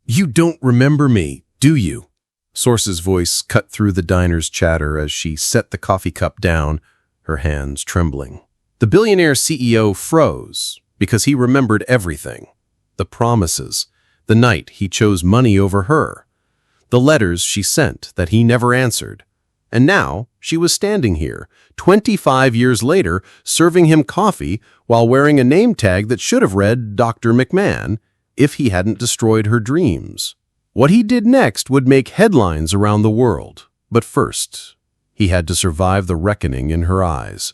You don't remember me, do you? Source's voice cut through the diner's chatter as she set the coffee cup down, her hands trembling. The billionaire CEO froze because he remembered everything. The promises, the night he chose money over her, the letters she sent that he never answered. And now she was standing here, 25 years later, serving him coffee while wearing a name tag that should have read Dr. McMahon if he hadn't destroyed her dreams. What he did next would make headlines around the world. But first, he had to survive the reckoning in her eyes.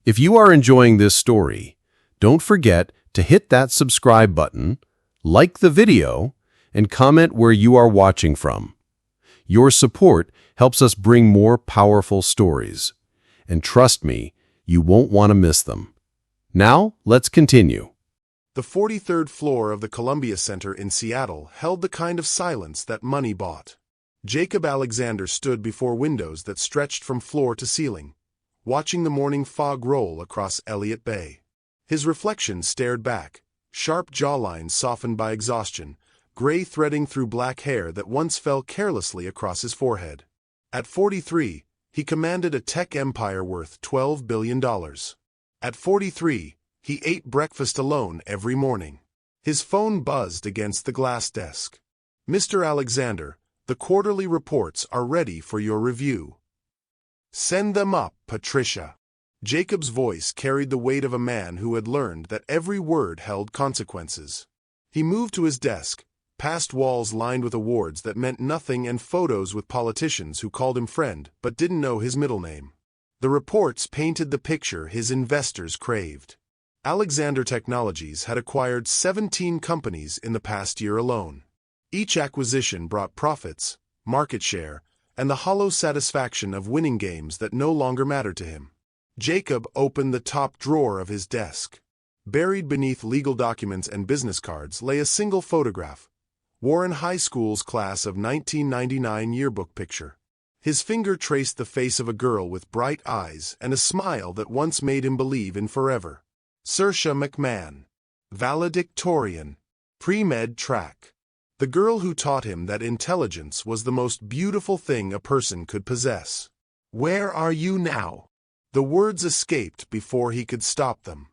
If you are enjoying this story, don't forget to hit that subscribe button, like the video, and comment where you are watching from. Your support helps us bring more powerful stories. And trust me, you won't want to miss them. Now, let's continue. The 43rd floor of the Columbia Center in Seattle held the kind of silence that money bought. Jacob Alexander stood before windows that stretched from floor to ceiling, watching the morning fog roll across Elliott Bay. His reflection stared back, sharp jawlines softened by exhaustion, gray threading through black hair that once fell carelessly across his forehead. At 43, he commanded a tech empire worth $12 billion. At 43, he ate breakfast alone every morning. His phone buzzed against the glass desk. "Mr. Alexander, the quarterly reports are ready for your review." "Send them up, Patricia." Jacob's voice carried the weight of a man who had learned that every word held consequences. He moved to his desk, past walls lined with awards that meant nothing and photos with politicians who called him friend but didn't know his middle name. The reports painted the picture his investors craved. Alexander Technologies had acquired 17 companies in the past year alone. Each acquisition brought profits, market share, and the hollow satisfaction of winning games that no longer mattered to him. Jacob opened the top drawer of his desk. Buried beneath legal documents and business cards lay a single photograph, Warren High School's class of 1999 yearbook picture. His finger traced the face of a girl with bright eyes and a smile that once made him believe in forever. Cersa McMahon, valedictorian, pre-med track. The girl who taught him that intelligence was the most beautiful thing a person could possess. "Where are you now?" The words escaped before he could stop them.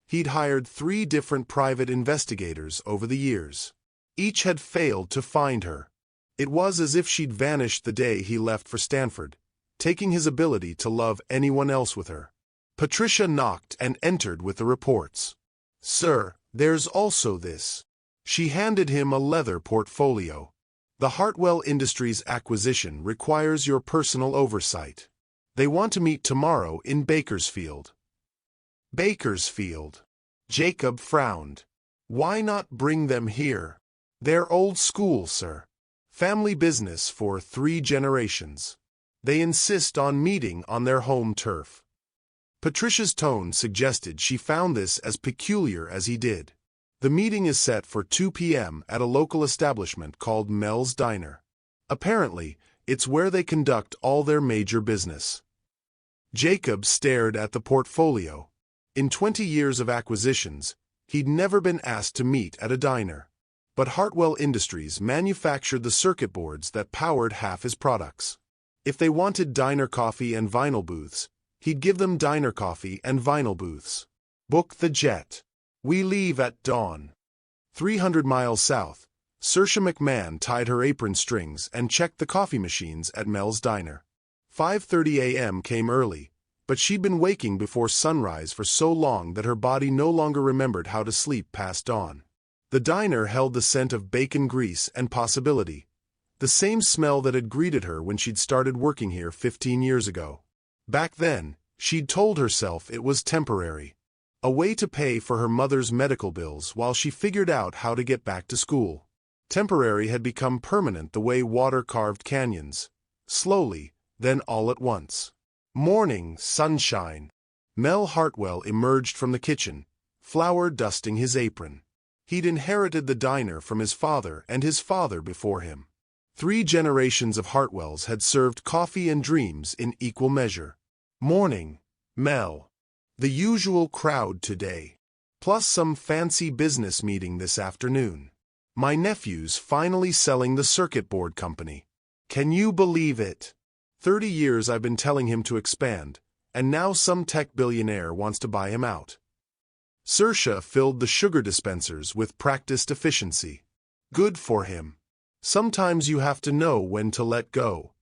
He'd hired 3 different private investigators over the years. Each had failed to find her. It was as if she'd vanished the day he left for Stanford, taking his ability to love anyone else with her. Patricia knocked and entered with the reports. "Sir, there's also this." She handed him a leather portfolio. "The Hartwell Industries acquisition requires your personal oversight. They want to meet tomorrow in Bakersfield." Bakersfield. Jacob frowned. "Why not bring them here?" "They're old school, sir. Family business for 3 generations. They insist on meeting on their home turf." Patricia's tone suggested she found this as peculiar as he did. "The meeting is set for 2 p.m. at a local establishment called Mel's Diner. Apparently, it's where they conduct all their major business." Jacob stared at the portfolio. In 20 years of acquisitions, he'd never been asked to meet at a diner. But Hartwell Industries manufactured the circuit boards that powered half his products. If they wanted diner coffee and vinyl booths, he'd give them diner coffee and vinyl booths. "Book the jet. We leave at dawn." 300 miles south, Cersa McMahon tied her apron strings and checked the coffee machines at Mel's Diner. 5:30 a.m. came early, but she'd been waking before sunrise for so long that her body no longer remembered how to sleep past dawn. The diner held the scent of bacon grease and possibility, the same smell that had greeted her when she'd started working here 15 years ago. Back then, she'd told herself it was temporary, a way to pay for her mother's medical bills while she figured out how to get back to school. Temporary had become permanent the way water carved canyons, slowly, then all at once. Morning, sunshine. Mel Hartwell emerged from the kitchen, flour dusting his apron. He'd inherited the diner from his father and his father before him. 3 generations of Hartwells had served coffee and dreams in equal measure. Morning, Mel. The usual crowd today, plus some fancy business meeting this afternoon. My nephew's finally selling the circuit board company. Can you believe it? 30 years I've been telling him to expand, and now some tech billionaire wants to buy him out. Cersa filled the sugar dispensers with practiced efficiency. Good for him. Sometimes you have to know when to let go.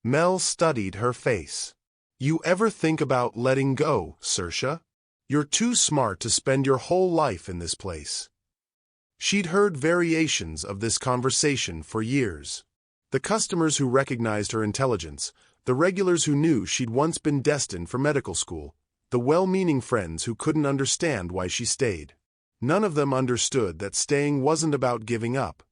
Mel studied her face. You ever think about letting go, Cersa? You're too smart to spend your whole life in this place. She'd heard variations of this conversation for years. The customers who recognized her intelligence, the regulars who knew she'd once been destined for medical school, the well-meaning friends who couldn't understand why she stayed. None of them understood that staying wasn't about giving up.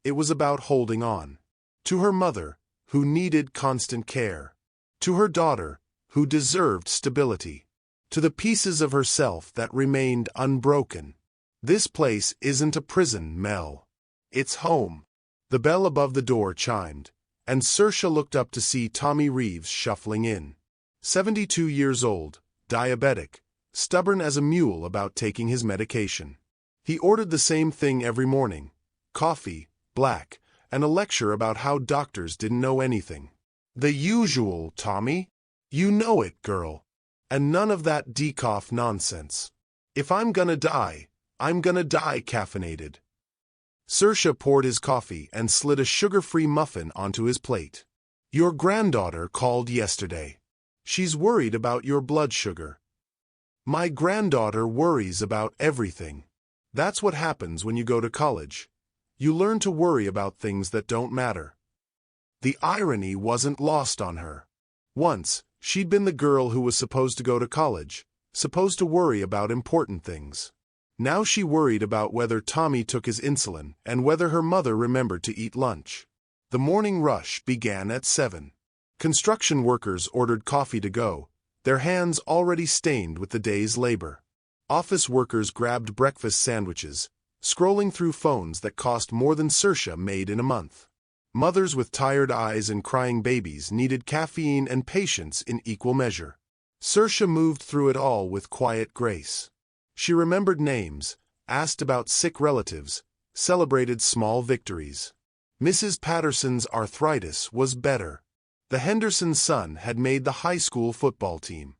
It was about holding on. To her mother, who needed constant care. To her daughter, who deserved stability. To the pieces of herself that remained unbroken. This place isn't a prison, Mel. It's home. The bell above the door chimed, and Cersa looked up to see Tommy Reeves shuffling in. 72 years old, diabetic, stubborn as a mule about taking his medication. He ordered the same thing every morning: coffee, black, and a lecture about how doctors didn't know anything. The usual, Tommy. You know it, girl. And none of that decaf nonsense. If I'm gonna die, I'm gonna die caffeinated. Cersa poured his coffee and slid a sugar-free muffin onto his plate. Your granddaughter called yesterday. She's worried about your blood sugar. My granddaughter worries about everything. That's what happens when you go to college. You learn to worry about things that don't matter. The irony wasn't lost on her. Once, she'd been the girl who was supposed to go to college, supposed to worry about important things. Now she worried about whether Tommy took his insulin and whether her mother remembered to eat lunch. The morning rush began at 7. Construction workers ordered coffee to go, their hands already stained with the day's labor. Office workers grabbed breakfast sandwiches, scrolling through phones that cost more than Cersa made in a month. Mothers with tired eyes and crying babies needed caffeine and patience in equal measure. Cersa moved through it all with quiet grace. She remembered names, asked about sick relatives, celebrated small victories. Mrs. Patterson's arthritis was better. The Henderson's son had made the high school football team.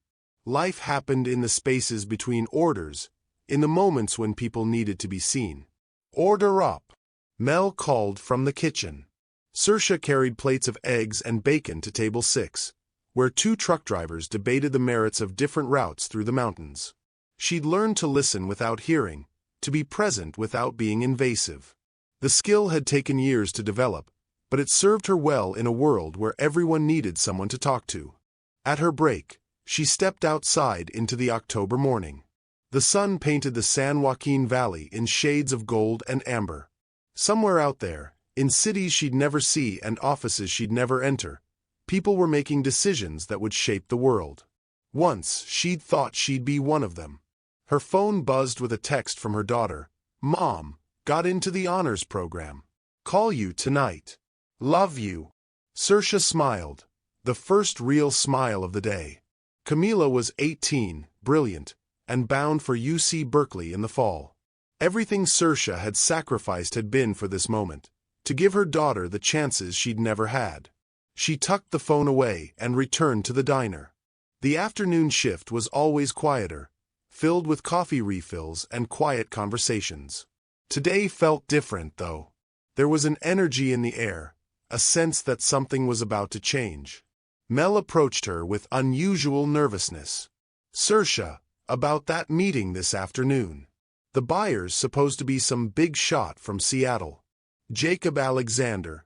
Life happened in the spaces between orders, in the moments when people needed to be seen. Order up. Mel called from the kitchen. Cersa carried plates of eggs and bacon to table 6, where 2 truck drivers debated the merits of different routes through the mountains. She'd learned to listen without hearing, to be present without being invasive. The skill had taken years to develop, but it served her well in a world where everyone needed someone to talk to. At her break, she stepped outside into the October morning. The sun painted the San Joaquin Valley in shades of gold and amber. Somewhere out there, in cities she'd never see and offices she'd never enter, people were making decisions that would shape the world. Once, she'd thought she'd be one of them. Her phone buzzed with a text from her daughter. Mom, got into the honors program. Call you tonight. Love you. Cersa smiled, the first real smile of the day. Camila was 18, brilliant, and bound for UC Berkeley in the fall. Everything Cersa had sacrificed had been for this moment, to give her daughter the chances she'd never had. She tucked the phone away and returned to the diner. The afternoon shift was always quieter, filled with coffee refills and quiet conversations. Today felt different, though. There was an energy in the air, a sense that something was about to change. Mel approached her with unusual nervousness. Cersa, about that meeting this afternoon. The buyer's supposed to be some big shot from Seattle. Jacob Alexander.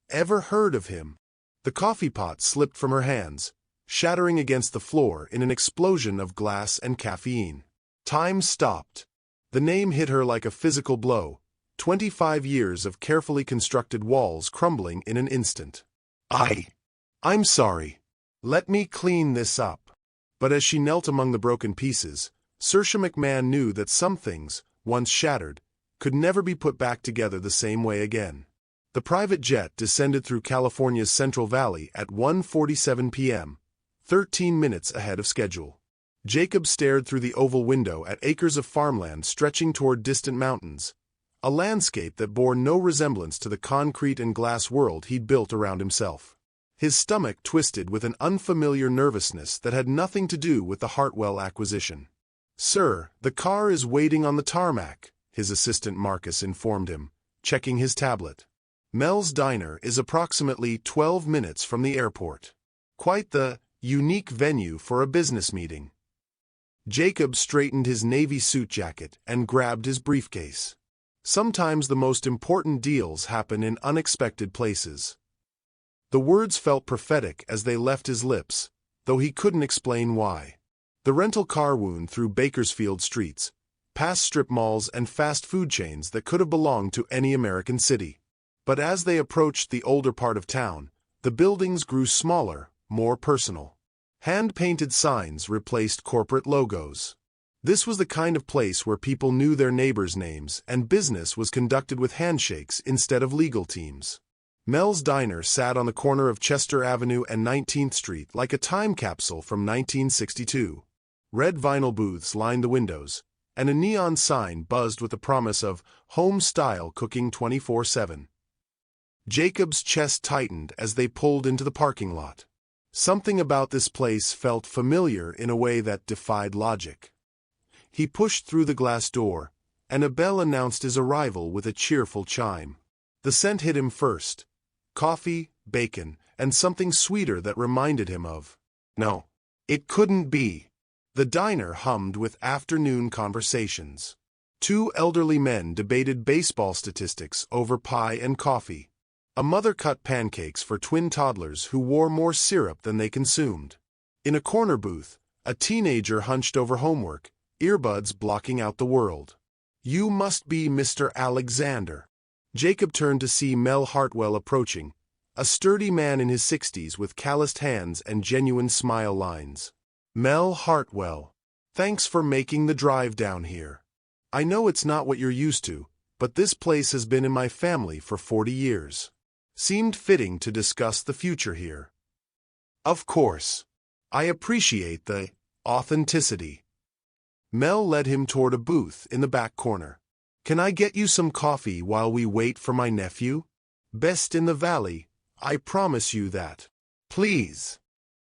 Ever heard of him? The coffee pot slipped from her hands, shattering against the floor in an explosion of glass and caffeine. Time stopped. The name hit her like a physical blow, 25 years of carefully constructed walls crumbling in an instant. I'm sorry. Let me clean this up. But as she knelt among the broken pieces, Cersa McMahon knew that some things, once shattered, could never be put back together the same way again. The private jet descended through California's Central Valley at 1:47 p.m., 13 minutes ahead of schedule. Jacob stared through the oval window at acres of farmland stretching toward distant mountains, a landscape that bore no resemblance to the concrete and glass world he'd built around himself. His stomach twisted with an unfamiliar nervousness that had nothing to do with the Hartwell acquisition. "Sir, the car is waiting on the tarmac," his assistant Marcus informed him, checking his tablet. "Mel's Diner is approximately 12 minutes from the airport. Quite the unique venue for a business meeting." Jacob straightened his navy suit jacket and grabbed his briefcase. Sometimes the most important deals happen in unexpected places. The words felt prophetic as they left his lips, though he couldn't explain why. The rental car wound through Bakersfield streets, past strip malls and fast food chains that could have belonged to any American city. But as they approached the older part of town, the buildings grew smaller, more personal. Hand-painted signs replaced corporate logos. This was the kind of place where people knew their neighbors' names and business was conducted with handshakes instead of legal teams. Mel's Diner sat on the corner of Chester Avenue and 19th Street like a time capsule from 1962. Red vinyl booths lined the windows, and a neon sign buzzed with the promise of home-style cooking 24/7. Jacob's chest tightened as they pulled into the parking lot. Something about this place felt familiar in a way that defied logic. He pushed through the glass door, and a bell announced his arrival with a cheerful chime. The scent hit him first: coffee, bacon, and something sweeter that reminded him of... No, it couldn't be. The diner hummed with afternoon conversations. Two elderly men debated baseball statistics over pie and coffee. A mother cut pancakes for twin toddlers who wore more syrup than they consumed. In a corner booth, a teenager hunched over homework, earbuds blocking out the world. "You must be Mr. Alexander." Jacob turned to see Mel Hartwell approaching, a sturdy man in his 60s with calloused hands and genuine smile lines. "Mel Hartwell, thanks for making the drive down here. I know it's not what you're used to, but this place has been in my family for 40 years. Seemed fitting to discuss the future here." "Of course. I appreciate the authenticity." Mel led him toward a booth in the back corner. "Can I get you some coffee while we wait for my nephew? Best in the valley, I promise you that." "Please."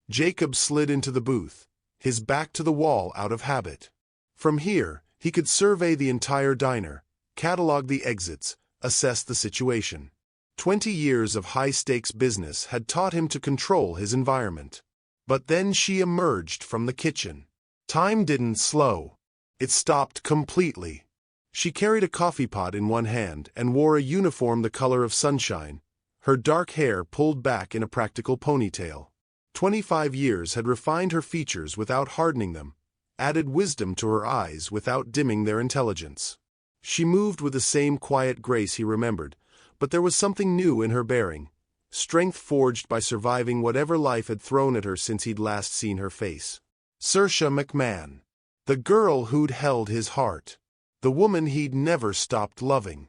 Jacob slid into the booth, his back to the wall out of habit. From here, he could survey the entire diner, catalog the exits, assess the situation. 20 years of high-stakes business had taught him to control his environment. But then she emerged from the kitchen. Time didn't slow. It stopped completely. She carried a coffee pot in one hand and wore a uniform the color of sunshine, her dark hair pulled back in a practical ponytail. 25 years had refined her features without hardening them, added wisdom to her eyes without dimming their intelligence. She moved with the same quiet grace he remembered, but there was something new in her bearing, strength forged by surviving whatever life had thrown at her since he'd last seen her face. Cersa McMahon. The girl who'd held his heart. The woman he'd never stopped loving.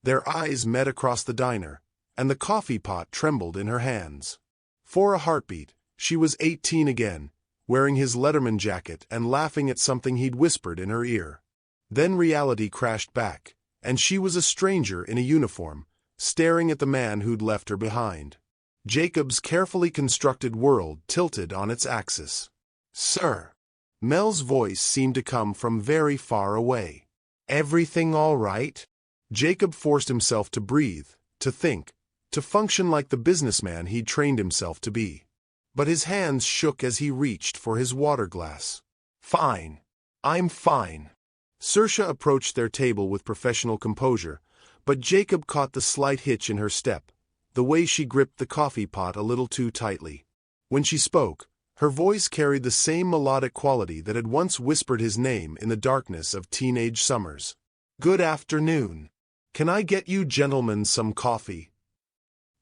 Their eyes met across the diner, and the coffee pot trembled in her hands. For a heartbeat, she was 18 again, wearing his Letterman jacket and laughing at something he'd whispered in her ear. Then reality crashed back, and she was a stranger in a uniform, staring at the man who'd left her behind. Jacob's carefully constructed world tilted on its axis. "Sir." Mel's voice seemed to come from very far away. "Everything all right?" Jacob forced himself to breathe, to think, to function like the businessman he'd trained himself to be. But his hands shook as he reached for his water glass. "Fine. I'm fine." Cersa approached their table with professional composure, but Jacob caught the slight hitch in her step, the way she gripped the coffee pot a little too tightly. When she spoke, her voice carried the same melodic quality that had once whispered his name in the darkness of teenage summers. "Good afternoon. Can I get you gentlemen some coffee?"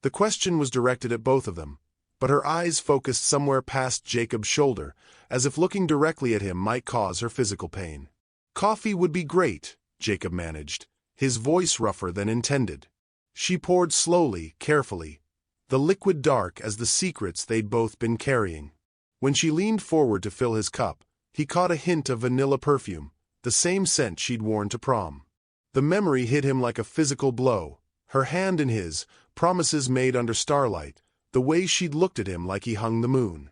The question was directed at both of them, but her eyes focused somewhere past Jacob's shoulder, as if looking directly at him might cause her physical pain. "Coffee would be great," Jacob managed, his voice rougher than intended. She poured slowly, carefully, the liquid dark as the secrets they'd both been carrying. When she leaned forward to fill his cup, he caught a hint of vanilla perfume, the same scent she'd worn to prom. The memory hit him like a physical blow. Her hand in his, promises made under starlight, the way she'd looked at him like he hung the moon.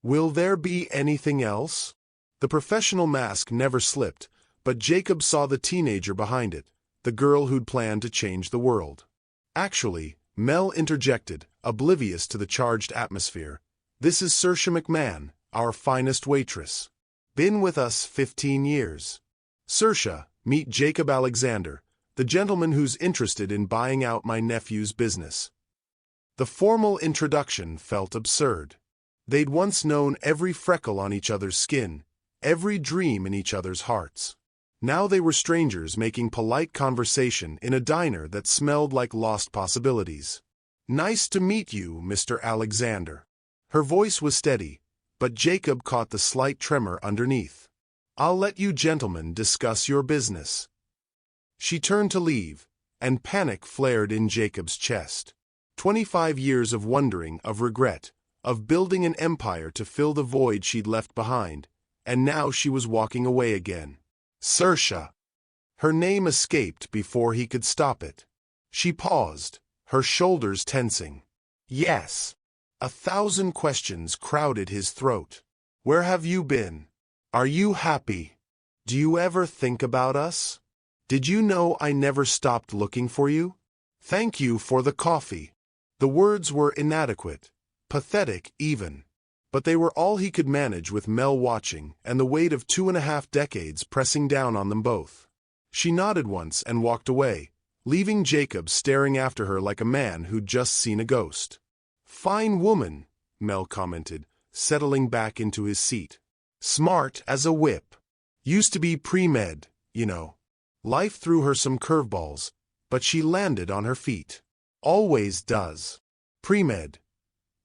Will there be anything else? The professional mask never slipped, but Jacob saw the teenager behind it, the girl who'd planned to change the world. Actually, Mel interjected, oblivious to the charged atmosphere. This is Cersa McMahon, our finest waitress. Been with us 15 years. Cersa, meet Jacob Alexander, the gentleman who's interested in buying out my nephew's business. The formal introduction felt absurd. They'd once known every freckle on each other's skin, every dream in each other's hearts. Now they were strangers making polite conversation in a diner that smelled like lost possibilities. Nice to meet you, Mr. Alexander. Her voice was steady, but Jacob caught the slight tremor underneath. I'll let you gentlemen discuss your business. She turned to leave, and panic flared in Jacob's chest. 25 years of wondering, of regret, of building an empire to fill the void she'd left behind, and now she was walking away again. Cersa. Her name escaped before he could stop it. She paused, her shoulders tensing. Yes. 1,000 questions crowded his throat. Where have you been? Are you happy? Do you ever think about us? Did you know I never stopped looking for you? Thank you for the coffee. The words were inadequate, pathetic even. But they were all he could manage with Mel watching and the weight of 2.5 decades pressing down on them both. She nodded once and walked away, leaving Jacob staring after her like a man who'd just seen a ghost. Fine woman, Mel commented, settling back into his seat. Smart as a whip. Used to be pre-med, you know. Life threw her some curveballs, but she landed on her feet. Always does. Pre-med.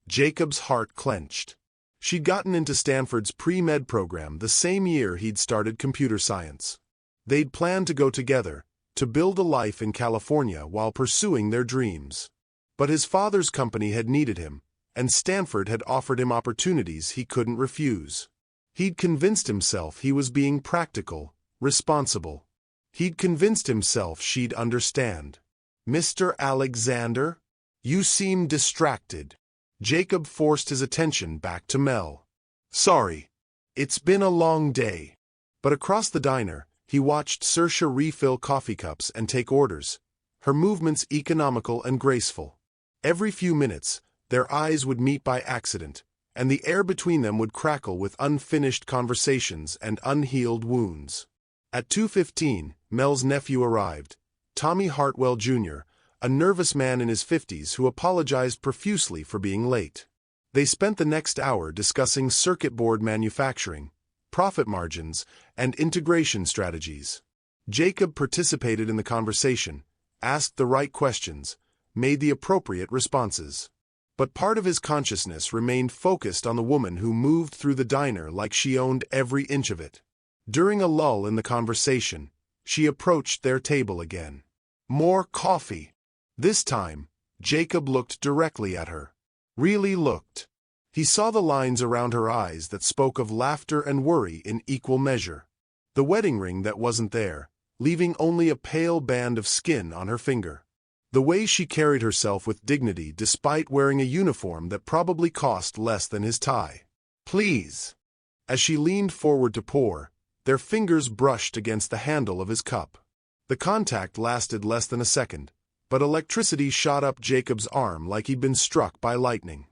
Jacob's heart clenched. She'd gotten into Stanford's pre-med program the same year he'd started computer science. They'd planned to go together, to build a life in California while pursuing their dreams. But his father's company had needed him, and Stanford had offered him opportunities he couldn't refuse. He'd convinced himself he was being practical, responsible. He'd convinced himself she'd understand. Mr. Alexander? You seem distracted. Jacob forced his attention back to Mel. Sorry. It's been a long day. But across the diner, he watched Cersa refill coffee cups and take orders, her movements economical and graceful. Every few minutes, their eyes would meet by accident, and the air between them would crackle with unfinished conversations and unhealed wounds. At 2:15, Mel's nephew arrived, Tommy Hartwell Jr., a nervous man in his 50s who apologized profusely for being late. They spent the next hour discussing circuit board manufacturing, profit margins, and integration strategies. Jacob participated in the conversation, asked the right questions, made the appropriate responses. But part of his consciousness remained focused on the woman who moved through the diner like she owned every inch of it. During a lull in the conversation, she approached their table again. More coffee. This time, Jacob looked directly at her. Really looked. He saw the lines around her eyes that spoke of laughter and worry in equal measure. The wedding ring that wasn't there, leaving only a pale band of skin on her finger. The way she carried herself with dignity despite wearing a uniform that probably cost less than his tie. Please. As she leaned forward to pour, their fingers brushed against the handle of his cup. The contact lasted less than a second, but electricity shot up Jacob's arm like he'd been struck by lightning.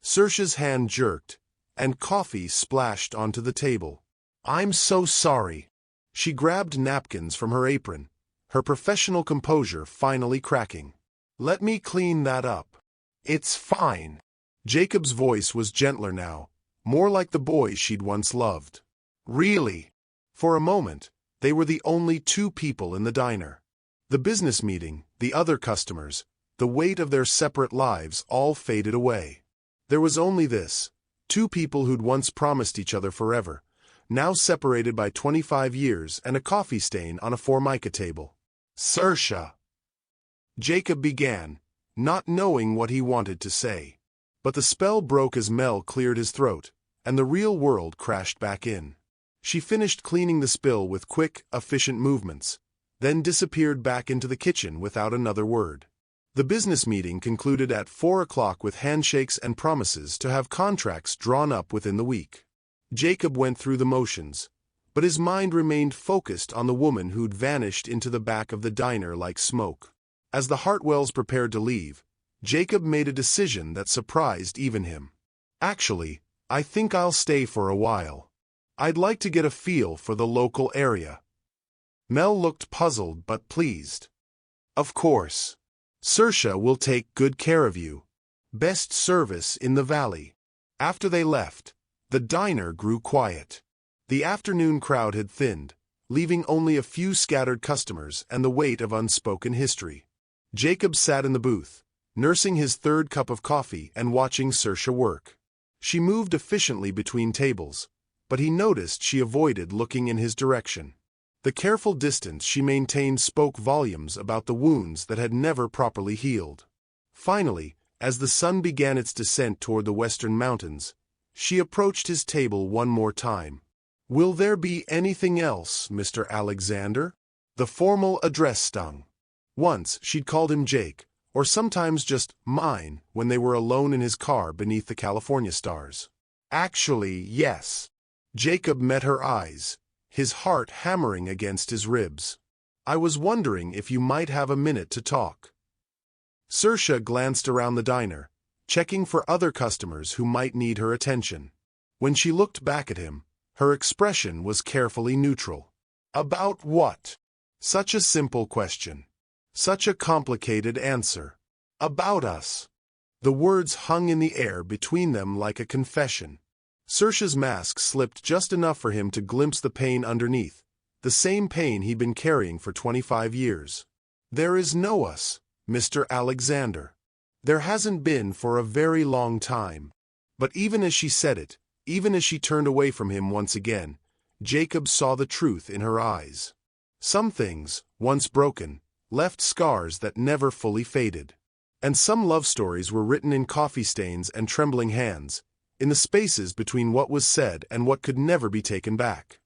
Cersa's hand jerked, and coffee splashed onto the table. I'm so sorry. She grabbed napkins from her apron, her professional composure finally cracking. Let me clean that up. It's fine. Jacob's voice was gentler now, more like the boy she'd once loved. Really? For a moment, they were the only two people in the diner. The business meeting, the other customers, the weight of their separate lives all faded away. There was only this, two people who'd once promised each other forever, now separated by 25 years and a coffee stain on a Formica table. Cersa. Jacob began, not knowing what he wanted to say. But the spell broke as Mel cleared his throat, and the real world crashed back in. She finished cleaning the spill with quick, efficient movements, then disappeared back into the kitchen without another word. The business meeting concluded at 4 o'clock with handshakes and promises to have contracts drawn up within the week. Jacob went through the motions, but his mind remained focused on the woman who'd vanished into the back of the diner like smoke. As the Hartwells prepared to leave, Jacob made a decision that surprised even him. Actually, I think I'll stay for a while. I'd like to get a feel for the local area. Mel looked puzzled but pleased. Of course. Cersa will take good care of you. Best service in the valley. After they left, the diner grew quiet. The afternoon crowd had thinned, leaving only a few scattered customers and the weight of unspoken history. Jacob sat in the booth, nursing his third cup of coffee and watching Cersa work. She moved efficiently between tables, but he noticed she avoided looking in his direction. The careful distance she maintained spoke volumes about the wounds that had never properly healed. Finally, as the sun began its descent toward the western mountains, she approached his table one more time. "Will there be anything else, Mr. Alexander?" The formal address stung. Once she'd called him Jake, or sometimes just mine when they were alone in his car beneath the California stars. Actually, yes. Jacob met her eyes, his heart hammering against his ribs. "I was wondering if you might have a minute to talk." Cersa glanced around the diner, checking for other customers who might need her attention. When she looked back at him, her expression was carefully neutral. About what? Such a simple question. Such a complicated answer. About us. The words hung in the air between them like a confession. Cersa's mask slipped just enough for him to glimpse the pain underneath, the same pain he'd been carrying for 25 years. "There is no us, Mr. Alexander. There hasn't been for a very long time." But even as she said it, even as she turned away from him once again, Jacob saw the truth in her eyes. Some things, once broken, left scars that never fully faded. And some love stories were written in coffee stains and trembling hands, in the spaces between what was said and what could never be taken back.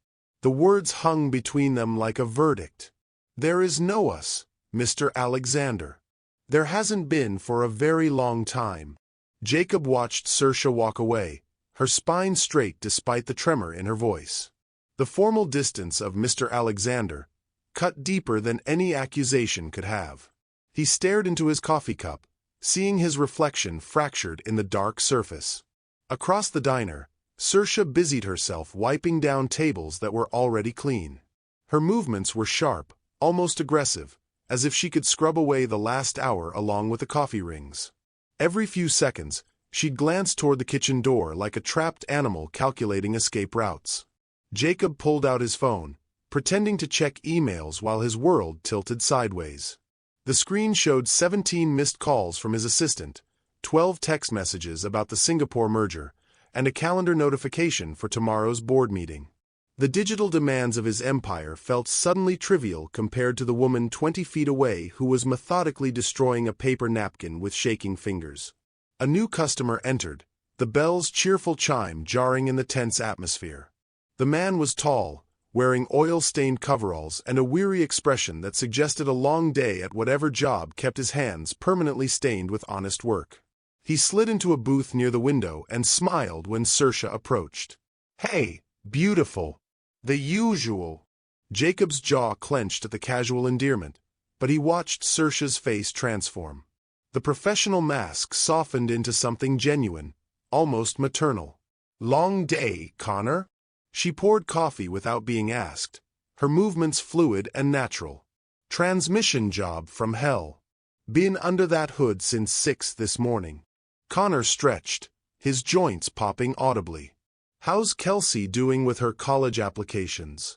The words hung between them like a verdict. "There is no us, Mr. Alexander. There hasn't been for a very long time." Jacob watched Cersa walk away, her spine straight despite the tremor in her voice. The formal distance of Mr. Alexander cut deeper than any accusation could have. He stared into his coffee cup, seeing his reflection fractured in the dark surface. Across the diner, Cersa busied herself wiping down tables that were already clean. Her movements were sharp, almost aggressive, as if she could scrub away the last hour along with the coffee rings. Every few seconds, she'd glance toward the kitchen door like a trapped animal calculating escape routes. Jacob pulled out his phone, pretending to check emails while his world tilted sideways. The screen showed 17 missed calls from his assistant, 12 text messages about the Singapore merger, and a calendar notification for tomorrow's board meeting. The digital demands of his empire felt suddenly trivial compared to the woman 20 feet away who was methodically destroying a paper napkin with shaking fingers. A new customer entered, the bell's cheerful chime jarring in the tense atmosphere. The man was tall, wearing oil-stained coveralls and a weary expression that suggested a long day at whatever job kept his hands permanently stained with honest work. He slid into a booth near the window and smiled when Cersa approached. "Hey, beautiful." The usual. Jacob's jaw clenched at the casual endearment, but he watched Cersa's face transform. The professional mask softened into something genuine, almost maternal. "Long day, Connor?" She poured coffee without being asked, her movements fluid and natural. "Transmission job from hell. Been under that hood since 6 this morning." Connor stretched, his joints popping audibly. "How's Kelsey doing with her college applications?"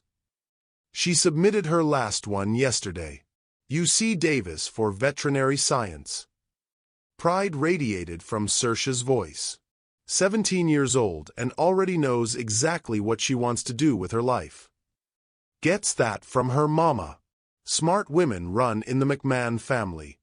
"She submitted her last one yesterday. UC Davis for veterinary science." Pride radiated from Cersa's voice. 17 years old and already knows exactly what she wants to do with her life. Gets that from her mama. Smart women run in the McMahon family.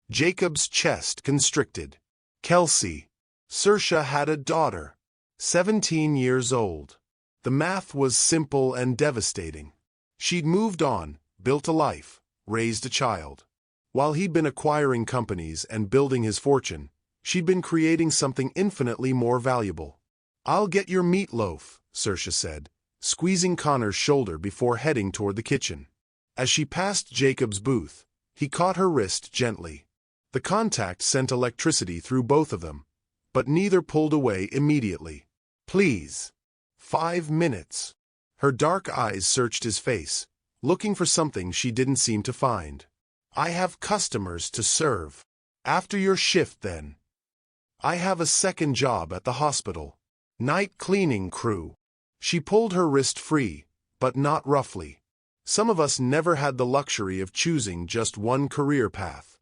Jacob's chest constricted. Kelsey. Cersa had a daughter. 17 years old. The math was simple and devastating. She'd moved on, built a life, raised a child. While he'd been acquiring companies and building his fortune, she'd been creating something infinitely more valuable. "I'll get your meatloaf," Cersa said, squeezing Connor's shoulder before heading toward the kitchen. As she passed Jacob's booth, he caught her wrist gently. The contact sent electricity through both of them, but neither pulled away immediately. "Please. 5 minutes." Her dark eyes searched his face, looking for something she didn't seem to find. "I have customers to serve. After your shift, then. I have a second job at the hospital. Night cleaning crew." She pulled her wrist free, but not roughly. Some of us never had the luxury of choosing just one career path.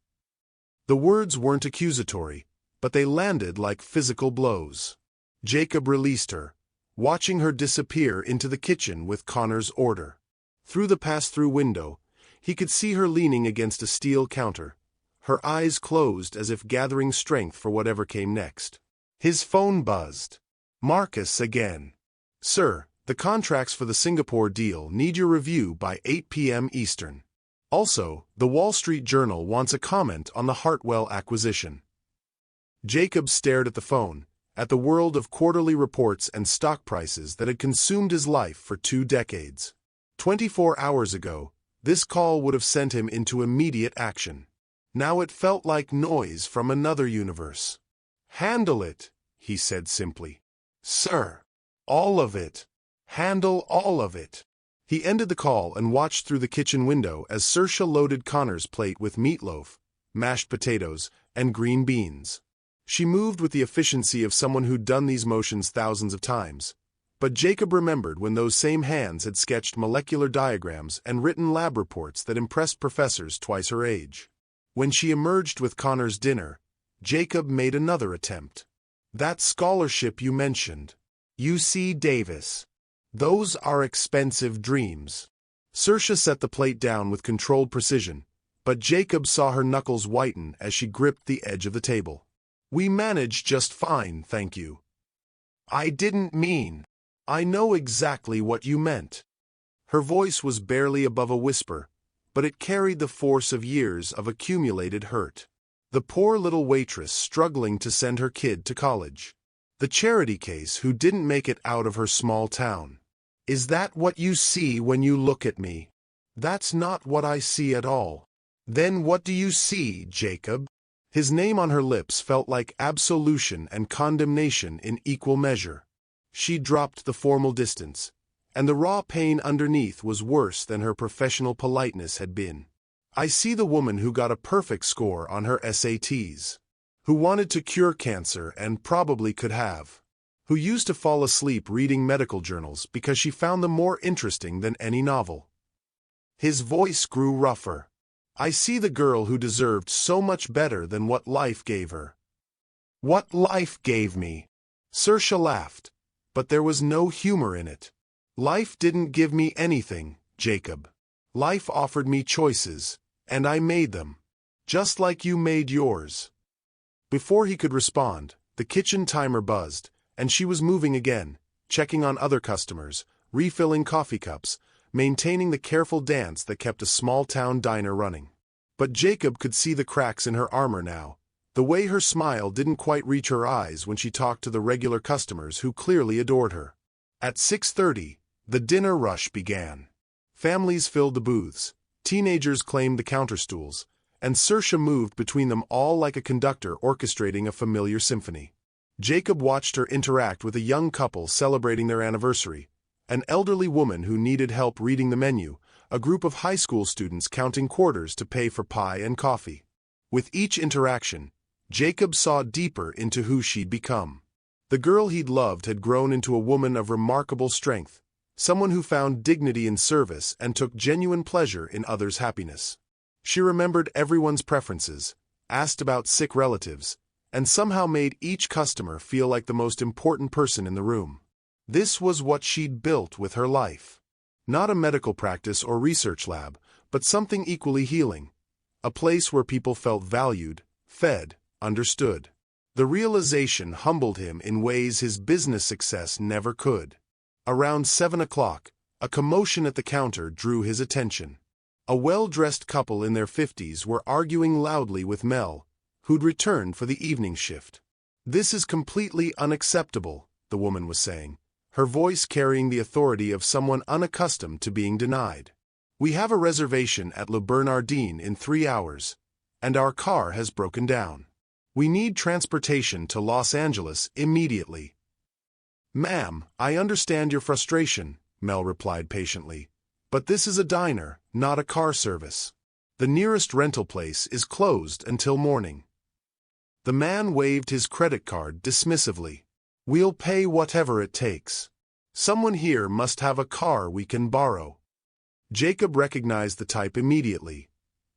The words weren't accusatory, but they landed like physical blows. Jacob released her, watching her disappear into the kitchen with Connor's order. Through the pass-through window, he could see her leaning against a steel counter, her eyes closed as if gathering strength for whatever came next. His phone buzzed. Marcus again. "Sir, the contracts for the Singapore deal need your review by 8 p.m. Eastern. Also, the Wall Street Journal wants a comment on the Hartwell acquisition." Jacob stared at the phone, at the world of quarterly reports and stock prices that had consumed his life for 2 decades. 24 hours ago, this call would have sent him into immediate action. Now it felt like noise from another universe. "Handle it," he said simply. "Sir. All of it. Handle all of it." He ended the call and watched through the kitchen window as Cersa loaded Connor's plate with meatloaf, mashed potatoes, and green beans. She moved with the efficiency of someone who'd done these motions thousands of times. But Jacob remembered when those same hands had sketched molecular diagrams and written lab reports that impressed professors twice her age. When she emerged with Connor's dinner, Jacob made another attempt. "That scholarship you mentioned, UC Davis. Those are expensive dreams." Cersa set the plate down with controlled precision, but Jacob saw her knuckles whiten as she gripped the edge of the table. "We manage just fine, thank you." "I didn't mean." "I know exactly what you meant." Her voice was barely above a whisper, but it carried the force of years of accumulated hurt. The poor little waitress struggling to send her kid to college. The charity case who didn't make it out of her small town. "Is that what you see when you look at me?" "That's not what I see at all." "Then what do you see, Jacob?" His name on her lips felt like absolution and condemnation in equal measure. She dropped the formal distance, and the raw pain underneath was worse than her professional politeness had been. "I see the woman who got a perfect score on her SATs. Who wanted to cure cancer and probably could have. Who used to fall asleep reading medical journals because she found them more interesting than any novel." His voice grew rougher. "I see the girl who deserved so much better than what life gave her." "What life gave me?" Cersa laughed, but there was no humor in it. "Life didn't give me anything, Jacob. Life offered me choices, and I made them. Just like you made yours." Before he could respond, the kitchen timer buzzed, and she was moving again, checking on other customers, refilling coffee cups, maintaining the careful dance that kept a small-town diner running. But Jacob could see the cracks in her armor now, the way her smile didn't quite reach her eyes when she talked to the regular customers who clearly adored her. At 6:30, the dinner rush began. Families filled the booths, teenagers claimed the counter stools, and Cersa moved between them all like a conductor orchestrating a familiar symphony. Jacob watched her interact with a young couple celebrating their anniversary, an elderly woman who needed help reading the menu, a group of high school students counting quarters to pay for pie and coffee. With each interaction, Jacob saw deeper into who she'd become. The girl he'd loved had grown into a woman of remarkable strength, someone who found dignity in service and took genuine pleasure in others' happiness. She remembered everyone's preferences, asked about sick relatives, and somehow made each customer feel like the most important person in the room. This was what she'd built with her life. Not a medical practice or research lab, but something equally healing. A place where people felt valued, fed, understood. The realization humbled him in ways his business success never could. Around 7 o'clock, a commotion at the counter drew his attention. A well-dressed couple in their 50s were arguing loudly with Mel, who'd returned for the evening shift. "This is completely unacceptable," the woman was saying, her voice carrying the authority of someone unaccustomed to being denied. "We have a reservation at Le Bernardin in 3 hours, and our car has broken down. We need transportation to Los Angeles immediately." "Ma'am, I understand your frustration," Mel replied patiently, "but this is a diner, not a car service. The nearest rental place is closed until morning." The man waved his credit card dismissively. "We'll pay whatever it takes. Someone here must have a car we can borrow." Jacob recognized the type immediately.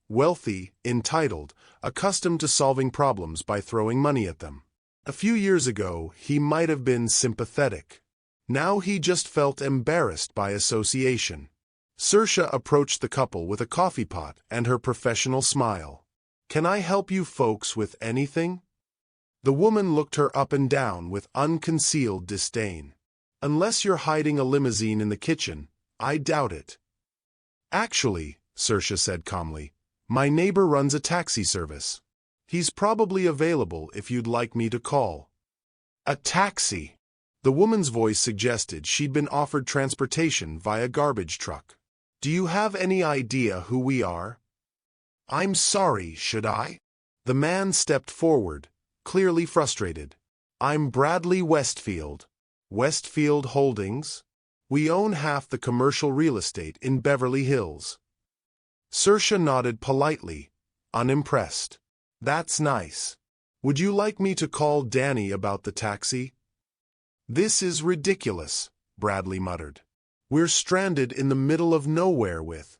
Wealthy, entitled, accustomed to solving problems by throwing money at them. A few years ago, he might have been sympathetic. Now he just felt embarrassed by association. Cersa approached the couple with a coffee pot and her professional smile. "Can I help you folks with anything?" The woman looked her up and down with unconcealed disdain. "Unless you're hiding a limousine in the kitchen, I doubt it." "Actually," Cersa said calmly, "my neighbor runs a taxi service. He's probably available if you'd like me to call." "A taxi?" The woman's voice suggested she'd been offered transportation via garbage truck. "Do you have any idea who we are?" "I'm sorry, should I?" The man stepped forward, clearly frustrated. "I'm Bradley Westfield. Westfield Holdings? We own half the commercial real estate in Beverly Hills." Cersa nodded politely, unimpressed. "That's nice. Would you like me to call Danny about the taxi?" "This is ridiculous," Bradley muttered. "We're stranded in the middle of nowhere with—"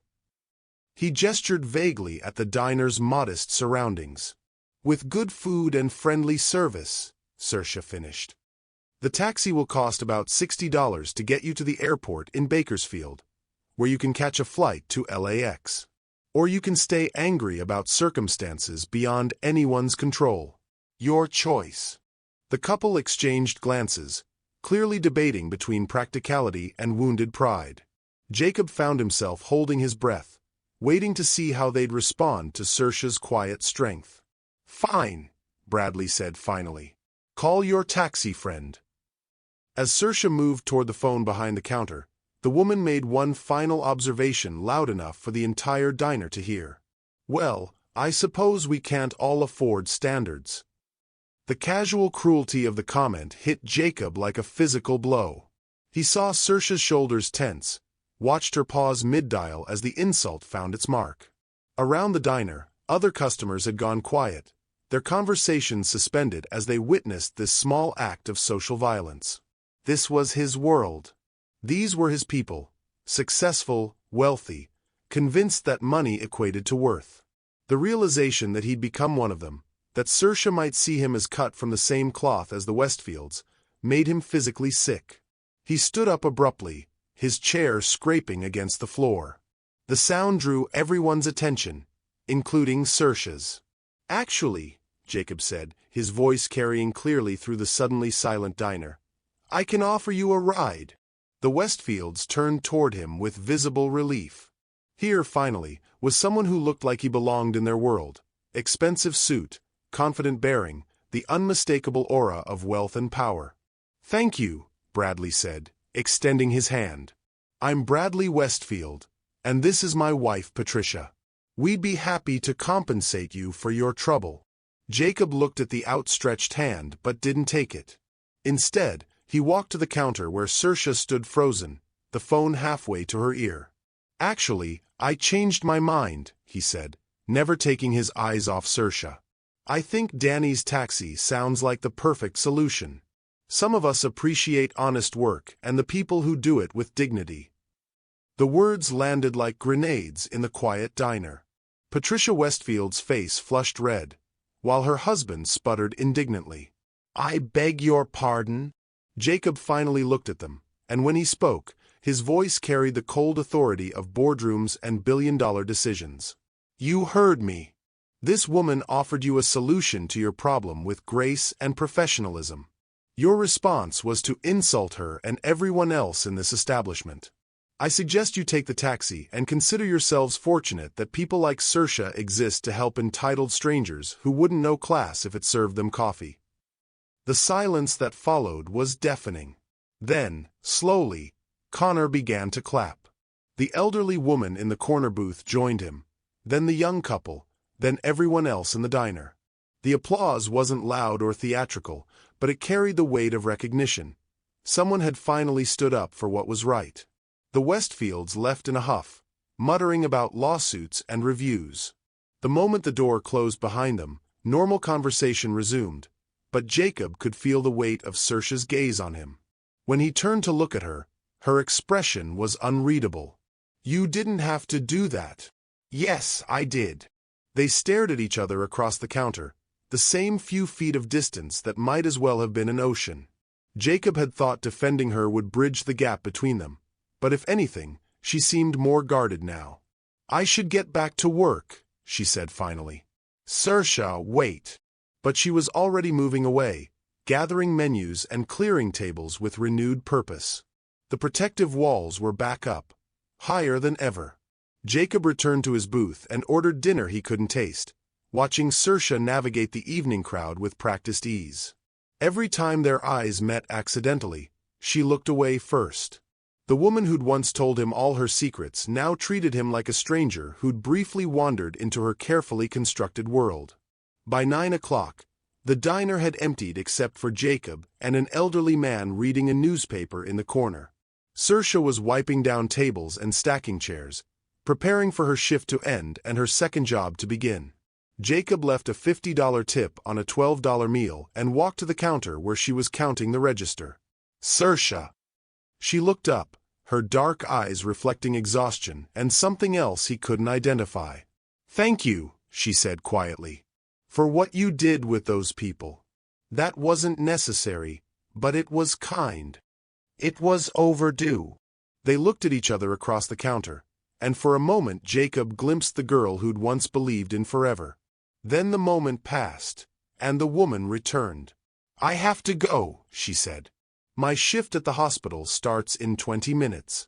He gestured vaguely at the diner's modest surroundings. "With good food and friendly service," Cersa finished. "The taxi will cost about $60 to get you to the airport in Bakersfield, where you can catch a flight to LAX. Or you can stay angry about circumstances beyond anyone's control. Your choice." The couple exchanged glances, clearly debating between practicality and wounded pride. Jacob found himself holding his breath, waiting to see how they'd respond to Cersa's quiet strength. "Fine," Bradley said finally. "Call your taxi friend." As Cersa moved toward the phone behind the counter, the woman made one final observation loud enough for the entire diner to hear. "Well, I suppose we can't all afford standards." The casual cruelty of the comment hit Jacob like a physical blow. He saw Cersa's shoulders tense, watched her pause mid-dial as the insult found its mark. Around the diner, other customers had gone quiet, their conversations suspended as they witnessed this small act of social violence. This was his world. These were his people, successful, wealthy, convinced that money equated to worth. The realization that he'd become one of them, that Cersa might see him as cut from the same cloth as the Westfields, made him physically sick. He stood up abruptly, his chair scraping against the floor. The sound drew everyone's attention, including Cersa's. "Actually," Jacob said, his voice carrying clearly through the suddenly silent diner, "I can offer you a ride." The Westfields turned toward him with visible relief. Here, finally, was someone who looked like he belonged in their world. Expensive suit, confident bearing, the unmistakable aura of wealth and power. "Thank you," Bradley said, extending his hand. "I'm Bradley Westfield, and this is my wife, Patricia. We'd be happy to compensate you for your trouble." Jacob looked at the outstretched hand but didn't take it. Instead, he walked to the counter where Cersa stood frozen, the phone halfway to her ear. "Actually, I changed my mind," he said, never taking his eyes off Cersa. "I think Danny's taxi sounds like the perfect solution. Some of us appreciate honest work and the people who do it with dignity." The words landed like grenades in the quiet diner. Patricia Westfield's face flushed red, while her husband sputtered indignantly. "I beg your pardon?" Jacob finally looked at them, and when he spoke, his voice carried the cold authority of boardrooms and billion-dollar decisions. "You heard me. This woman offered you a solution to your problem with grace and professionalism. Your response was to insult her and everyone else in this establishment. I suggest you take the taxi and consider yourselves fortunate that people like Cersa exist to help entitled strangers who wouldn't know class if it served them coffee." The silence that followed was deafening. Then, slowly, Connor began to clap. The elderly woman in the corner booth joined him, then the young couple, then everyone else in the diner. The applause wasn't loud or theatrical, but it carried the weight of recognition. Someone had finally stood up for what was right. The Westfields left in a huff, muttering about lawsuits and reviews. The moment the door closed behind them, normal conversation resumed, but Jacob could feel the weight of Cersa's gaze on him. When he turned to look at her, her expression was unreadable. "You didn't have to do that." "Yes, I did." They stared at each other across the counter, the same few feet of distance that might as well have been an ocean. Jacob had thought defending her would bridge the gap between them, but if anything, she seemed more guarded now. "I should get back to work," she said finally. "Cersa, wait." But she was already moving away, gathering menus and clearing tables with renewed purpose. The protective walls were back up, higher than ever. Jacob returned to his booth and ordered dinner he couldn't taste, watching Cersa navigate the evening crowd with practiced ease. Every time their eyes met accidentally, she looked away first. The woman who'd once told him all her secrets now treated him like a stranger who'd briefly wandered into her carefully constructed world. By 9 o'clock, the diner had emptied except for Jacob and an elderly man reading a newspaper in the corner. Cersa was wiping down tables and stacking chairs, preparing for her shift to end and her second job to begin. Jacob left a $50 tip on a $12 meal and walked to the counter where she was counting the register. "Cersa." She looked up, her dark eyes reflecting exhaustion and something else he couldn't identify. "Thank you," she said quietly, "for what you did with those people. That wasn't necessary, but it was kind. It was overdue." They looked at each other across the counter, and for a moment Jacob glimpsed the girl who'd once believed in forever. Then the moment passed, and the woman returned. "I have to go," she said. "My shift at the hospital starts in 20 minutes."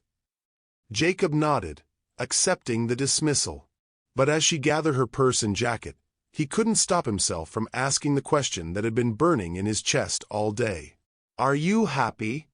Jacob nodded, accepting the dismissal. But as she gathered her purse and jacket, he couldn't stop himself from asking the question that had been burning in his chest all day. "Are you happy?"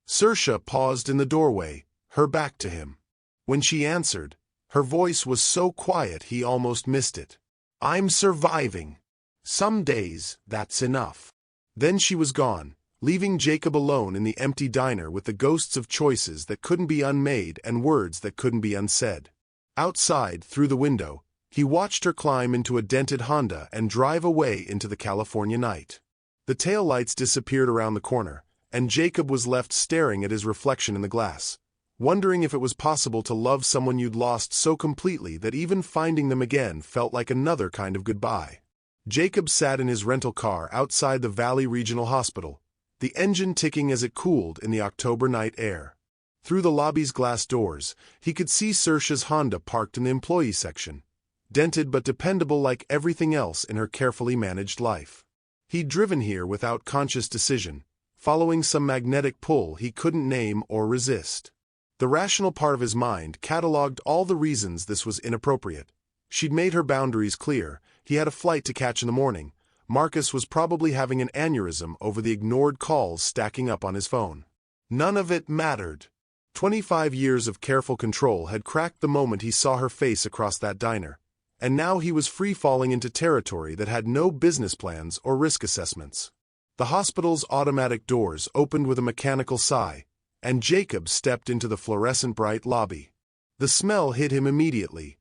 Cersa paused in the doorway, her back to him. When she answered, her voice was so quiet he almost missed it. "I'm surviving. Some days, that's enough." Then she was gone, leaving Jacob alone in the empty diner with the ghosts of choices that couldn't be unmade and words that couldn't be unsaid. Outside, through the window, he watched her climb into a dented Honda and drive away into the California night. The taillights disappeared around the corner, and Jacob was left staring at his reflection in the glass, wondering if it was possible to love someone you'd lost so completely that even finding them again felt like another kind of goodbye. Jacob sat in his rental car outside the Valley Regional Hospital, the engine ticking as it cooled in the October night air. Through the lobby's glass doors, he could see Cersa's Honda parked in the employee section, dented but dependable like everything else in her carefully managed life. He'd driven here without conscious decision, following some magnetic pull he couldn't name or resist. The rational part of his mind cataloged all the reasons this was inappropriate. She'd made her boundaries clear, he had a flight to catch in the morning, Marcus was probably having an aneurysm over the ignored calls stacking up on his phone. None of it mattered. 25 years of careful control had cracked the moment he saw her face across that diner, and now he was free-falling into territory that had no business plans or risk assessments. The hospital's automatic doors opened with a mechanical sigh, and Jacob stepped into the fluorescent-bright lobby. The smell hit him immediately,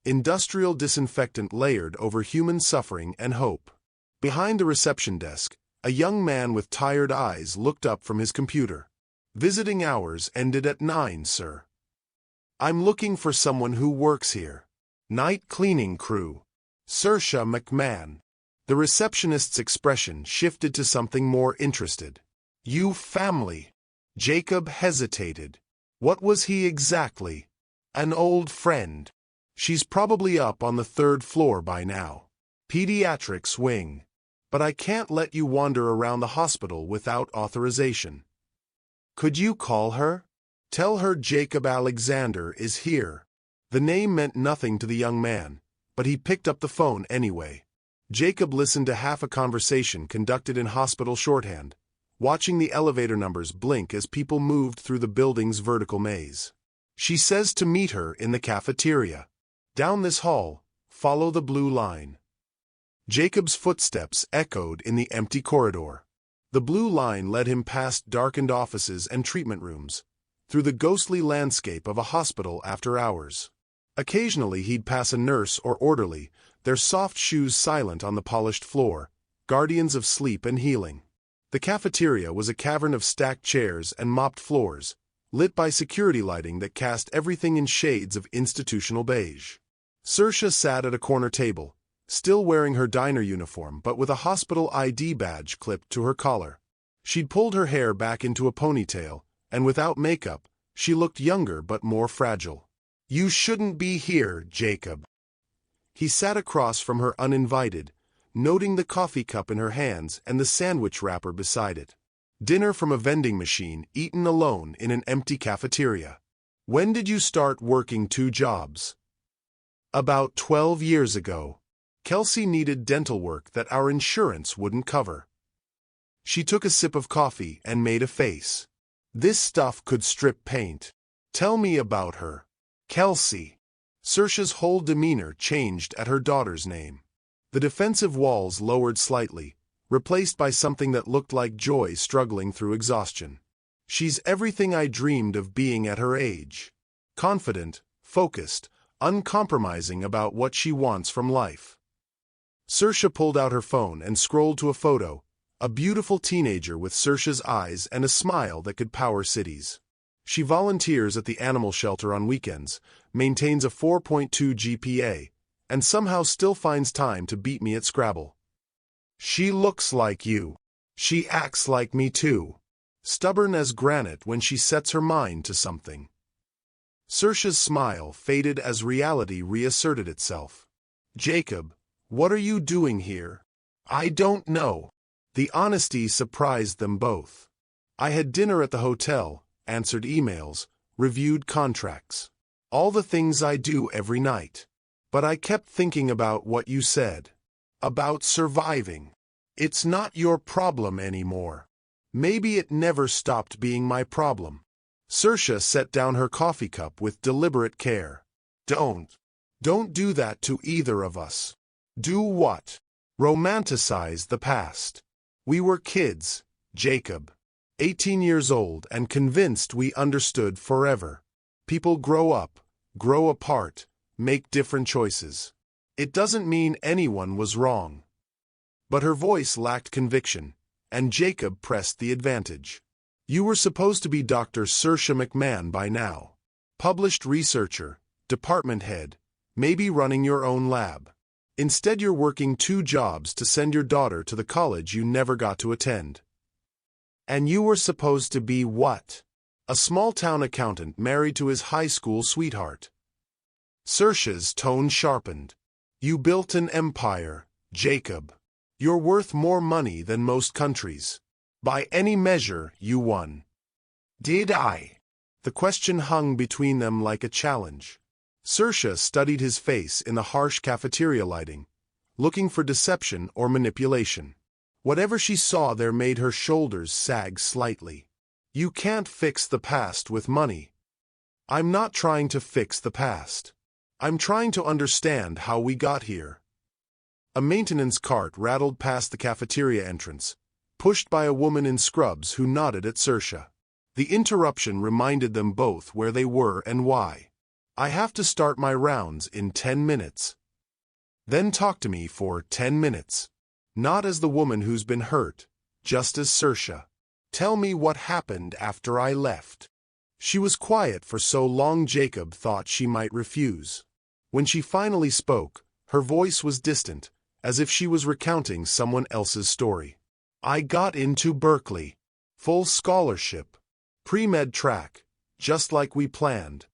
industrial disinfectant layered over human suffering and hope. Behind the reception desk, a young man with tired eyes looked up from his computer. "Visiting hours ended at 9, sir. I'm looking for someone who works here. Night cleaning crew. Cersa McMahon." The receptionist's expression shifted to something more interested. "You family." Jacob hesitated. What was he exactly? An old friend. "She's probably up on the 3rd floor by now. Pediatrics wing. But I can't let you wander around the hospital without authorization." "Could you call her?" Tell her Jacob Alexander is here." The name meant nothing to the young man, but he picked up the phone anyway. Jacob listened to half a conversation conducted in hospital shorthand, watching the elevator numbers blink as people moved through the building's vertical maze. "She says to meet her in the cafeteria. Down this hall, follow the blue line." Jacob's footsteps echoed in the empty corridor. The blue line led him past darkened offices and treatment rooms, through the ghostly landscape of a hospital after hours. Occasionally he'd pass a nurse or orderly, their soft shoes silent on the polished floor, guardians of sleep and healing. The cafeteria was a cavern of stacked chairs and mopped floors, lit by security lighting that cast everything in shades of institutional beige. Cersa sat at a corner table, still wearing her diner uniform but with a hospital ID badge clipped to her collar. She'd pulled her hair back into a ponytail, and without makeup, she looked younger but more fragile. "You shouldn't be here, Jacob." He sat across from her uninvited, noting the coffee cup in her hands and the sandwich wrapper beside it. Dinner from a vending machine, eaten alone in an empty cafeteria. "When did you start working 2 jobs?" "About 12 years ago. Kelsey needed dental work that our insurance wouldn't cover." She took a sip of coffee and made a face. "This stuff could strip paint. Tell me about her." "Kelsey." Cersa's whole demeanor changed at her daughter's name. The defensive walls lowered slightly, replaced by something that looked like joy struggling through exhaustion. "She's everything I dreamed of being at her age. Confident, focused, uncompromising about what she wants from life." Cersa pulled out her phone and scrolled to a photo, a beautiful teenager with Cersa's eyes and a smile that could power cities. She volunteers at the animal shelter on weekends, maintains a 4.2 GPA, and somehow still finds time to beat me at Scrabble. "She looks like you. She acts like me too. Stubborn as granite when she sets her mind to something." Cersa's smile faded as reality reasserted itself. "Jacob, what are you doing here?" "I don't know." The honesty surprised them both. "I had dinner at the hotel, answered emails, reviewed contracts. All the things I do every night. But I kept thinking about what you said. About surviving. It's not your problem anymore. Maybe it never stopped being my problem." Cersa set down her coffee cup with deliberate care. Don't do that to either of us." "Do what?" "Romanticize the past. We were kids, Jacob. 18 years old and convinced we understood forever. People grow up, grow apart, make different choices. It doesn't mean anyone was wrong." But her voice lacked conviction, and Jacob pressed the advantage. "You were supposed to be Dr. Cersa McMahon by now. Published researcher, department head, maybe running your own lab. Instead you're working 2 jobs to send your daughter to the college you never got to attend." "And you were supposed to be what?" "A small-town accountant married to his high school sweetheart." Cersa's tone sharpened. "You built an empire, Jacob. You're worth more money than most countries. By any measure, you won." "Did I?" The question hung between them like a challenge. Cersa studied his face in the harsh cafeteria lighting, looking for deception or manipulation. Whatever she saw there made her shoulders sag slightly. "You can't fix the past with money." "I'm not trying to fix the past. I'm trying to understand how we got here." A maintenance cart rattled past the cafeteria entrance, pushed by a woman in scrubs who nodded at Cersa. The interruption reminded them both where they were and why. "I have to start my rounds in 10 minutes. Then talk to me for 10 minutes. Not as the woman who's been hurt, just as Cersa. Tell me what happened after I left." She was quiet for so long Jacob thought she might refuse. When she finally spoke, her voice was distant, as if she was recounting someone else's story. "I got into Berkeley. Full scholarship. Pre-med track, just like we planned."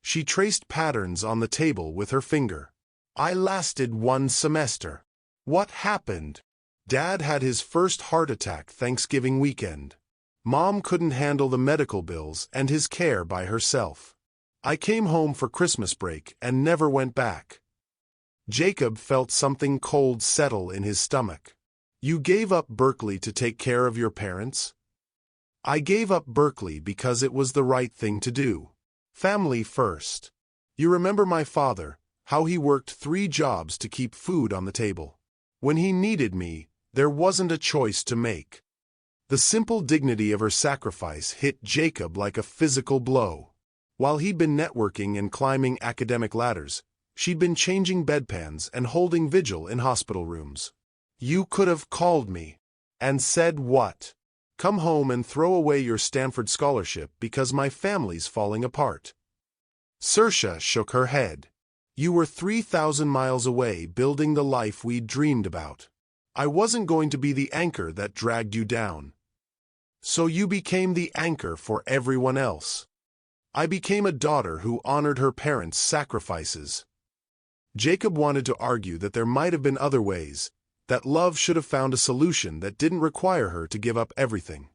She traced patterns on the table with her finger. "I lasted 1 semester. What happened?" "Dad had his first heart attack Thanksgiving weekend. Mom couldn't handle the medical bills and his care by herself. I came home for Christmas break and never went back. Jacob felt something cold settle in his stomach. You gave up Berkeley to take care of your parents? I gave up Berkeley because it was the right thing to do. Family first. You remember my father, how he worked 3 jobs to keep food on the table. When he needed me, there wasn't a choice to make. The simple dignity of her sacrifice hit Jacob like a physical blow. While he'd been networking and climbing academic ladders, she'd been changing bedpans and holding vigil in hospital rooms. You could have called me. And said what? Come home and throw away your Stanford scholarship because my family's falling apart. Cersa shook her head. You were 3,000 miles away building the life we'd dreamed about. I wasn't going to be the anchor that dragged you down. So you became the anchor for everyone else. I became a daughter who honored her parents' sacrifices. Jacob wanted to argue that there might have been other ways, that love should have found a solution that didn't require her to give up everything.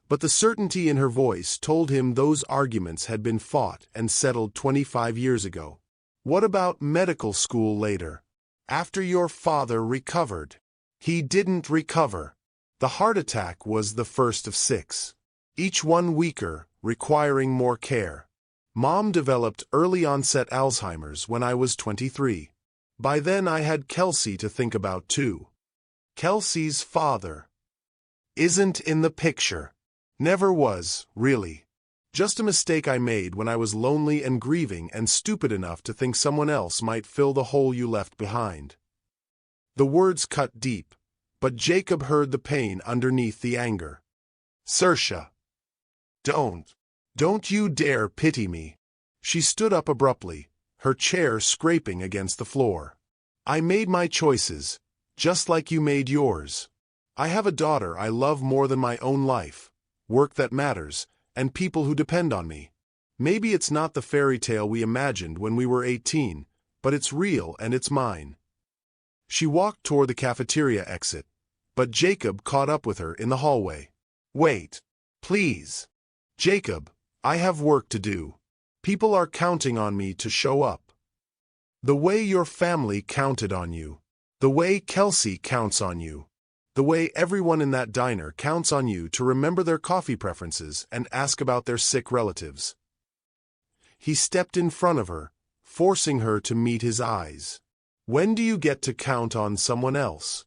But the certainty in her voice told him those arguments had been fought and settled 25 years ago. What about medical school later? After your father recovered? He didn't recover. The heart attack was the first of 6. Each one weaker, requiring more care. Mom developed early-onset Alzheimer's when I was 23. By then I had Kelsey to think about too. Kelsey's father isn't in the picture. Never was, really. Just a mistake I made when I was lonely and grieving and stupid enough to think someone else might fill the hole you left behind. The words cut deep, but Jacob heard the pain underneath the anger. Cersa. Don't you dare pity me. She stood up abruptly, her chair scraping against the floor. I made my choices, just like you made yours. I have a daughter I love more than my own life, work that matters, and people who depend on me. Maybe it's not the fairy tale we imagined when we were 18, but it's real and it's mine. She walked toward the cafeteria exit, but Jacob caught up with her in the hallway. Wait, please. Jacob, I have work to do. People are counting on me to show up. The way your family counted on you. The way Kelsey counts on you. The way everyone in that diner counts on you to remember their coffee preferences and ask about their sick relatives. He stepped in front of her, forcing her to meet his eyes. When do you get to count on someone else?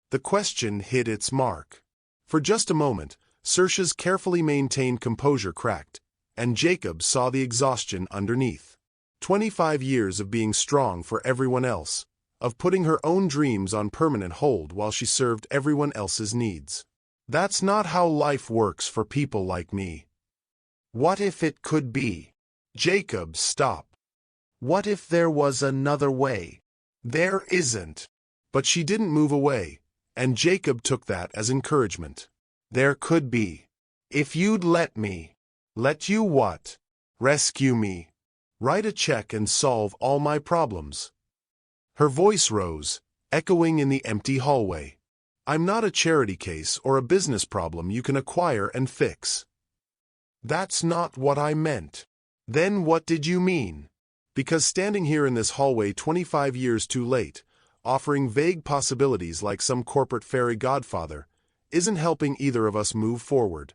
The question hit its mark. For just a moment, Cersa's carefully maintained composure cracked, and Jacob saw the exhaustion underneath. 25 years of being strong for everyone else, of putting her own dreams on permanent hold while she served everyone else's needs. That's not how life works for people like me. What if it could be? Jacob, stop. What if there was another way? There isn't. But she didn't move away, and Jacob took that as encouragement. There could be. If you'd let me. Let you what? Rescue me. Write a check and solve all my problems. Her voice rose, echoing in the empty hallway. I'm not a charity case or a business problem you can acquire and fix. That's not what I meant. Then what did you mean? Because standing here in this hallway 25 years too late, offering vague possibilities like some corporate fairy godfather, isn't helping either of us move forward.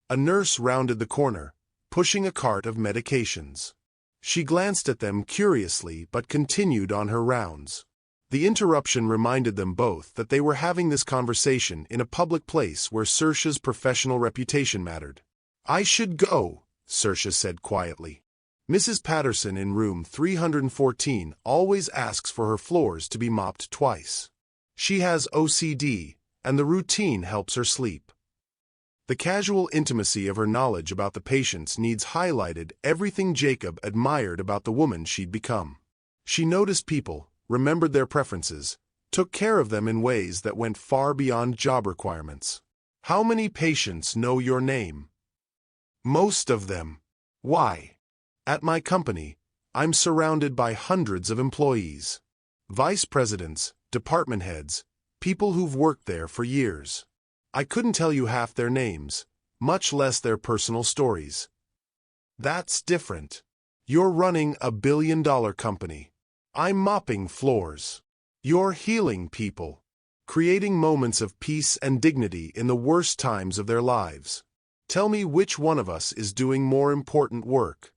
A nurse rounded the corner, pushing a cart of medications. She glanced at them curiously but continued on her rounds. The interruption reminded them both that they were having this conversation in a public place where Cersa's professional reputation mattered. I should go, Cersa said quietly. Mrs. Patterson in room 314 always asks for her floors to be mopped twice. She has OCD, and the routine helps her sleep. The casual intimacy of her knowledge about the patient's needs highlighted everything Jacob admired about the woman she'd become. She noticed people, remembered their preferences, took care of them in ways that went far beyond job requirements. How many patients know your name? Most of them. Why? At my company, I'm surrounded by hundreds of employees. Vice presidents, department heads, people who've worked there for years. I couldn't tell you half their names, much less their personal stories. That's different. You're running a billion-dollar company. I'm mopping floors. You're healing people, creating moments of peace and dignity in the worst times of their lives. Tell me which one of us is doing more important work.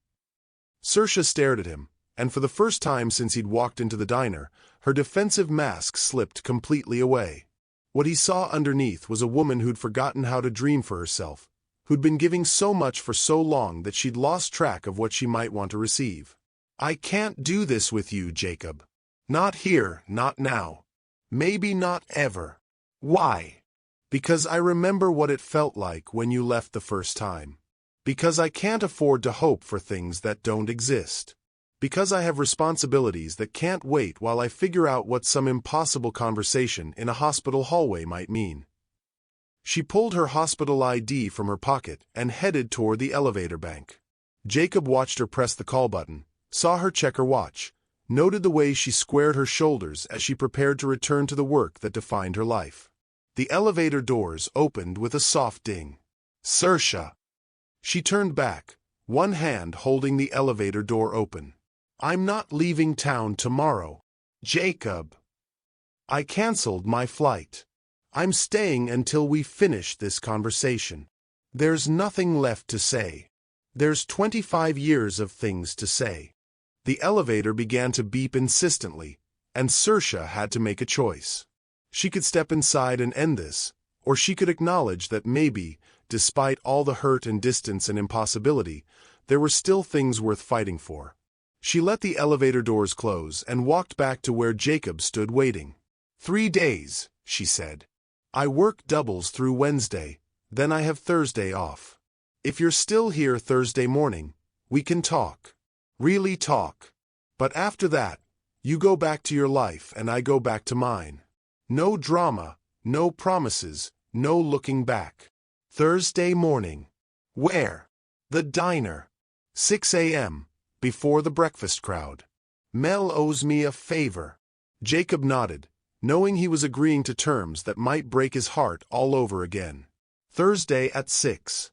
Cersa stared at him, and for the first time since he'd walked into the diner, her defensive mask slipped completely away. What he saw underneath was a woman who'd forgotten how to dream for herself, who'd been giving so much for so long that she'd lost track of what she might want to receive. I can't do this with you, Jacob. Not here, not now. Maybe not ever. Why? Because I remember what it felt like when you left the first time. Because I can't afford to hope for things that don't exist. Because I have responsibilities that can't wait while I figure out what some impossible conversation in a hospital hallway might mean. She pulled her hospital ID from her pocket and headed toward the elevator bank. Jacob watched her press the call button, saw her check her watch, noted the way she squared her shoulders as she prepared to return to the work that defined her life. The elevator doors opened with a soft ding. Cersa! She turned back, one hand holding the elevator door open. I'm not leaving town tomorrow. Jacob! I canceled my flight. I'm staying until we finish this conversation. There's nothing left to say. There's 25 years of things to say. The elevator began to beep insistently, and Cersa had to make a choice. She could step inside and end this, or she could acknowledge that maybe, despite all the hurt and distance and impossibility, there were still things worth fighting for. She let the elevator doors close and walked back to where Jacob stood waiting. 3 days, she said. I work doubles through Wednesday, then I have Thursday off. If you're still here Thursday morning, we can talk. Really talk. But after that, you go back to your life and I go back to mine. No drama, no promises, no looking back. Thursday morning. Where? The diner. 6 a.m., before the breakfast crowd. Mel owes me a favor. Jacob nodded, knowing he was agreeing to terms that might break his heart all over again. Thursday at 6.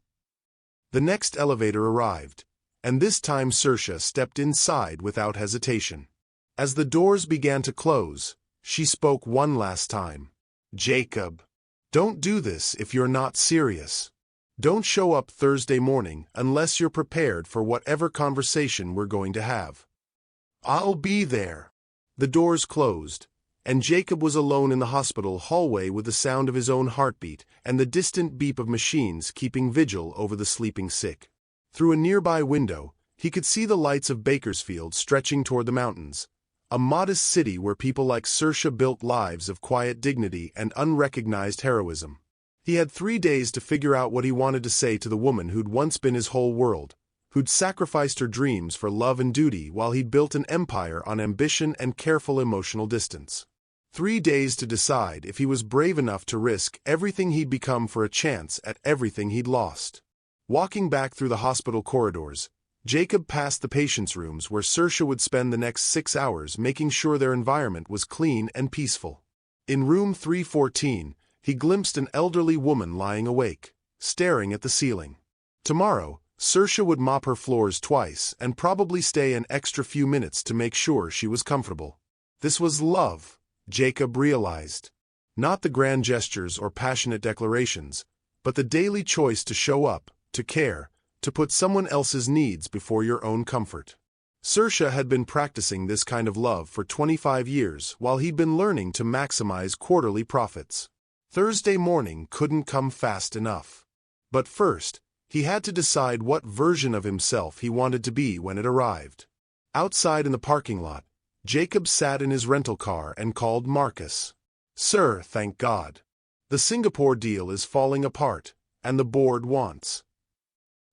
The next elevator arrived, and this time Cersa stepped inside without hesitation. As the doors began to close, she spoke one last time. Jacob, don't do this if you're not serious. Don't show up Thursday morning unless you're prepared for whatever conversation we're going to have. I'll be there. The doors closed, and Jacob was alone in the hospital hallway with the sound of his own heartbeat and the distant beep of machines keeping vigil over the sleeping sick. Through a nearby window, he could see the lights of Bakersfield stretching toward the mountains, a modest city where people like Cersa built lives of quiet dignity and unrecognized heroism. He had 3 days to figure out what he wanted to say to the woman who'd once been his whole world, who'd sacrificed her dreams for love and duty while he'd built an empire on ambition and careful emotional distance. 3 days to decide if he was brave enough to risk everything he'd become for a chance at everything he'd lost. Walking back through the hospital corridors, Jacob passed the patients' rooms where Cersa would spend the next 6 hours making sure their environment was clean and peaceful. In room 314, he glimpsed an elderly woman lying awake, staring at the ceiling. Tomorrow, Cersa would mop her floors twice and probably stay an extra few minutes to make sure she was comfortable. This was love, Jacob realized. Not the grand gestures or passionate declarations, but the daily choice to show up, to care, to put someone else's needs before your own comfort. Cersa had been practicing this kind of love for 25 years while he'd been learning to maximize quarterly profits. Thursday morning couldn't come fast enough. But first, he had to decide what version of himself he wanted to be when it arrived. Outside in the parking lot, Jacob sat in his rental car and called Marcus. Sir, thank God. The Singapore deal is falling apart, and the board wants.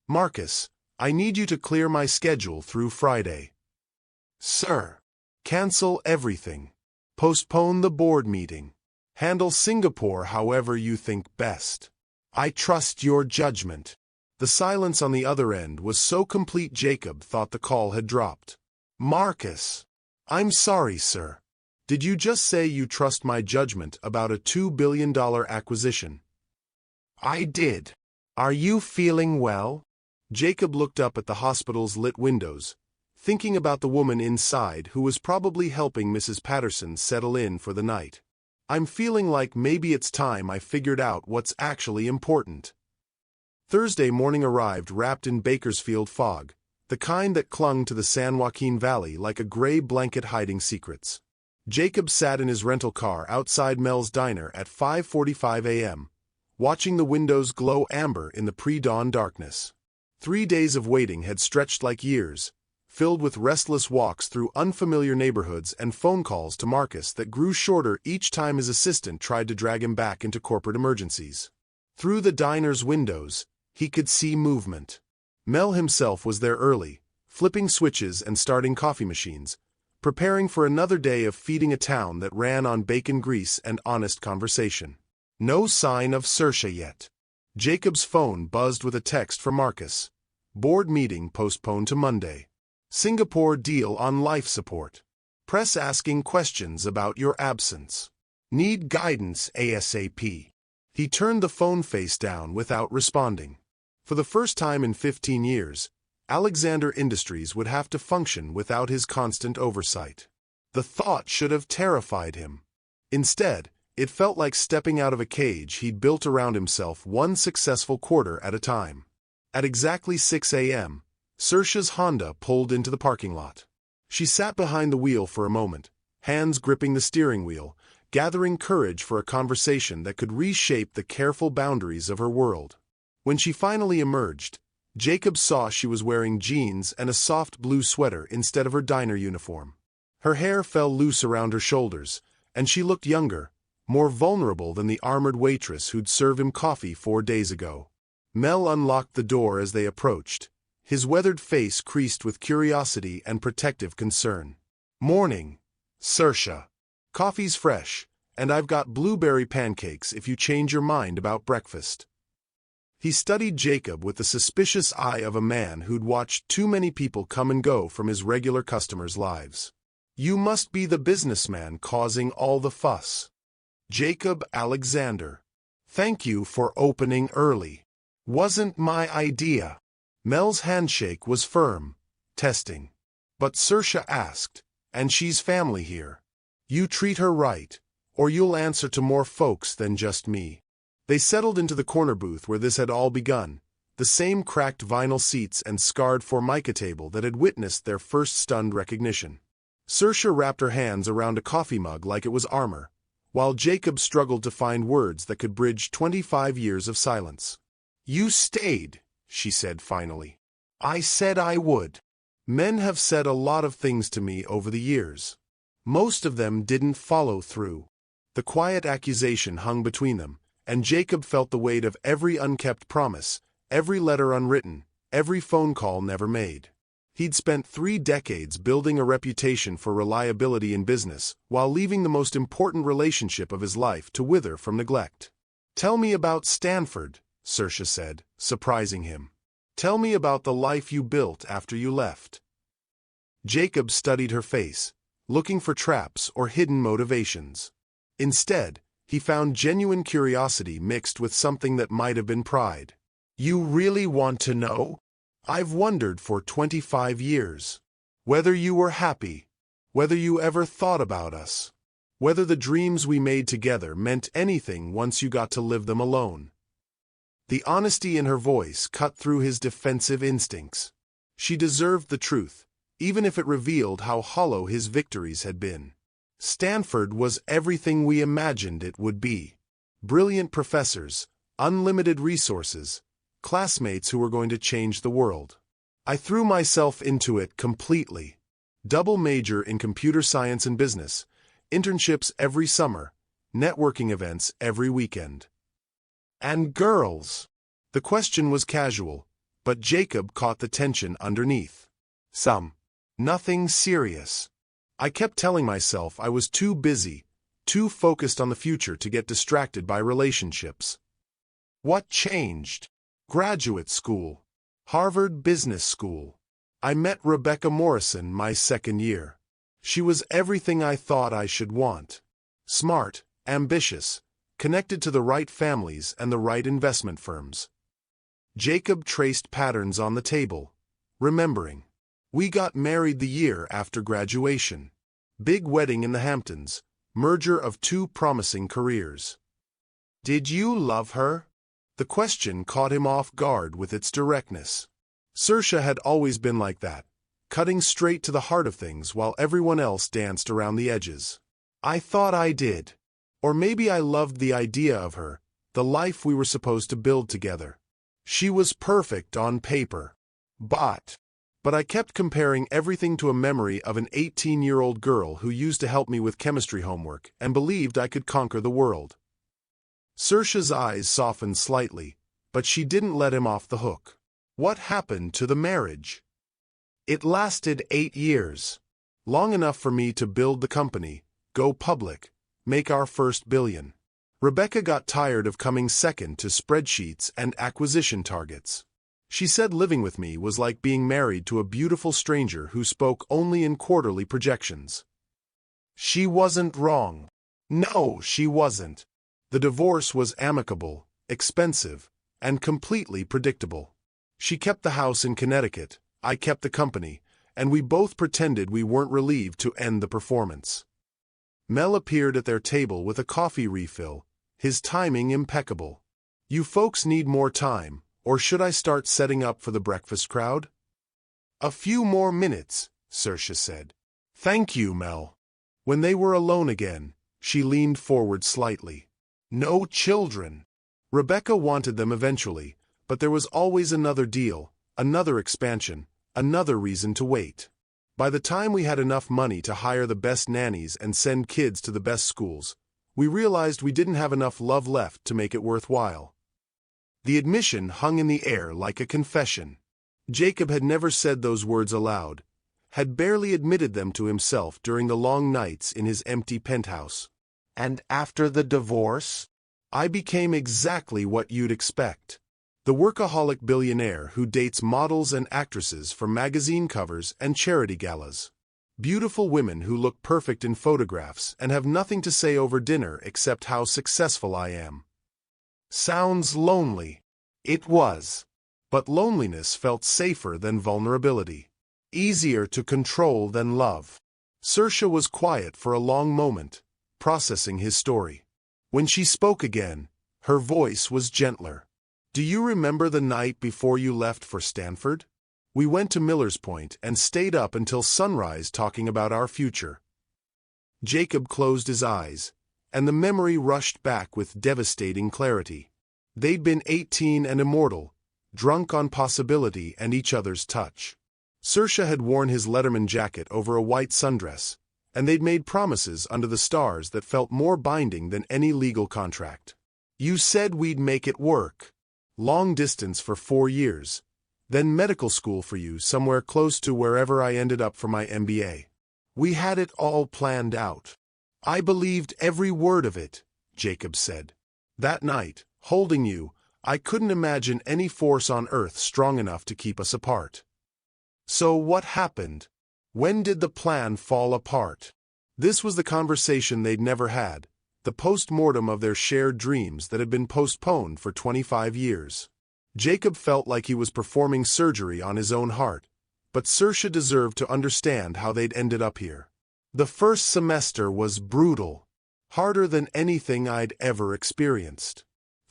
Marcus, I need you to clear my schedule through Friday. Sir. Cancel everything. Postpone the board meeting. Handle Singapore however you think best. I trust your judgment. The silence on the other end was so complete Jacob thought the call had dropped. Marcus. I'm sorry, sir. Did you just say you trust my judgment about a $2 billion acquisition? I did. Are you feeling well? Jacob looked up at the hospital's lit windows, thinking about the woman inside who was probably helping Mrs. Patterson settle in for the night. I'm feeling like maybe it's time I figured out what's actually important. Thursday morning arrived wrapped in Bakersfield fog, the kind that clung to the San Joaquin Valley like a gray blanket hiding secrets. Jacob sat in his rental car outside Mel's diner at 5:45 a.m., watching the windows glow amber in the pre-dawn darkness. 3 days of waiting had stretched like years, filled with restless walks through unfamiliar neighborhoods and phone calls to Marcus that grew shorter each time his assistant tried to drag him back into corporate emergencies. Through the diner's windows, he could see movement. Mel himself was there early, flipping switches and starting coffee machines, preparing for another day of feeding a town that ran on bacon grease and honest conversation. No sign of Cersa yet. Jacob's phone buzzed with a text from Marcus. Board meeting postponed to Monday. Singapore deal on life support. Press asking questions about your absence. Need guidance ASAP. He turned the phone face down without responding. For the first time in 15 years, Alexander Industries would have to function without his constant oversight. The thought should have terrified him. Instead, it felt like stepping out of a cage he'd built around himself one successful quarter at a time. At exactly 6 a.m., Cersa's Honda pulled into the parking lot. She sat behind the wheel for a moment, hands gripping the steering wheel, gathering courage for a conversation that could reshape the careful boundaries of her world. When she finally emerged, Jacob saw she was wearing jeans and a soft blue sweater instead of her diner uniform. Her hair fell loose around her shoulders, and she looked younger, more vulnerable than the armored waitress who'd served him coffee 4 days ago. Mel unlocked the door as they approached, his weathered face creased with curiosity and protective concern. Morning, Cersa. Coffee's fresh, and I've got blueberry pancakes if you change your mind about breakfast. He studied Jacob with the suspicious eye of a man who'd watched too many people come and go from his regular customers' lives. You must be the businessman causing all the fuss. Jacob Alexander. Thank you for opening early. Wasn't my idea. Mel's handshake was firm, testing. But Cersa asked, and she's family here. You treat her right, or you'll answer to more folks than just me. They settled into the corner booth where this had all begun, the same cracked vinyl seats and scarred formica table that had witnessed their first stunned recognition. Cersa wrapped her hands around a coffee mug like it was armor, while Jacob struggled to find words that could bridge 25 years of silence. You stayed, she said finally. I said I would. Men have said a lot of things to me over the years. Most of them didn't follow through. The quiet accusation hung between them, and Jacob felt the weight of every unkept promise, every letter unwritten, every phone call never made. He'd spent 3 decades building a reputation for reliability in business, while leaving the most important relationship of his life to wither from neglect. Tell me about Stanford, Cersa said, surprising him. Tell me about the life you built after you left. Jacob studied her face, looking for traps or hidden motivations. Instead, he found genuine curiosity mixed with something that might have been pride. You really want to know? I've wondered for 25 years. Whether you were happy, whether you ever thought about us, whether the dreams we made together meant anything once you got to live them alone. The honesty in her voice cut through his defensive instincts. She deserved the truth, even if it revealed how hollow his victories had been. Stanford was everything we imagined it would be. Brilliant professors, unlimited resources, classmates who were going to change the world. I threw myself into it completely. Double major in computer science and business, internships every summer, networking events every weekend. And girls. The question was casual, but Jacob caught the tension underneath. Some. Nothing serious. I kept telling myself I was too busy, too focused on the future to get distracted by relationships. What changed? Graduate school. Harvard Business School. I met Rebecca Morrison my second year. She was everything I thought I should want. Smart, ambitious, connected to the right families and the right investment firms. Jacob traced patterns on the table, remembering. We got married the year after graduation. Big wedding in the Hamptons, merger of two promising careers. Did you love her? The question caught him off guard with its directness. Cersa had always been like that, cutting straight to the heart of things while everyone else danced around the edges. I thought I did. Or maybe I loved the idea of her, the life we were supposed to build together. She was perfect on paper. But I kept comparing everything to a memory of an 18-year-old girl who used to help me with chemistry homework and believed I could conquer the world. Cersa's eyes softened slightly, but she didn't let him off the hook. What happened to the marriage? It lasted 8 years. Long enough for me to build the company, go public, make our first billion. Rebecca got tired of coming second to spreadsheets and acquisition targets. She said living with me was like being married to a beautiful stranger who spoke only in quarterly projections. She wasn't wrong. No, she wasn't. The divorce was amicable, expensive, and completely predictable. She kept the house in Connecticut, I kept the company, and we both pretended we weren't relieved to end the performance. Mel appeared at their table with a coffee refill, his timing impeccable. You folks need more time, or should I start setting up for the breakfast crowd? A few more minutes, Cersa said. Thank you, Mel. When they were alone again, she leaned forward slightly. No children. Rebecca wanted them eventually, but there was always another deal, another expansion, another reason to wait. By the time we had enough money to hire the best nannies and send kids to the best schools, we realized we didn't have enough love left to make it worthwhile. The admission hung in the air like a confession. Jacob had never said those words aloud, had barely admitted them to himself during the long nights in his empty penthouse. And after the divorce, I became exactly what you'd expect. The workaholic billionaire who dates models and actresses for magazine covers and charity galas. Beautiful women who look perfect in photographs and have nothing to say over dinner except how successful I am. Sounds lonely. It was. But loneliness felt safer than vulnerability. Easier to control than love. Cersa was quiet for a long moment, processing his story. When she spoke again, her voice was gentler. Do you remember the night before you left for Stanford? We went to Miller's Point and stayed up until sunrise talking about our future. Jacob closed his eyes, and the memory rushed back with devastating clarity. They'd been 18 and immortal, drunk on possibility and each other's touch. Cersa had worn his Letterman jacket over a white sundress, and they'd made promises under the stars that felt more binding than any legal contract. You said we'd make it work. Long distance for 4 years, then medical school for you somewhere close to wherever I ended up for my MBA. We had it all planned out. I believed every word of it, Jacob said. That night, holding you, I couldn't imagine any force on earth strong enough to keep us apart. So what happened? When did the plan fall apart? This was the conversation they'd never had, the post-mortem of their shared dreams that had been postponed for 25 years. Jacob felt like he was performing surgery on his own heart, but Cersa deserved to understand how they'd ended up here. The first semester was brutal, harder than anything I'd ever experienced.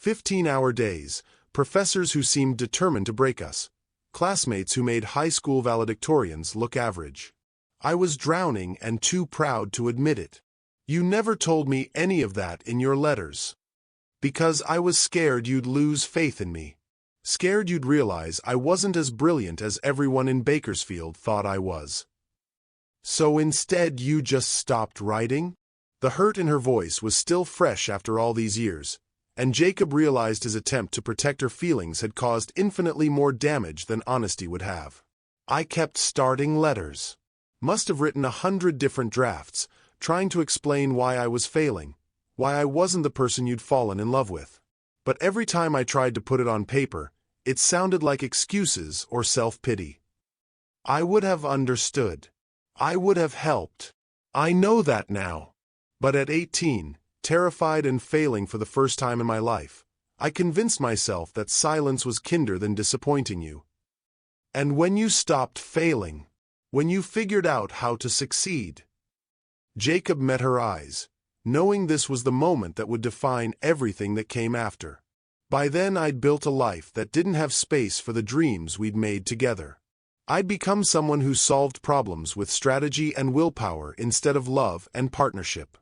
15-hour days, professors who seemed determined to break us, classmates who made high school valedictorians look average. I was drowning and too proud to admit it. You never told me any of that in your letters. Because I was scared you'd lose faith in me. Scared you'd realize I wasn't as brilliant as everyone in Bakersfield thought I was. So instead you just stopped writing? The hurt in her voice was still fresh after all these years, and Jacob realized his attempt to protect her feelings had caused infinitely more damage than honesty would have. I kept starting letters. Must have written 100 different drafts, trying to explain why I was failing, why I wasn't the person you'd fallen in love with. But every time I tried to put it on paper, it sounded like excuses or self-pity. I would have understood. I would have helped. I know that now. But at 18, terrified and failing for the first time in my life, I convinced myself that silence was kinder than disappointing you. And when you stopped failing, when you figured out how to succeed. Jacob met her eyes, knowing this was the moment that would define everything that came after. By then I'd built a life that didn't have space for the dreams we'd made together. I'd become someone who solved problems with strategy and willpower instead of love and partnership.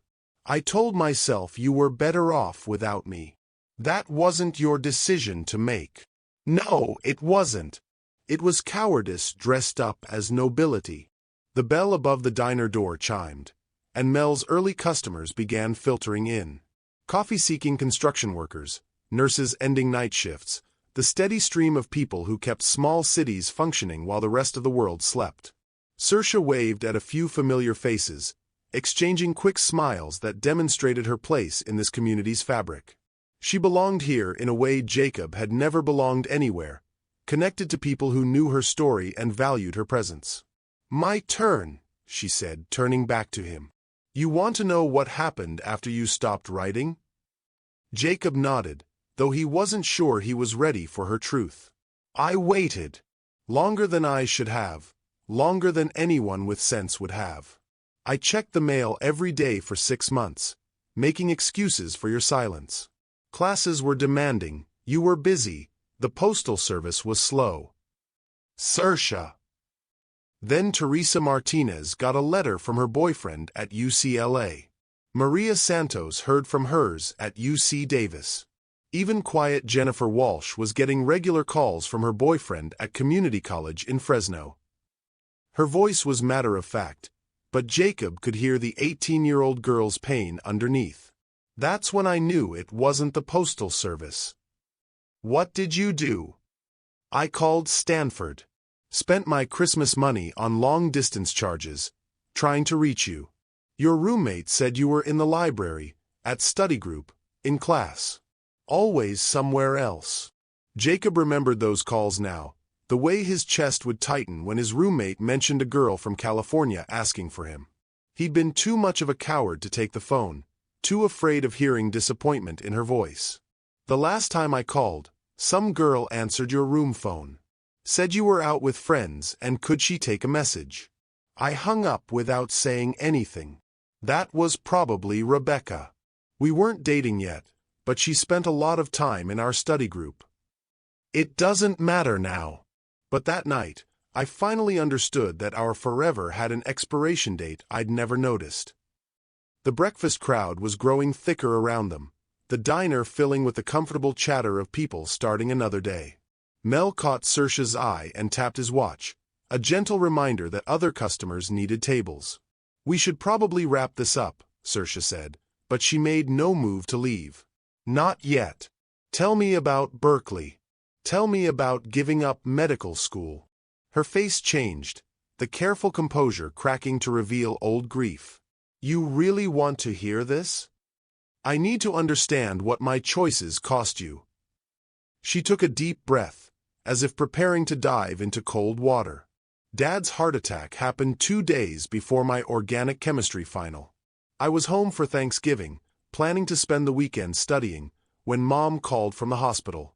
I told myself you were better off without me. That wasn't your decision to make. No, it wasn't. It was cowardice dressed up as nobility. The bell above the diner door chimed, and Mel's early customers began filtering in. Coffee-seeking construction workers, nurses ending night shifts, the steady stream of people who kept small cities functioning while the rest of the world slept. Cersa waved at a few familiar faces, exchanging quick smiles that demonstrated her place in this community's fabric. She belonged here in a way Jacob had never belonged anywhere, connected to people who knew her story and valued her presence. "My turn," she said, turning back to him. "You want to know what happened after you stopped writing?" Jacob nodded, though he wasn't sure he was ready for her truth. "I waited. Longer than I should have. Longer than anyone with sense would have. I checked the mail every day for 6 months, making excuses for your silence. Classes were demanding, you were busy, the postal service was slow." Cersa. Then Teresa Martinez got a letter from her boyfriend at UCLA. Maria Santos heard from hers at UC Davis. Even quiet Jennifer Walsh was getting regular calls from her boyfriend at community college in Fresno. Her voice was matter-of-fact, but Jacob could hear the 18-year-old girl's pain underneath. That's when I knew it wasn't the postal service. "What did you do?" "I called Stanford. Spent my Christmas money on long-distance charges, trying to reach you. Your roommate said you were in the library, at study group, in class. Always somewhere else." Jacob remembered those calls now, the way his chest would tighten when his roommate mentioned a girl from California asking for him. He'd been too much of a coward to take the phone, too afraid of hearing disappointment in her voice. "The last time I called, some girl answered your room phone. Said you were out with friends and could she take a message. I hung up without saying anything. That was probably Rebecca. We weren't dating yet, but she spent a lot of time in our study group. It doesn't matter now. But that night, I finally understood that our forever had an expiration date I'd never noticed." The breakfast crowd was growing thicker around them, the diner filling with the comfortable chatter of people starting another day. Mel caught Cersa's eye and tapped his watch, a gentle reminder that other customers needed tables. "We should probably wrap this up," Cersa said, but she made no move to leave. "Not yet. Tell me about Berkeley. Tell me about giving up medical school." Her face changed, the careful composure cracking to reveal old grief. "You really want to hear this? I need to understand what my choices cost you." She took a deep breath, as if preparing to dive into cold water. "Dad's heart attack happened 2 days before my organic chemistry final. I was home for Thanksgiving, planning to spend the weekend studying, when Mom called from the hospital."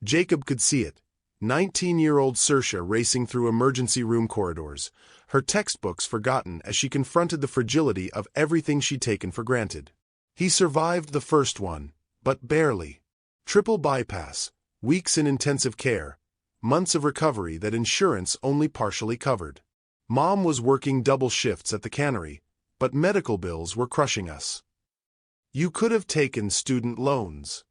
Jacob could see it, 19-year-old Cersa racing through emergency room corridors, her textbooks forgotten as she confronted the fragility of everything she'd taken for granted. He survived the first one, but barely. Triple bypass, weeks in intensive care, months of recovery that insurance only partially covered. Mom was working double shifts at the cannery, but medical bills were crushing us. "You could have taken student loans."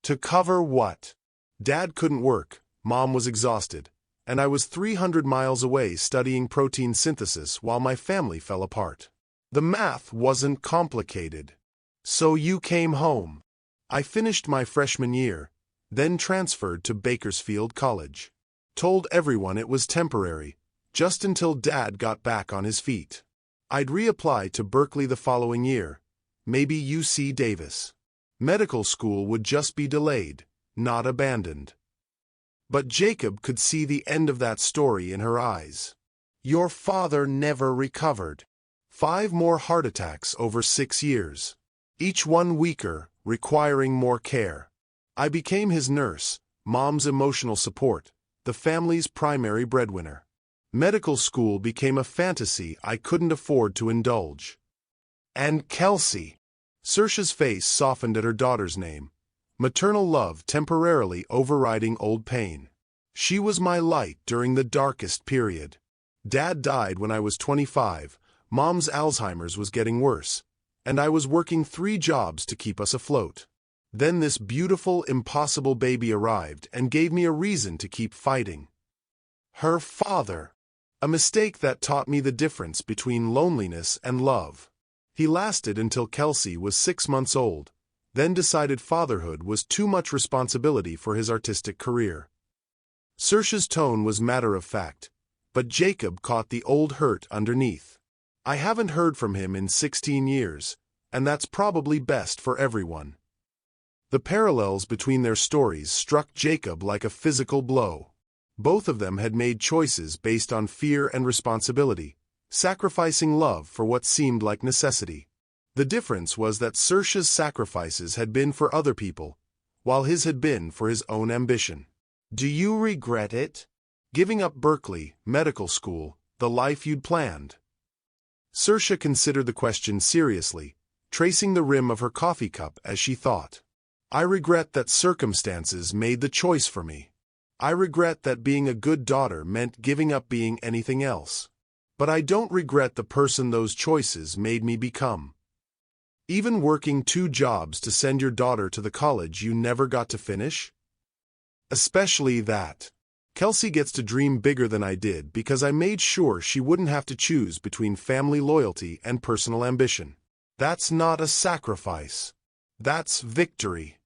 "To cover what?" Dad couldn't work, Mom was exhausted, and I was 300 miles away studying protein synthesis while my family fell apart. The math wasn't complicated. "So you came home." "I finished my freshman year, then transferred to Bakersfield College. Told everyone it was temporary, just until Dad got back on his feet. I'd reapply to Berkeley the following year, maybe UC Davis. Medical school would just be delayed, not abandoned." But Jacob could see the end of that story in her eyes. "Your father never recovered. 5 more heart attacks over 6 years. Each one weaker, requiring more care. I became his nurse, Mom's emotional support, the family's primary breadwinner. Medical school became a fantasy I couldn't afford to indulge. And Kelsey. Cersa's face softened at her daughter's name, maternal love temporarily overriding old pain. She was my light during the darkest period. Dad died when I was 25, Mom's Alzheimer's was getting worse, and I was working 3 jobs to keep us afloat. Then this beautiful, impossible baby arrived and gave me a reason to keep fighting. Her father. A mistake that taught me the difference between loneliness and love. He lasted until Kelsey was 6 months old, then decided fatherhood was too much responsibility for his artistic career. Cersa's tone was matter-of-fact, but Jacob caught the old hurt underneath. I haven't heard from him in 16 years, and that's probably best for everyone. The parallels between their stories struck Jacob like a physical blow. Both of them had made choices based on fear and responsibility, sacrificing love for what seemed like necessity. The difference was that Cersa's sacrifices had been for other people, while his had been for his own ambition. Do you regret it? Giving up Berkeley, medical school, the life you'd planned? Cersa considered the question seriously, tracing the rim of her coffee cup as she thought. I regret that circumstances made the choice for me. I regret that being a good daughter meant giving up being anything else. But I don't regret the person those choices made me become. Even working 2 jobs to send your daughter to the college you never got to finish? Especially that. Kelsey gets to dream bigger than I did because I made sure she wouldn't have to choose between family loyalty and personal ambition. That's not a sacrifice. That's victory.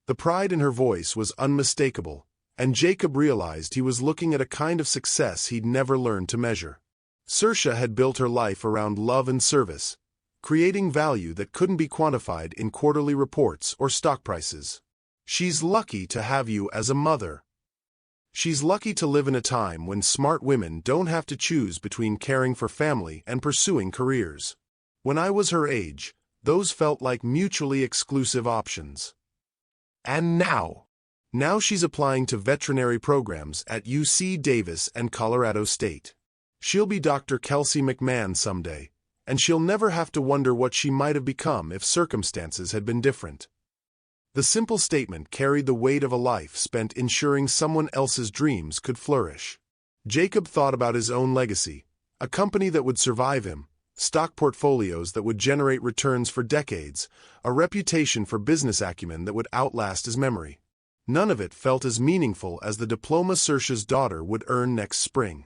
The pride in her voice was unmistakable, and Jacob realized he was looking at a kind of success he'd never learned to measure. Cersa had built her life around love and service, creating value that couldn't be quantified in quarterly reports or stock prices. She's lucky to have you as a mother. She's lucky to live in a time when smart women don't have to choose between caring for family and pursuing careers. When I was her age, those felt like mutually exclusive options. And now she's applying to veterinary programs at UC Davis and Colorado State. She'll be Dr. Kelsey McMahon someday, and she'll never have to wonder what she might have become if circumstances had been different. The simple statement carried the weight of a life spent ensuring someone else's dreams could flourish. Jacob thought about his own legacy, a company that would survive him, stock portfolios that would generate returns for decades, a reputation for business acumen that would outlast his memory. None of it felt as meaningful as the diploma Cersa's daughter would earn next spring.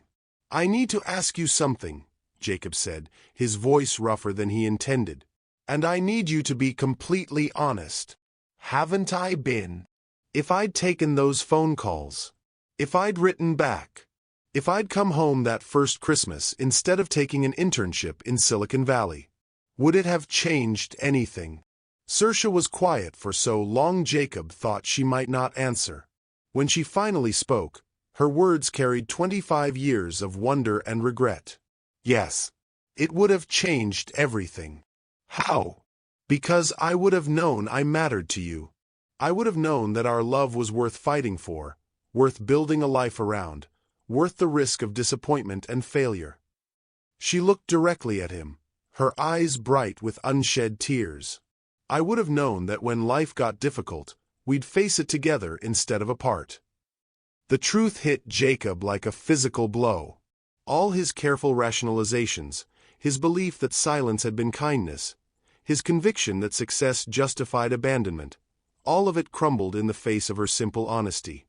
I need to ask you something, Jacob said, his voice rougher than he intended. And I need you to be completely honest. Haven't I been? If I'd taken those phone calls, if I'd written back, if I'd come home that first Christmas instead of taking an internship in Silicon Valley, would it have changed anything? Cersa was quiet for so long Jacob thought she might not answer. When she finally spoke, her words carried 25 years of wonder and regret. Yes, it would have changed everything. How? Because I would have known I mattered to you. I would have known that our love was worth fighting for, worth building a life around, worth the risk of disappointment and failure. She looked directly at him, her eyes bright with unshed tears. I would have known that when life got difficult, we'd face it together instead of apart. The truth hit Jacob like a physical blow. All his careful rationalizations, his belief that silence had been kindness, his conviction that success justified abandonment, all of it crumbled in the face of her simple honesty.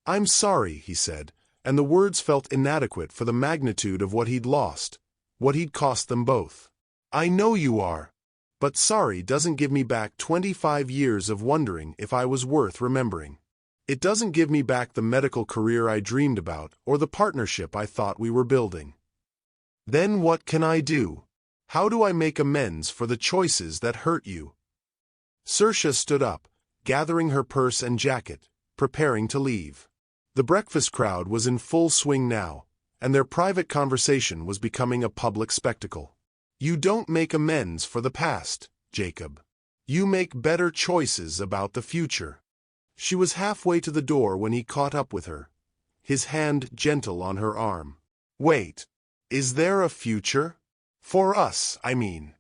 I'm sorry, he said, and the words felt inadequate for the magnitude of what he'd lost, what he'd cost them both. I know you are. But sorry doesn't give me back 25 years of wondering if I was worth remembering. It doesn't give me back the medical career I dreamed about or the partnership I thought we were building. Then what can I do? How do I make amends for the choices that hurt you? Cersa stood up, gathering her purse and jacket, preparing to leave. The breakfast crowd was in full swing now, and their private conversation was becoming a public spectacle. You don't make amends for the past, Jacob. You make better choices about the future. She was halfway to the door when he caught up with her, his hand gentle on her arm. Wait, is there a future? For us, I mean.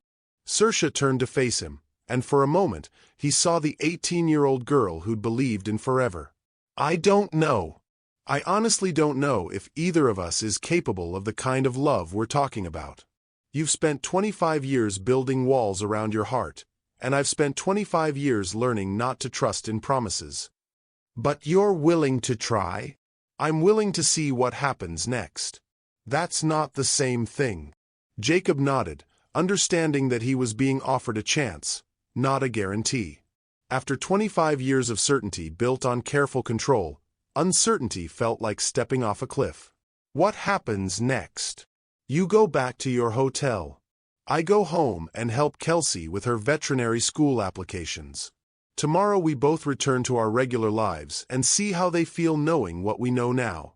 Cersa turned to face him, and for a moment, he saw the 18-year-old girl who'd believed in forever. I don't know. I honestly don't know if either of us is capable of the kind of love we're talking about. You've spent 25 years building walls around your heart, and I've spent 25 years learning not to trust in promises. But you're willing to try? I'm willing to see what happens next. That's not the same thing. Jacob nodded, understanding that he was being offered a chance, not a guarantee. After 25 years of certainty built on careful control, uncertainty felt like stepping off a cliff. What happens next? You go back to your hotel. I go home and help Kelsey with her veterinary school applications. Tomorrow we both return to our regular lives and see how they feel knowing what we know now.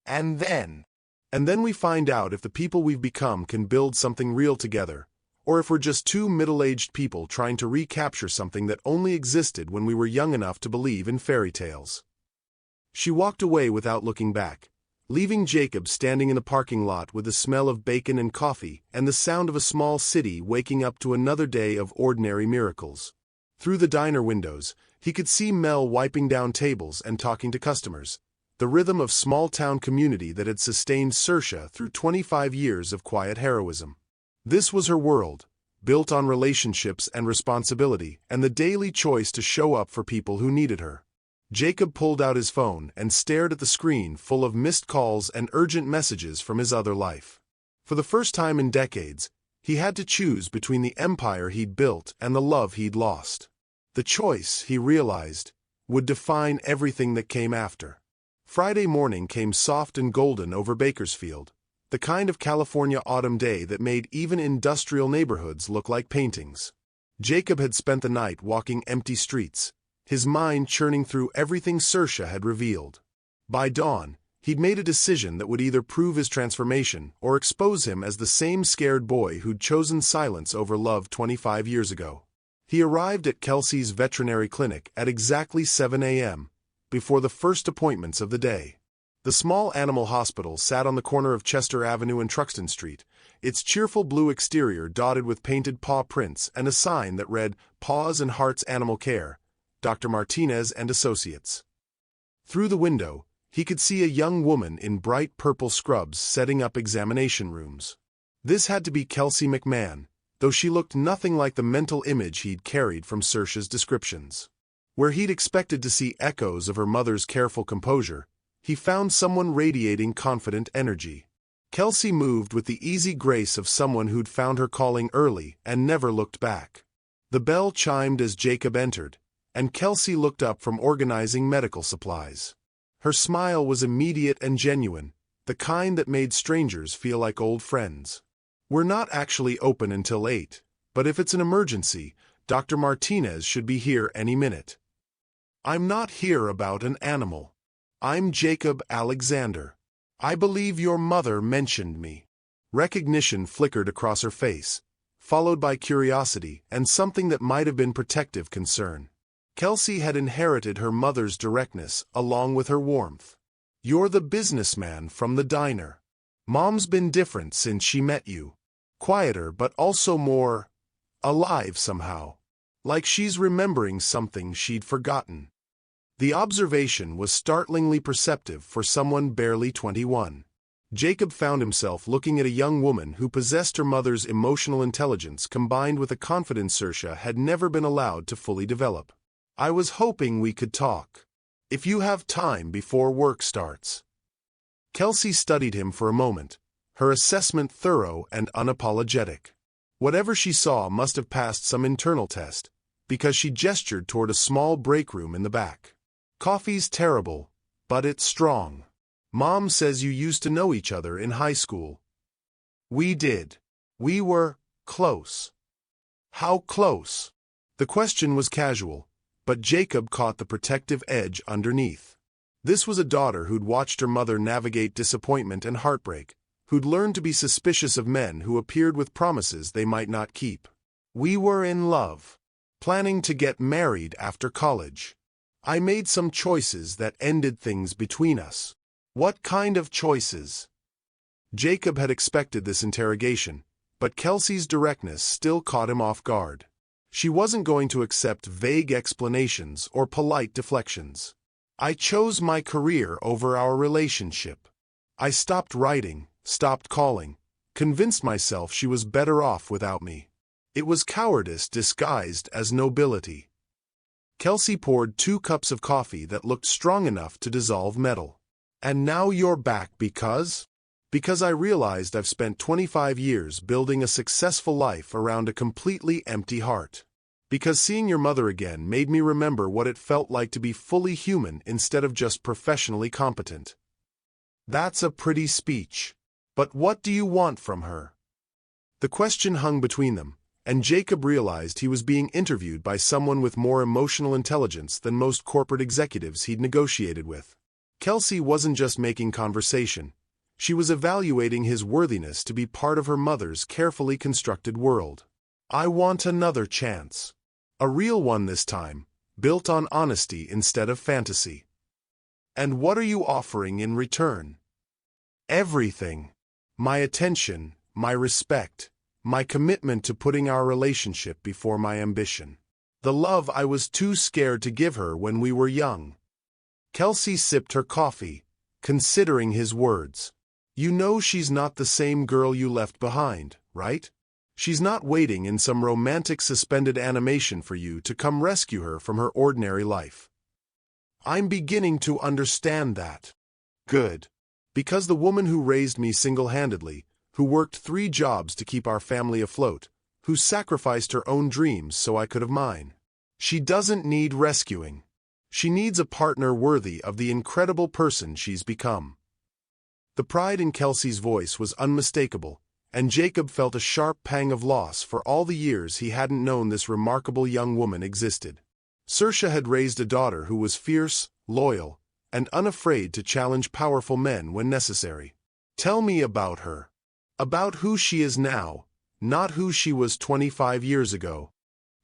And then we find out if the people we've become can build something real together, or if we're just two middle-aged people trying to recapture something that only existed when we were young enough to believe in fairy tales. She walked away without looking back, leaving Jacob standing in the parking lot with the smell of bacon and coffee and the sound of a small city waking up to another day of ordinary miracles. Through the diner windows, he could see Mel wiping down tables and talking to customers, the rhythm of small-town community that had sustained Cersa through 25 years of quiet heroism. This was her world, built on relationships and responsibility and the daily choice to show up for people who needed her. Jacob pulled out his phone and stared at the screen full of missed calls and urgent messages from his other life. For the first time in decades, he had to choose between the empire he'd built and the love he'd lost. The choice, he realized, would define everything that came after. Friday morning came soft and golden over Bakersfield, the kind of California autumn day that made even industrial neighborhoods look like paintings. Jacob had spent the night walking empty streets, his mind churning through everything Cersa had revealed. By dawn, he'd made a decision that would either prove his transformation or expose him as the same scared boy who'd chosen silence over love 25 years ago. He arrived at Kelsey's veterinary clinic at exactly 7 a.m., before the first appointments of the day. The small animal hospital sat on the corner of Chester Avenue and Truxton Street, its cheerful blue exterior dotted with painted paw prints and a sign that read, Paws and Hearts Animal Care, Dr. Martinez and Associates. Through the window, he could see a young woman in bright purple scrubs setting up examination rooms. This had to be Kelsey McMahon, though she looked nothing like the mental image he'd carried from Cersa's descriptions. Where he'd expected to see echoes of her mother's careful composure, he found someone radiating confident energy. Kelsey moved with the easy grace of someone who'd found her calling early and never looked back. The bell chimed as Jacob entered, and Kelsey looked up from organizing medical supplies. Her smile was immediate and genuine, the kind that made strangers feel like old friends. We're not actually open until 8, but if it's an emergency, Dr. Martinez should be here any minute. I'm not here about an animal. I'm Jacob Alexander. I believe your mother mentioned me. Recognition flickered across her face, followed by curiosity and something that might have been protective concern. Kelsey had inherited her mother's directness along with her warmth. You're the businessman from the diner. Mom's been different since she met you. Quieter but also more alive somehow. Like she's remembering something she'd forgotten. The observation was startlingly perceptive for someone barely 21. Jacob found himself looking at a young woman who possessed her mother's emotional intelligence combined with a confidence Cersa had never been allowed to fully develop. I was hoping we could talk. If you have time before work starts. Kelsey studied him for a moment, her assessment thorough and unapologetic. Whatever she saw must have passed some internal test, because she gestured toward a small break room in the back. Coffee's terrible, but it's strong. Mom says you used to know each other in high school. We did. We were close. How close? The question was casual, but Jacob caught the protective edge underneath. This was a daughter who'd watched her mother navigate disappointment and heartbreak, who'd learned to be suspicious of men who appeared with promises they might not keep. We were in love, planning to get married after college. I made some choices that ended things between us. What kind of choices? Jacob had expected this interrogation, but Kelsey's directness still caught him off guard. She wasn't going to accept vague explanations or polite deflections. I chose my career over our relationship. I stopped writing, stopped calling, convinced myself she was better off without me. It was cowardice disguised as nobility. Kelsey poured 2 cups of coffee that looked strong enough to dissolve metal. And now you're back because? Because I realized I've spent 25 years building a successful life around a completely empty heart. Because seeing your mother again made me remember what it felt like to be fully human instead of just professionally competent. That's a pretty speech. But what do you want from her? The question hung between them, and Jacob realized he was being interviewed by someone with more emotional intelligence than most corporate executives he'd negotiated with. Kelsey wasn't just making conversation. She was evaluating his worthiness to be part of her mother's carefully constructed world. I want another chance. A real one this time, built on honesty instead of fantasy. And what are you offering in return? Everything. My attention, my respect, my commitment to putting our relationship before my ambition. The love I was too scared to give her when we were young. Kelsey sipped her coffee, considering his words. You know she's not the same girl you left behind, right? She's not waiting in some romantic suspended animation for you to come rescue her from her ordinary life. I'm beginning to understand that. Good. Because the woman who raised me single-handedly, who worked 3 jobs to keep our family afloat, who sacrificed her own dreams so I could have mine. She doesn't need rescuing. She needs a partner worthy of the incredible person she's become. The pride in Kelsey's voice was unmistakable, and Jacob felt a sharp pang of loss for all the years he hadn't known this remarkable young woman existed. Cersa had raised a daughter who was fierce, loyal, and unafraid to challenge powerful men when necessary. Tell me about her. About who she is now, not who she was 25 years ago.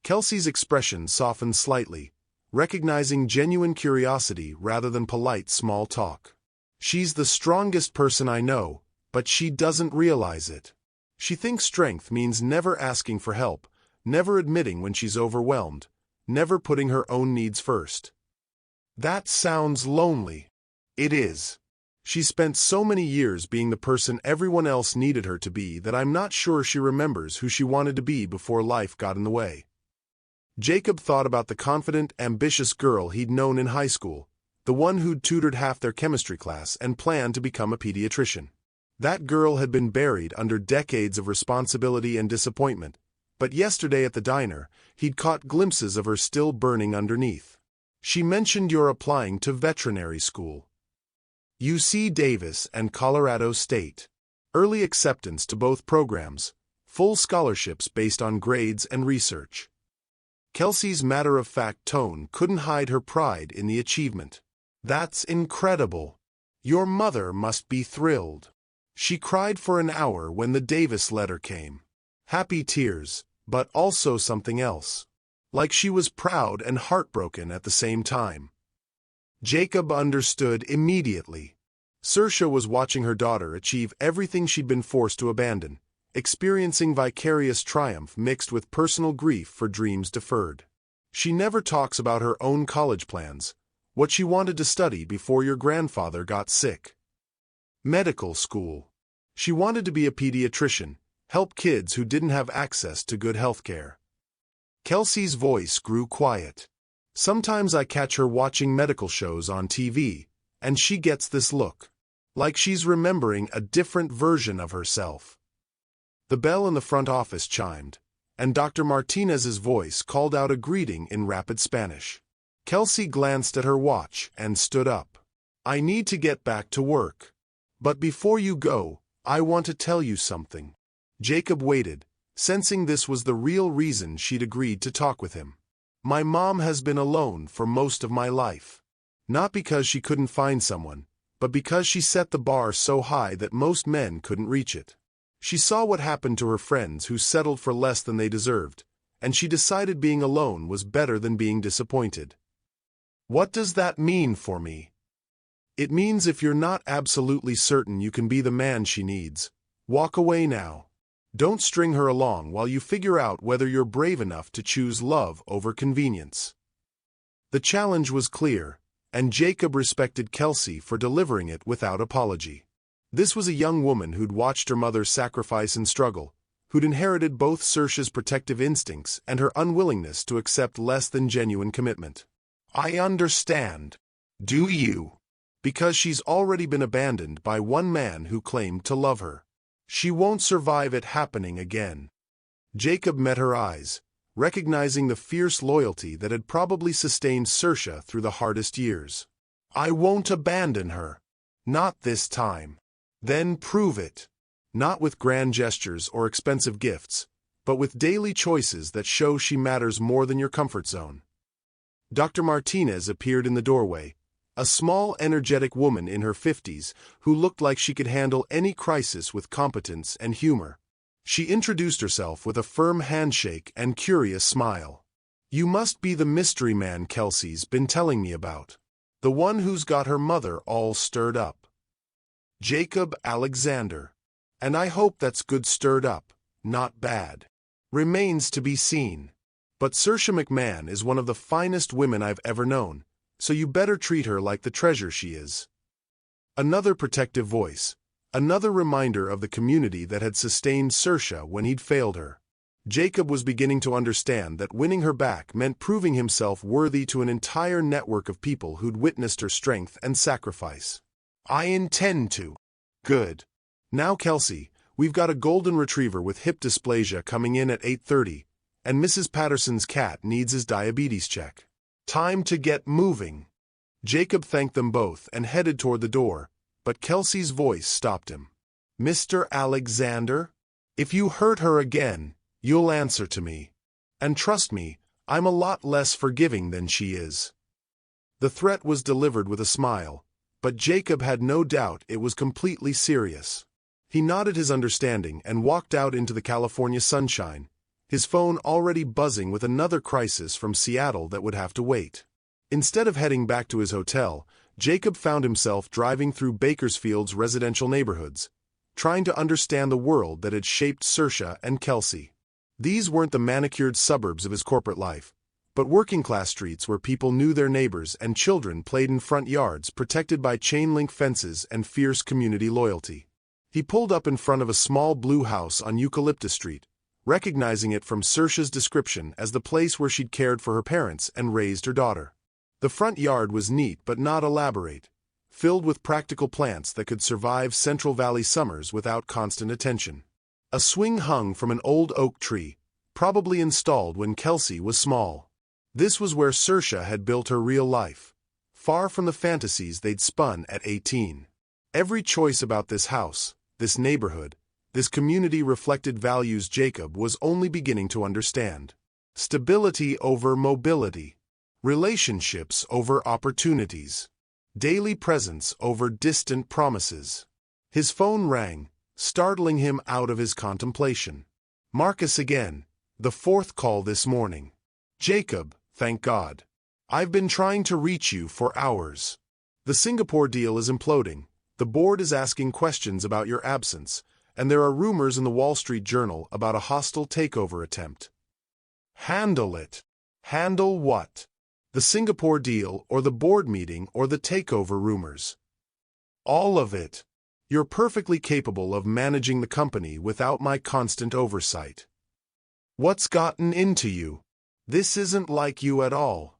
Kelsey's expression softened slightly, recognizing genuine curiosity rather than polite small talk. She's the strongest person I know, but she doesn't realize it. She thinks strength means never asking for help, never admitting when she's overwhelmed, never putting her own needs first. That sounds lonely. It is. She spent so many years being the person everyone else needed her to be that I'm not sure she remembers who she wanted to be before life got in the way. Jacob thought about the confident, ambitious girl he'd known in high school, the one who'd tutored half their chemistry class and planned to become a pediatrician. That girl had been buried under decades of responsibility and disappointment, but yesterday at the diner, he'd caught glimpses of her still burning underneath. She mentioned you're applying to veterinary school. UC Davis and Colorado State. Early acceptance to both programs, full scholarships based on grades and research. Kelsey's matter-of-fact tone couldn't hide her pride in the achievement. That's incredible. Your mother must be thrilled. She cried for an hour when the Davis letter came. Happy tears, but also something else. Like she was proud and heartbroken at the same time. Jacob understood immediately. Cersa was watching her daughter achieve everything she'd been forced to abandon, experiencing vicarious triumph mixed with personal grief for dreams deferred. She never talks about her own college plans, what she wanted to study before your grandfather got sick. Medical school. She wanted to be a pediatrician, help kids who didn't have access to good health care. Kelsey's voice grew quiet. Sometimes I catch her watching medical shows on TV, and she gets this look. Like she's remembering a different version of herself. The bell in the front office chimed, and Dr. Martinez's voice called out a greeting in rapid Spanish. Kelsey glanced at her watch and stood up. I need to get back to work. But before you go, I want to tell you something. Jacob waited, sensing this was the real reason she'd agreed to talk with him. My mom has been alone for most of my life. Not because she couldn't find someone, but because she set the bar so high that most men couldn't reach it. She saw what happened to her friends who settled for less than they deserved, and she decided being alone was better than being disappointed. What does that mean for me? It means if you're not absolutely certain you can be the man she needs, walk away now. Don't string her along while you figure out whether you're brave enough to choose love over convenience. The challenge was clear, and Jacob respected Kelsey for delivering it without apology. This was a young woman who'd watched her mother sacrifice and struggle, who'd inherited both Cersa's protective instincts and her unwillingness to accept less than genuine commitment. I understand. Do you? Because she's already been abandoned by one man who claimed to love her. She won't survive it happening again. Jacob met her eyes, recognizing the fierce loyalty that had probably sustained Cersa through the hardest years. I won't abandon her. Not this time. Then prove it. Not with grand gestures or expensive gifts, but with daily choices that show she matters more than your comfort zone. Dr. Martinez appeared in the doorway, a small, energetic woman in her 50s who looked like she could handle any crisis with competence and humor. She introduced herself with a firm handshake and curious smile. You must be the mystery man Kelsey's been telling me about. The one who's got her mother all stirred up. Jacob Alexander. And I hope that's good stirred up, not bad. Remains to be seen. But Cersa McMahon is one of the finest women I've ever known, so you better treat her like the treasure she is. Another protective voice, another reminder of the community that had sustained Cersa when he'd failed her. Jacob was beginning to understand that winning her back meant proving himself worthy to an entire network of people who'd witnessed her strength and sacrifice. I intend to. Good. Now Kelsey, we've got a golden retriever with hip dysplasia coming in at 8:30, and Mrs. Patterson's cat needs his diabetes check. Time to get moving. Jacob thanked them both and headed toward the door, but Kelsey's voice stopped him. Mr. Alexander, if you hurt her again, you'll answer to me. And trust me, I'm a lot less forgiving than she is. The threat was delivered with a smile, but Jacob had no doubt it was completely serious. He nodded his understanding and walked out into the California sunshine, his phone already buzzing with another crisis from Seattle that would have to wait. Instead of heading back to his hotel, Jacob found himself driving through Bakersfield's residential neighborhoods, trying to understand the world that had shaped Cersa and Kelsey. These weren't the manicured suburbs of his corporate life, but working-class streets where people knew their neighbors and children played in front yards protected by chain-link fences and fierce community loyalty. He pulled up in front of a small blue house on Eucalyptus Street, recognizing it from Cersa's description as the place where she'd cared for her parents and raised her daughter. The front yard was neat but not elaborate, filled with practical plants that could survive Central Valley summers without constant attention. A swing hung from an old oak tree, probably installed when Kelsey was small. This was where Cersa had built her real life, far from the fantasies they'd spun at 18. Every choice about this house, this neighborhood, this community reflected values Jacob was only beginning to understand. Stability over mobility. Relationships over opportunities. Daily presence over distant promises. His phone rang, startling him out of his contemplation. Marcus again, the fourth call this morning. Jacob, thank God. I've been trying to reach you for hours. The Singapore deal is imploding. The board is asking questions about your absence, and there are rumors in the Wall Street Journal about a hostile takeover attempt. Handle it. Handle what? The Singapore deal, or the board meeting, or the takeover rumors? All of it. You're perfectly capable of managing the company without my constant oversight. What's gotten into you? This isn't like you at all.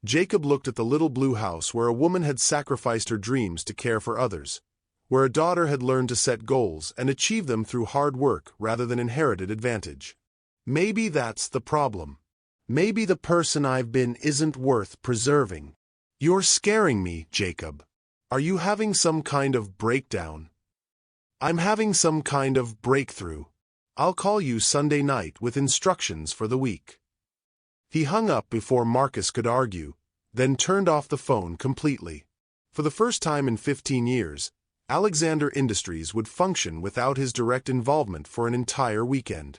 Jacob looked at the little blue house where a woman had sacrificed her dreams to care for others, where a daughter had learned to set goals and achieve them through hard work rather than inherited advantage. Maybe that's the problem. Maybe the person I've been isn't worth preserving. You're scaring me, Jacob. Are you having some kind of breakdown? I'm having some kind of breakthrough. I'll call you Sunday night with instructions for the week. He hung up before Marcus could argue, then turned off the phone completely. For the first time in 15 years, Alexander Industries would function without his direct involvement for an entire weekend.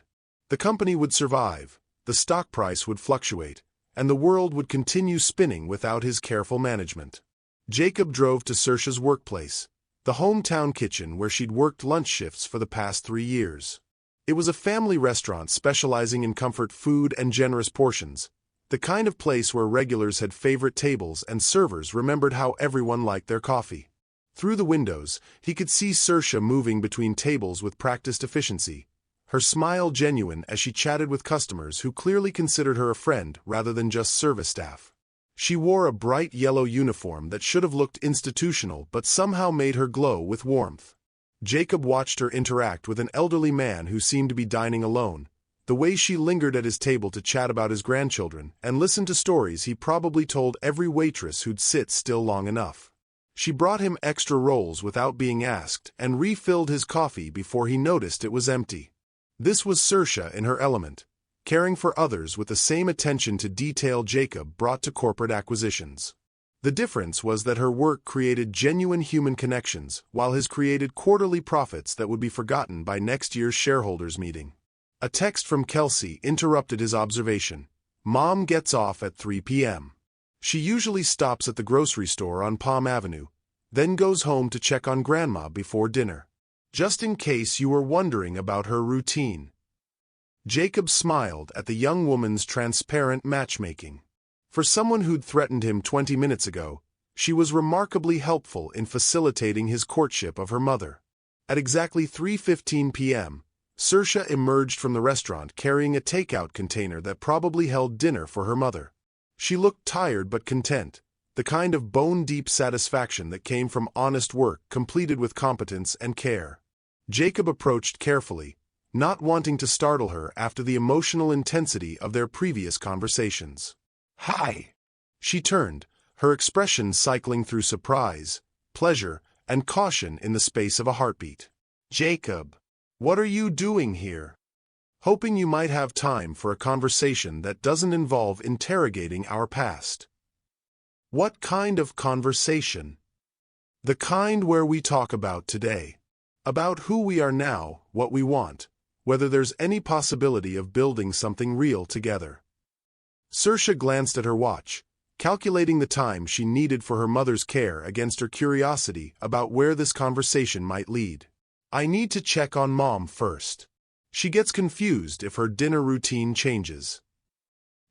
The company would survive, the stock price would fluctuate, and the world would continue spinning without his careful management. Jacob drove to Cersa's workplace, the hometown kitchen where she'd worked lunch shifts for the past 3 years. It was a family restaurant specializing in comfort food and generous portions, the kind of place where regulars had favorite tables and servers remembered how everyone liked their coffee. Through the windows, he could see Cersa moving between tables with practiced efficiency, her smile genuine as she chatted with customers who clearly considered her a friend rather than just service staff. She wore a bright yellow uniform that should have looked institutional but somehow made her glow with warmth. Jacob watched her interact with an elderly man who seemed to be dining alone, the way she lingered at his table to chat about his grandchildren and listen to stories he probably told every waitress who'd sit still long enough. She brought him extra rolls without being asked and refilled his coffee before he noticed it was empty. This was Cersa in her element, caring for others with the same attention to detail Jacob brought to corporate acquisitions. The difference was that her work created genuine human connections, while his created quarterly profits that would be forgotten by next year's shareholders' meeting. A text from Kelsey interrupted his observation. Mom gets off at 3 p.m. She usually stops at the grocery store on Palm Avenue, then goes home to check on Grandma before dinner. Just in case you were wondering about her routine. Jacob smiled at the young woman's transparent matchmaking. For someone who'd threatened him 20 minutes ago, she was remarkably helpful in facilitating his courtship of her mother. At exactly 3:15 p.m., Cersa emerged from the restaurant carrying a takeout container that probably held dinner for her mother. She looked tired but content, the kind of bone-deep satisfaction that came from honest work completed with competence and care. Jacob approached carefully, not wanting to startle her after the emotional intensity of their previous conversations. "Hi!" She turned, her expression cycling through surprise, pleasure, and caution in the space of a heartbeat. "Jacob, what are you doing here?" Hoping you might have time for a conversation that doesn't involve interrogating our past. What kind of conversation? The kind where we talk about today. About who we are now, what we want, whether there's any possibility of building something real together. Cersa glanced at her watch, calculating the time she needed for her mother's care against her curiosity about where this conversation might lead. I need to check on Mom first. She gets confused if her dinner routine changes.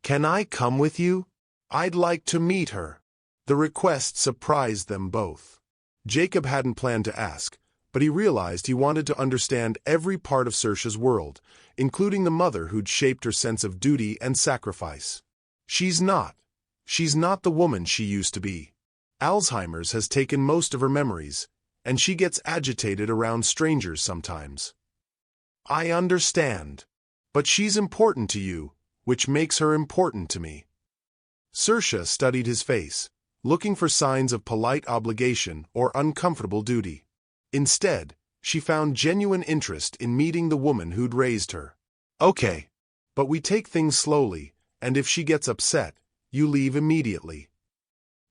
Can I come with you? I'd like to meet her. The request surprised them both. Jacob hadn't planned to ask, but he realized he wanted to understand every part of Cersa's world, including the mother who'd shaped her sense of duty and sacrifice. She's not the woman she used to be. Alzheimer's has taken most of her memories, and she gets agitated around strangers sometimes. I understand. But she's important to you, which makes her important to me. Cersa studied his face, looking for signs of polite obligation or uncomfortable duty. Instead, she found genuine interest in meeting the woman who'd raised her. Okay. But we take things slowly, and if she gets upset, you leave immediately.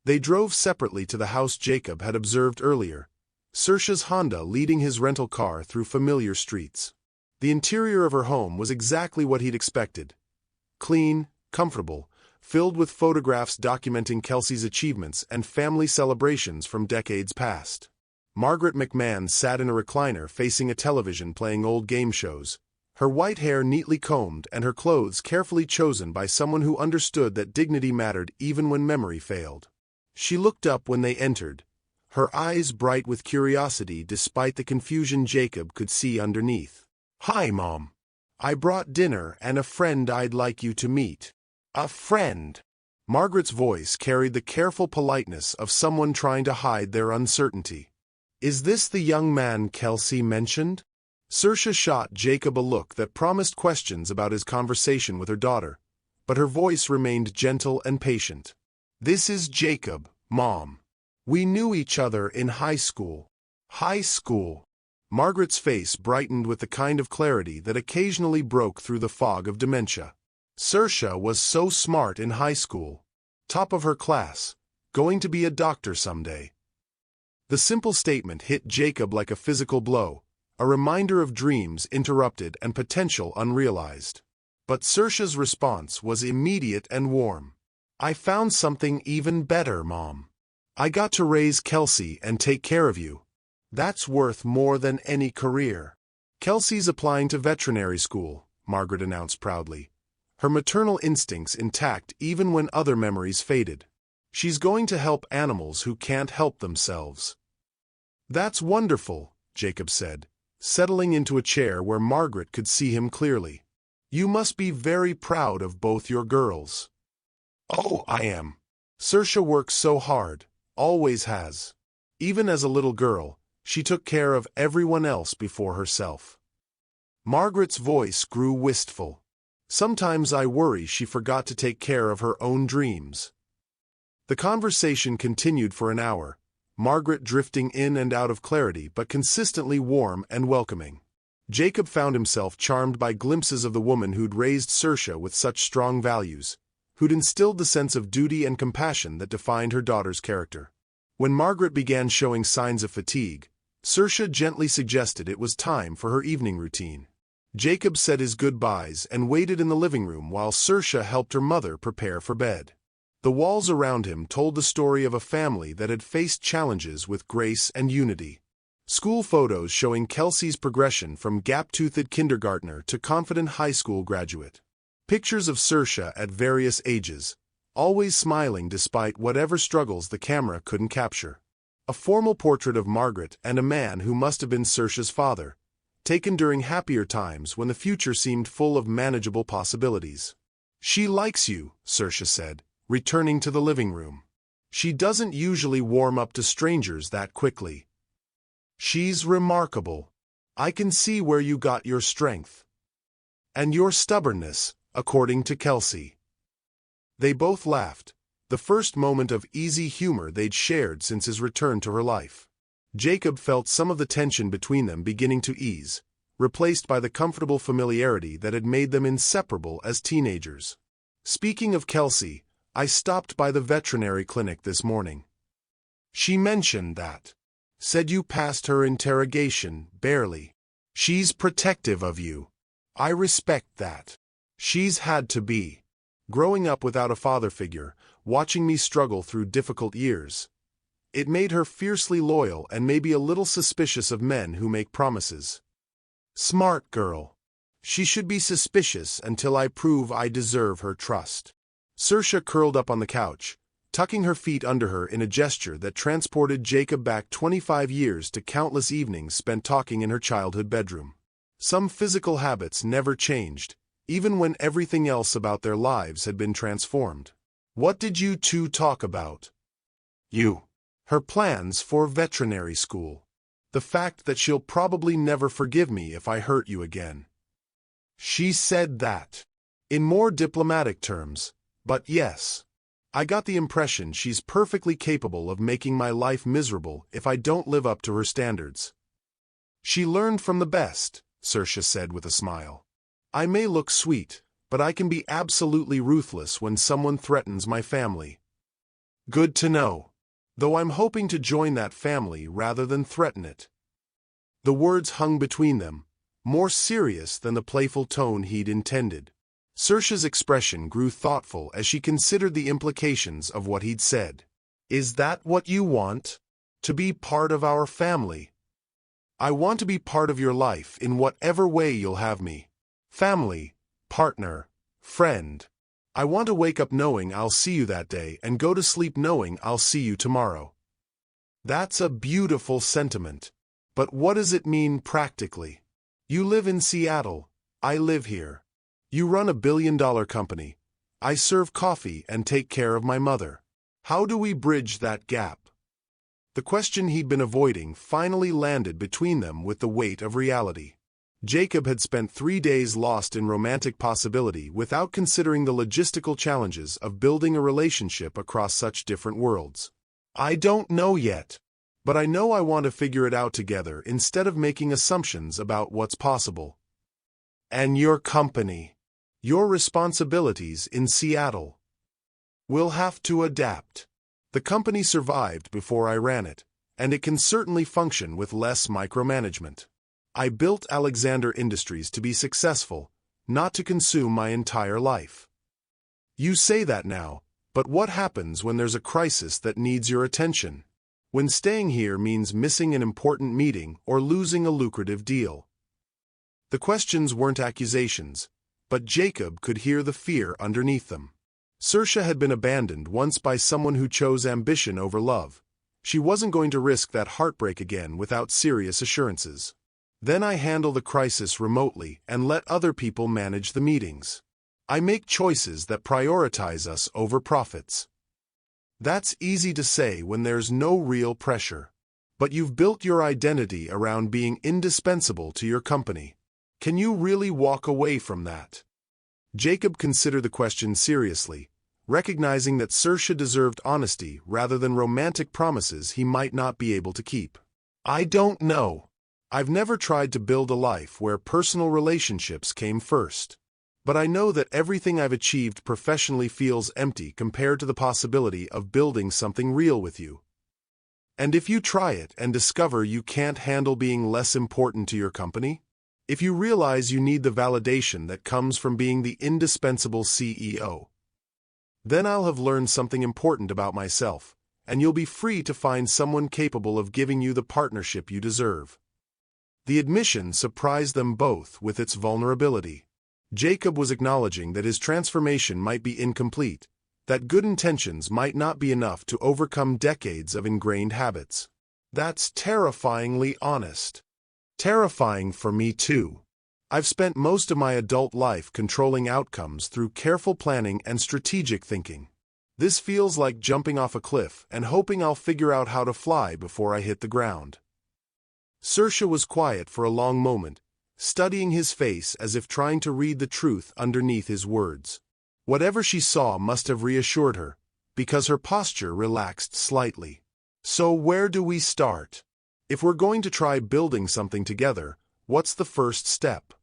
They drove separately to the house Jacob had observed earlier, Cersa's Honda leading his rental car through familiar streets. The interior of her home was exactly what he'd expected. Clean, comfortable, filled with photographs documenting Kelsey's achievements and family celebrations from decades past. Margaret McMahon sat in a recliner facing a television playing old game shows, her white hair neatly combed and her clothes carefully chosen by someone who understood that dignity mattered even when memory failed. She looked up when they entered, her eyes bright with curiosity despite the confusion Jacob could see underneath. Hi, Mom. I brought dinner and a friend I'd like you to meet. A friend. Margaret's voice carried the careful politeness of someone trying to hide their uncertainty. Is this the young man Kelsey mentioned? Cersa shot Jacob a look that promised questions about his conversation with her daughter, but her voice remained gentle and patient. This is Jacob, Mom. We knew each other in high school. High school. Margaret's face brightened with the kind of clarity that occasionally broke through the fog of dementia. Cersa was so smart in high school. Top of her class. Going to be a doctor someday. The simple statement hit Jacob like a physical blow, a reminder of dreams interrupted and potential unrealized. But Cersa's response was immediate and warm. I found something even better, Mom. I got to raise Kelsey and take care of you. That's worth more than any career. Kelsey's applying to veterinary school, Margaret announced proudly, her maternal instincts intact even when other memories faded. She's going to help animals who can't help themselves. That's wonderful, Jacob said, settling into a chair where Margaret could see him clearly. You must be very proud of both your girls. Oh, I am. Cersa works so hard, always has. Even as a little girl, she took care of everyone else before herself. Margaret's voice grew wistful. Sometimes I worry she forgot to take care of her own dreams. The conversation continued for an hour, Margaret drifting in and out of clarity but consistently warm and welcoming. Jacob found himself charmed by glimpses of the woman who'd raised Cersa with such strong values, who'd instilled the sense of duty and compassion that defined her daughter's character. When Margaret began showing signs of fatigue, Cersa gently suggested it was time for her evening routine. Jacob said his goodbyes and waited in the living room while Cersa helped her mother prepare for bed. The walls around him told the story of a family that had faced challenges with grace and unity. School photos showing Kelsey's progression from gap-toothed kindergartner to confident high school graduate. Pictures of Cersa at various ages, always smiling despite whatever struggles the camera couldn't capture. A formal portrait of Margaret and a man who must have been Cersa's father, taken during happier times when the future seemed full of manageable possibilities. She likes you, Cersa said, returning to the living room. She doesn't usually warm up to strangers that quickly. She's remarkable. I can see where you got your strength. And your stubbornness, according to Kelsey. They both laughed, the first moment of easy humor they'd shared since his return to her life. Jacob felt some of the tension between them beginning to ease, replaced by the comfortable familiarity that had made them inseparable as teenagers. Speaking of Kelsey, I stopped by the veterinary clinic this morning. She mentioned that. Said you passed her interrogation, barely. She's protective of you. I respect that. She's had to be. Growing up without a father figure, watching me struggle through difficult years. It made her fiercely loyal and maybe a little suspicious of men who make promises. Smart girl. She should be suspicious until I prove I deserve her trust. Cersa curled up on the couch, tucking her feet under her in a gesture that transported Jacob back 25 years to countless evenings spent talking in her childhood bedroom. Some physical habits never changed, even when everything else about their lives had been transformed. What did you two talk about? You. Her plans for veterinary school. The fact that she'll probably never forgive me if I hurt you again. She said that. In more diplomatic terms, but yes. I got the impression she's perfectly capable of making my life miserable if I don't live up to her standards. She learned from the best, Cersa said with a smile. I may look sweet, but I can be absolutely ruthless when someone threatens my family. Good to know. Though I'm hoping to join that family rather than threaten it. The words hung between them, more serious than the playful tone he'd intended. Cersa's expression grew thoughtful as she considered the implications of what he'd said. Is that what you want? To be part of our family? I want to be part of your life in whatever way you'll have me. Family, partner, friend. I want to wake up knowing I'll see you that day and go to sleep knowing I'll see you tomorrow. That's a beautiful sentiment. But what does it mean practically? You live in Seattle. I live here. You run a billion-dollar company. I serve coffee and take care of my mother. How do we bridge that gap? The question he'd been avoiding finally landed between them with the weight of reality. Jacob had spent 3 days lost in romantic possibility without considering the logistical challenges of building a relationship across such different worlds. I don't know yet, but I know I want to figure it out together instead of making assumptions about what's possible. And your company. Your responsibilities in Seattle. We'll have to adapt. The company survived before I ran it, and it can certainly function with less micromanagement. I built Alexander Industries to be successful, not to consume my entire life. You say that now, But what happens when there's a crisis that needs your attention? When staying here means missing an important meeting or losing a lucrative deal? The questions weren't accusations, but Jacob could hear the fear underneath them. Cersa had been abandoned once by someone who chose ambition over love. She wasn't going to risk that heartbreak again without serious assurances. Then I handle the crisis remotely and let other people manage the meetings. I make choices that prioritize us over profits. That's easy to say when there's no real pressure. But you've built your identity around being indispensable to your company. Can you really walk away from that? Jacob considered the question seriously, recognizing that Cersa deserved honesty rather than romantic promises he might not be able to keep. I don't know. I've never tried to build a life where personal relationships came first. But I know that everything I've achieved professionally feels empty compared to the possibility of building something real with you. And if you try it and discover you can't handle being less important to your company, if you realize you need the validation that comes from being the indispensable CEO, then I'll have learned something important about myself, and you'll be free to find someone capable of giving you the partnership you deserve. The admission surprised them both with its vulnerability. Jacob was acknowledging that his transformation might be incomplete, that good intentions might not be enough to overcome decades of ingrained habits. That's terrifyingly honest. Terrifying for me too. I've spent most of my adult life controlling outcomes through careful planning and strategic thinking. This feels like jumping off a cliff and hoping I'll figure out how to fly before I hit the ground. Cersa was quiet for a long moment, studying his face as if trying to read the truth underneath his words. Whatever she saw must have reassured her, because her posture relaxed slightly. So where do we start? If we're going to try building something together, what's the first step?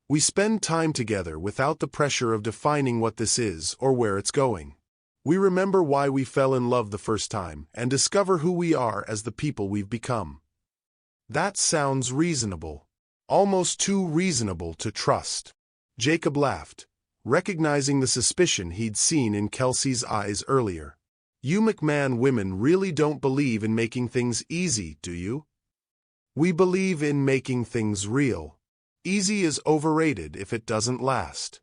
We spend time together without the pressure of defining what this is or where it's going. We remember why we fell in love the first time and discover who we are as the people we've become. That sounds reasonable. Almost too reasonable to trust. Jacob laughed, recognizing the suspicion he'd seen in Kelsey's eyes earlier. You McMahon women really don't believe in making things easy, do you? We believe in making things real. Easy is overrated if it doesn't last.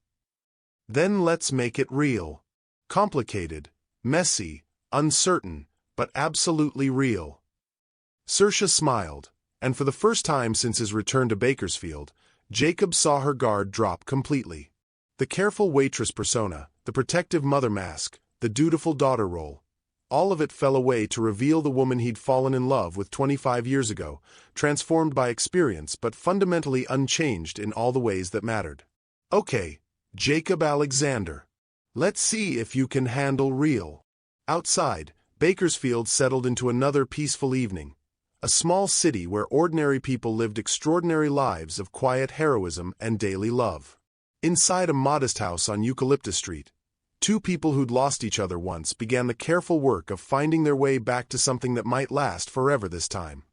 Then let's make it real. Complicated, messy, uncertain, but absolutely real. Cersa smiled, and for the first time since his return to Bakersfield, Jacob saw her guard drop completely. The careful waitress persona, the protective mother mask, the dutiful daughter role, all of it fell away to reveal the woman he'd fallen in love with 25 years ago, transformed by experience but fundamentally unchanged in all the ways that mattered. Okay, Jacob Alexander. Let's see if you can handle real. Outside, Bakersfield settled into another peaceful evening, a small city where ordinary people lived extraordinary lives of quiet heroism and daily love. Inside a modest house on Eucalyptus Street, two people who'd lost each other once began the careful work of finding their way back to something that might last forever this time.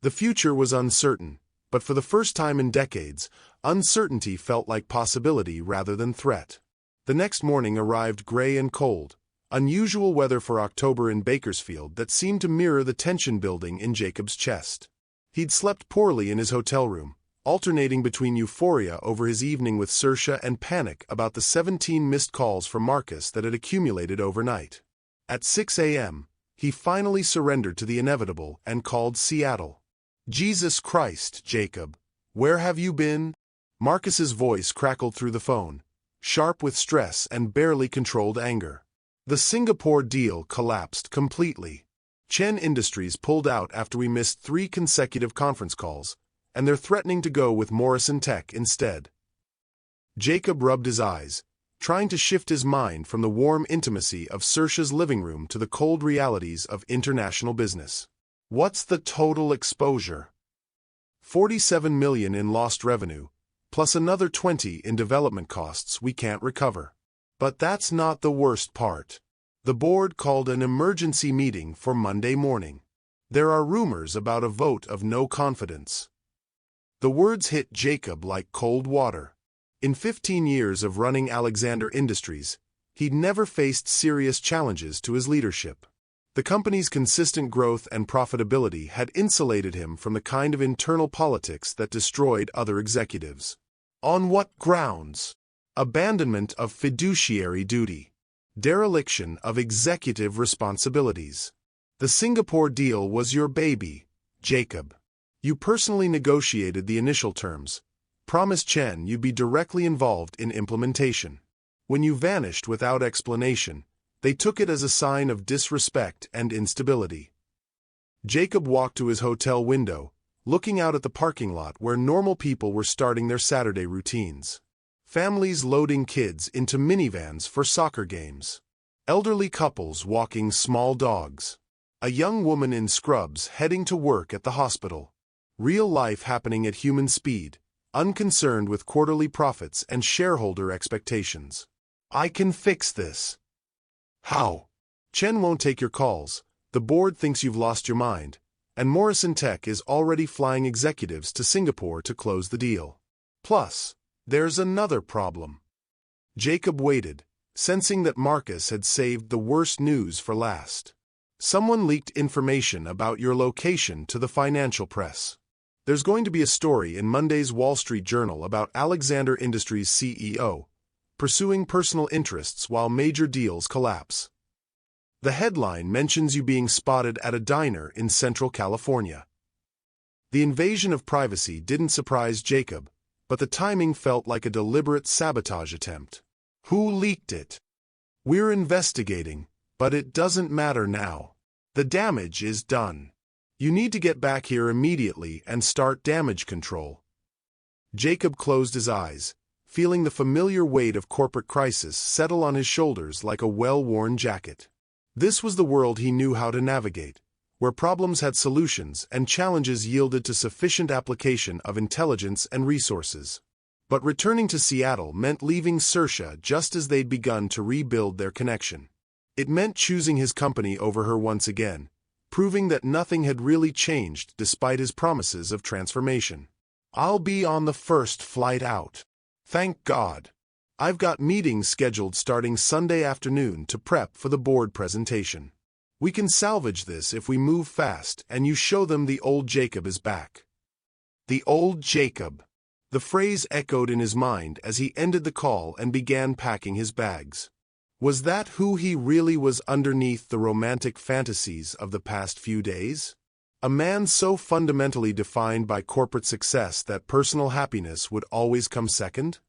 The future was uncertain, but for the first time in decades, uncertainty felt like possibility rather than threat. The next morning arrived gray and cold, unusual weather for October in Bakersfield that seemed to mirror the tension building in Jacob's chest. He'd slept poorly in his hotel room, alternating between euphoria over his evening with Cersa and panic about the 17 missed calls from Marcus that had accumulated overnight. At 6 a.m., he finally surrendered to the inevitable and called Seattle. Jesus Christ, Jacob, where have you been? Marcus's voice crackled through the phone, sharp with stress and barely controlled anger. The Singapore deal collapsed completely. Chen Industries pulled out after we missed 3 consecutive conference calls, and they're threatening to go with Morrison Tech instead. Jacob rubbed his eyes, trying to shift his mind from the warm intimacy of Cersa's living room to the cold realities of international business. What's the total exposure? $47 million in lost revenue, plus another $20 in development costs we can't recover. But that's not the worst part. The board called an emergency meeting for Monday morning. There are rumors about a vote of no confidence. The words hit Jacob like cold water. In 15 years of running Alexander Industries, He'd never faced serious challenges to his leadership. The company's consistent growth and profitability had insulated him from the kind of internal politics that destroyed other executives. On what grounds? Abandonment of fiduciary duty. Dereliction of executive responsibilities. The Singapore deal was your baby, Jacob. You personally negotiated the initial terms, promised Chen you'd be directly involved in implementation. When you vanished without explanation, they took it as a sign of disrespect and instability. Jacob walked to his hotel window, looking out at the parking lot where normal people were starting their Saturday routines. Families loading kids into minivans for soccer games. Elderly couples walking small dogs. A young woman in scrubs heading to work at the hospital. Real life happening at human speed, unconcerned with quarterly profits and shareholder expectations. I can fix this. How? Chen won't take your calls, the board thinks you've lost your mind, and Morrison Tech is already flying executives to Singapore to close the deal. Plus, there's another problem. Jacob waited, sensing that Marcus had saved the worst news for last. Someone leaked information about your location to the financial press. There's going to be a story in Monday's Wall Street Journal about Alexander Industries' CEO, pursuing personal interests while major deals collapse. The headline mentions you being spotted at a diner in Central California. The invasion of privacy didn't surprise Jacob, but the timing felt like a deliberate sabotage attempt. Who leaked it? We're investigating, but it doesn't matter now. The damage is done. You need to get back here immediately and start damage control. Jacob closed his eyes, feeling the familiar weight of corporate crisis settle on his shoulders like a well-worn jacket. This was the world he knew how to navigate, where problems had solutions and challenges yielded to sufficient application of intelligence and resources. But returning to Seattle meant leaving Cersa just as they'd begun to rebuild their connection. It meant choosing his company over her once again, proving that nothing had really changed despite his promises of transformation. I'll be on the first flight out. Thank God. I've got meetings scheduled starting Sunday afternoon to prep for the board presentation. We can salvage this if we move fast and you show them the old Jacob is back. The old Jacob. The phrase echoed in his mind as he ended the call and began packing his bags. Was that who he really was underneath the romantic fantasies of the past few days? A man so fundamentally defined by corporate success that personal happiness would always come second?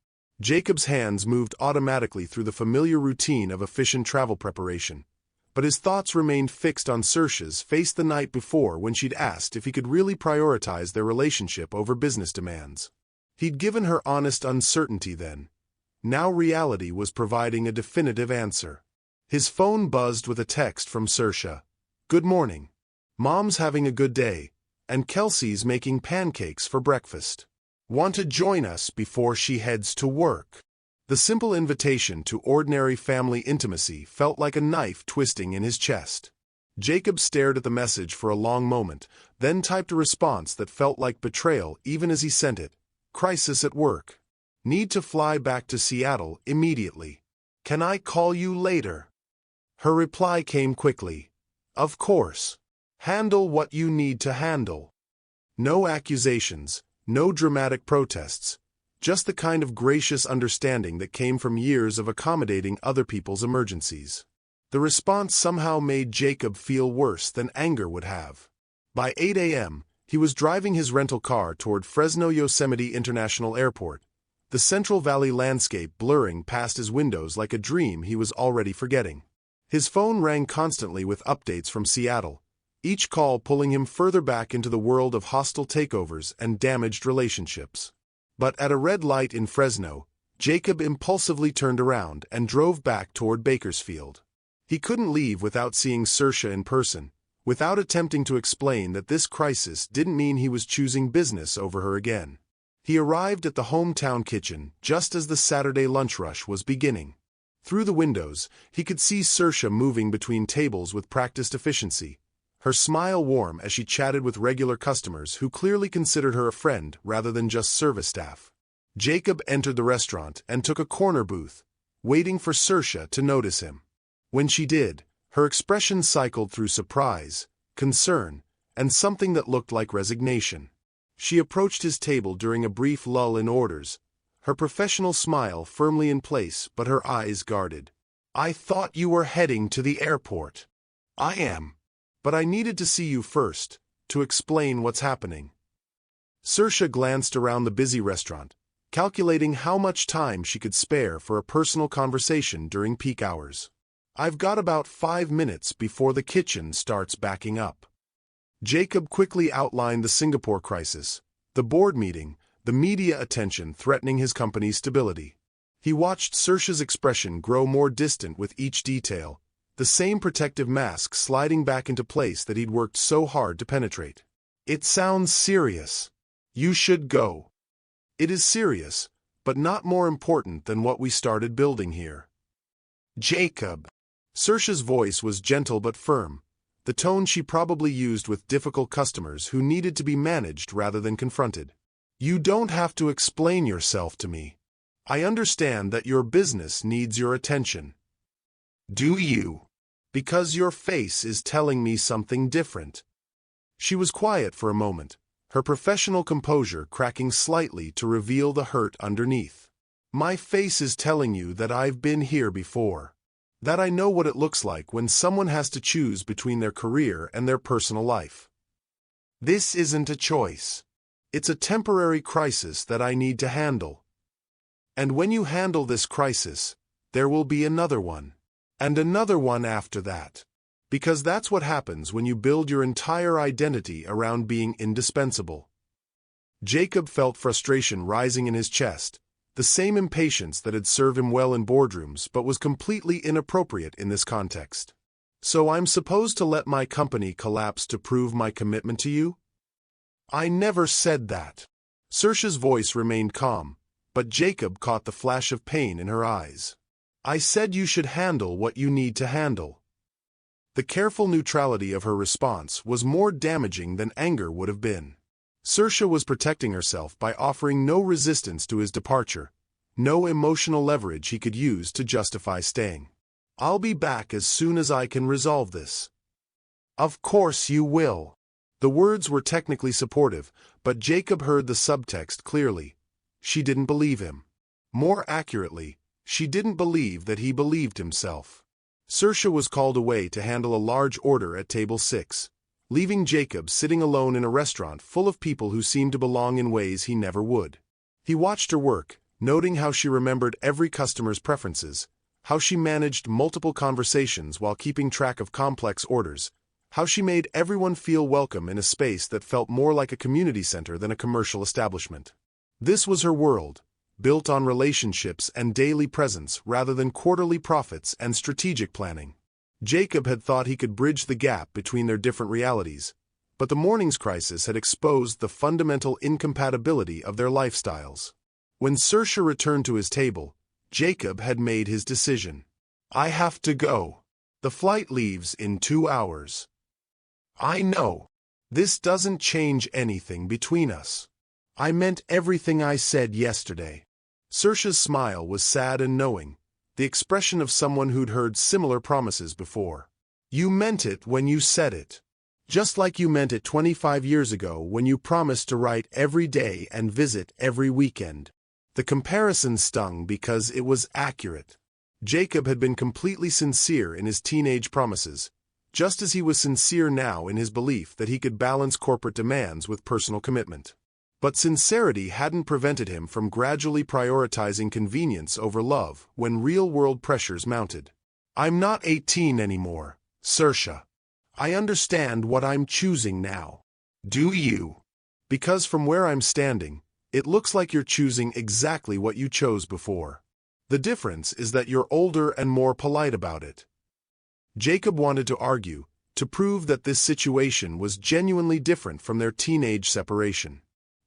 Jacob's hands moved automatically through the familiar routine of efficient travel preparation, but his thoughts remained fixed on Cersa's face the night before when she'd asked if he could really prioritize their relationship over business demands. He'd given her honest uncertainty then. Now reality was providing a definitive answer. His phone buzzed with a text from Cersa. Good morning. Mom's having a good day, and Kelsey's making pancakes for breakfast. Want to join us before she heads to work? The simple invitation to ordinary family intimacy felt like a knife twisting in his chest. Jacob stared at the message for a long moment, then typed a response that felt like betrayal even as he sent it. Crisis at work. Need to fly back to Seattle immediately. Can I call you later? Her reply came quickly. Of course. Handle what you need to handle. No accusations, no dramatic protests, just the kind of gracious understanding that came from years of accommodating other people's emergencies. The response somehow made Jacob feel worse than anger would have. By 8 a.m., he was driving his rental car toward Fresno Yosemite International Airport, the Central Valley landscape blurring past his windows like a dream he was already forgetting. His phone rang constantly with updates from Seattle, each call pulling him further back into the world of hostile takeovers and damaged relationships. But at a red light in Fresno, Jacob impulsively turned around and drove back toward Bakersfield. He couldn't leave without seeing Cersa in person, without attempting to explain that this crisis didn't mean he was choosing business over her again. He arrived at the hometown kitchen just as the Saturday lunch rush was beginning. Through the windows, he could see Cersa moving between tables with practiced efficiency, her smile warm as she chatted with regular customers who clearly considered her a friend rather than just service staff. Jacob entered the restaurant and took a corner booth, waiting for Cersa to notice him. When she did, her expression cycled through surprise, concern, and something that looked like resignation. She approached his table during a brief lull in orders, her professional smile firmly in place but her eyes guarded. "I thought you were heading to the airport." "I am. But I needed to see you first, to explain what's happening." Cersa glanced around the busy restaurant, calculating how much time she could spare for a personal conversation during peak hours. "I've got about 5 minutes before the kitchen starts backing up." Jacob quickly outlined the Singapore crisis, the board meeting, the media attention threatening his company's stability. He watched Cersa's expression grow more distant with each detail, the same protective mask sliding back into place that he'd worked so hard to penetrate. "It sounds serious. You should go." "It is serious, but not more important than what we started building here." "Jacob." Cersa's voice was gentle but firm, the tone she probably used with difficult customers who needed to be managed rather than confronted. "You don't have to explain yourself to me. I understand that your business needs your attention." "Do you?" "Because your face is telling me something different." She was quiet for a moment, her professional composure cracking slightly to reveal the hurt underneath. "My face is telling you that I've been here before. That I know what it looks like when someone has to choose between their career and their personal life. This isn't a choice. It's a temporary crisis that I need to handle. And when you handle this crisis, there will be another one. And another one after that. Because that's what happens when you build your entire identity around being indispensable." Jacob felt frustration rising in his chest, the same impatience that had served him well in boardrooms but was completely inappropriate in this context. "So I'm supposed to let my company collapse to prove my commitment to you?" "I never said that." Cersa's voice remained calm, but Jacob caught the flash of pain in her eyes. "I said you should handle what you need to handle." The careful neutrality of her response was more damaging than anger would have been. Cersa was protecting herself by offering no resistance to his departure, no emotional leverage he could use to justify staying. "I'll be back as soon as I can resolve this." "Of course you will." The words were technically supportive, but Jacob heard the subtext clearly. She didn't believe him. More accurately, she didn't believe that he believed himself. Cersa was called away to handle a large order at table 6, leaving Jacob sitting alone in a restaurant full of people who seemed to belong in ways he never would. He watched her work, noting how she remembered every customer's preferences, how she managed multiple conversations while keeping track of complex orders, how she made everyone feel welcome in a space that felt more like a community center than a commercial establishment. This was her world, built on relationships and daily presence rather than quarterly profits and strategic planning. Jacob had thought he could bridge the gap between their different realities, but the morning's crisis had exposed the fundamental incompatibility of their lifestyles. When Cersa returned to his table, Jacob had made his decision. "I have to go. The flight leaves in 2 hours." "I know. This doesn't change anything between us. I meant everything I said yesterday." Cersa's smile was sad and knowing, the expression of someone who'd heard similar promises before. "You meant it when you said it. Just like you meant it 25 years ago when you promised to write every day and visit every weekend." The comparison stung because it was accurate. Jacob had been completely sincere in his teenage promises, just as he was sincere now in his belief that he could balance corporate demands with personal commitment. But sincerity hadn't prevented him from gradually prioritizing convenience over love when real-world pressures mounted. "I'm not 18 anymore, Cersa. I understand what I'm choosing now." "Do you?" "Because from where I'm standing, it looks like you're choosing exactly what you chose before. The difference is that you're older and more polite about it." Jacob wanted to argue, to prove that this situation was genuinely different from their teenage separation.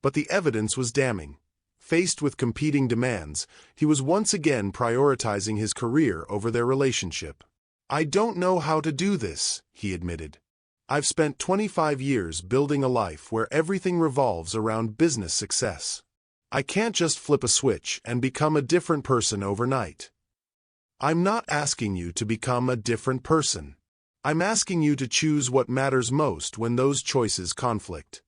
But the evidence was damning. Faced with competing demands, he was once again prioritizing his career over their relationship. "I don't know how to do this," he admitted. "I've spent 25 years building a life where everything revolves around business success. I can't just flip a switch and become a different person overnight." I'm not asking you to become a different person. I'm asking you to choose what matters most when those choices conflict.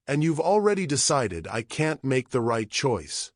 And you've already decided I can't make the right choice.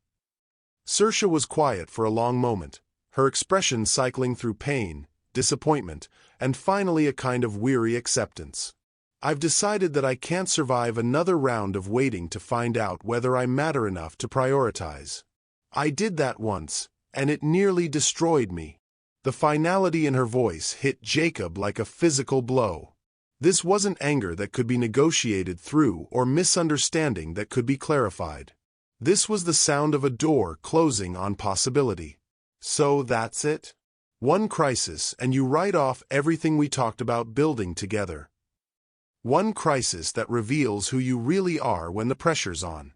Cersa was quiet for a long moment, her expression cycling through pain, disappointment, and finally a kind of weary acceptance. I've decided that I can't survive another round of waiting to find out whether I matter enough to prioritize. I did that once, and it nearly destroyed me. The finality in her voice hit Jacob like a physical blow. This wasn't anger that could be negotiated through or misunderstanding that could be clarified. This was the sound of a door closing on possibility. So that's it? One crisis and you write off everything we talked about building together. One crisis that reveals who you really are when the pressure's on.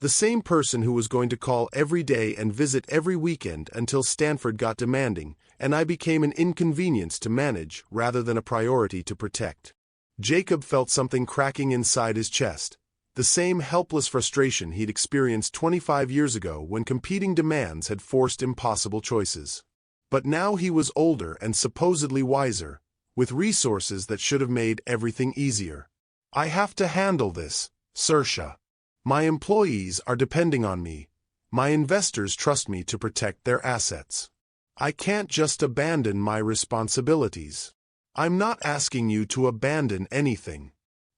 The same person who was going to call every day and visit every weekend until Stanford got demanding, and I became an inconvenience to manage rather than a priority to protect. Jacob felt something cracking inside his chest, the same helpless frustration he'd experienced 25 years ago when competing demands had forced impossible choices. But now he was older and supposedly wiser, with resources that should have made everything easier. I have to handle this, Cersa. My employees are depending on me. My investors trust me to protect their assets. I can't just abandon my responsibilities. I'm not asking you to abandon anything.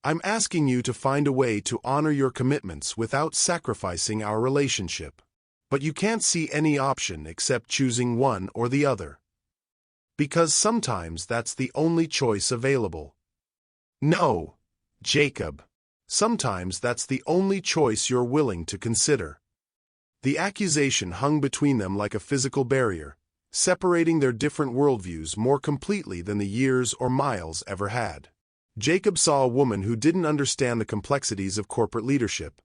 I'm asking you to find a way to honor your commitments without sacrificing our relationship. But you can't see any option except choosing one or the other. Because sometimes that's the only choice available. No, Jacob. Sometimes that's the only choice you're willing to consider. The accusation hung between them like a physical barrier, separating their different worldviews more completely than the years or miles ever had. Jacob saw a woman who didn't understand the complexities of corporate leadership.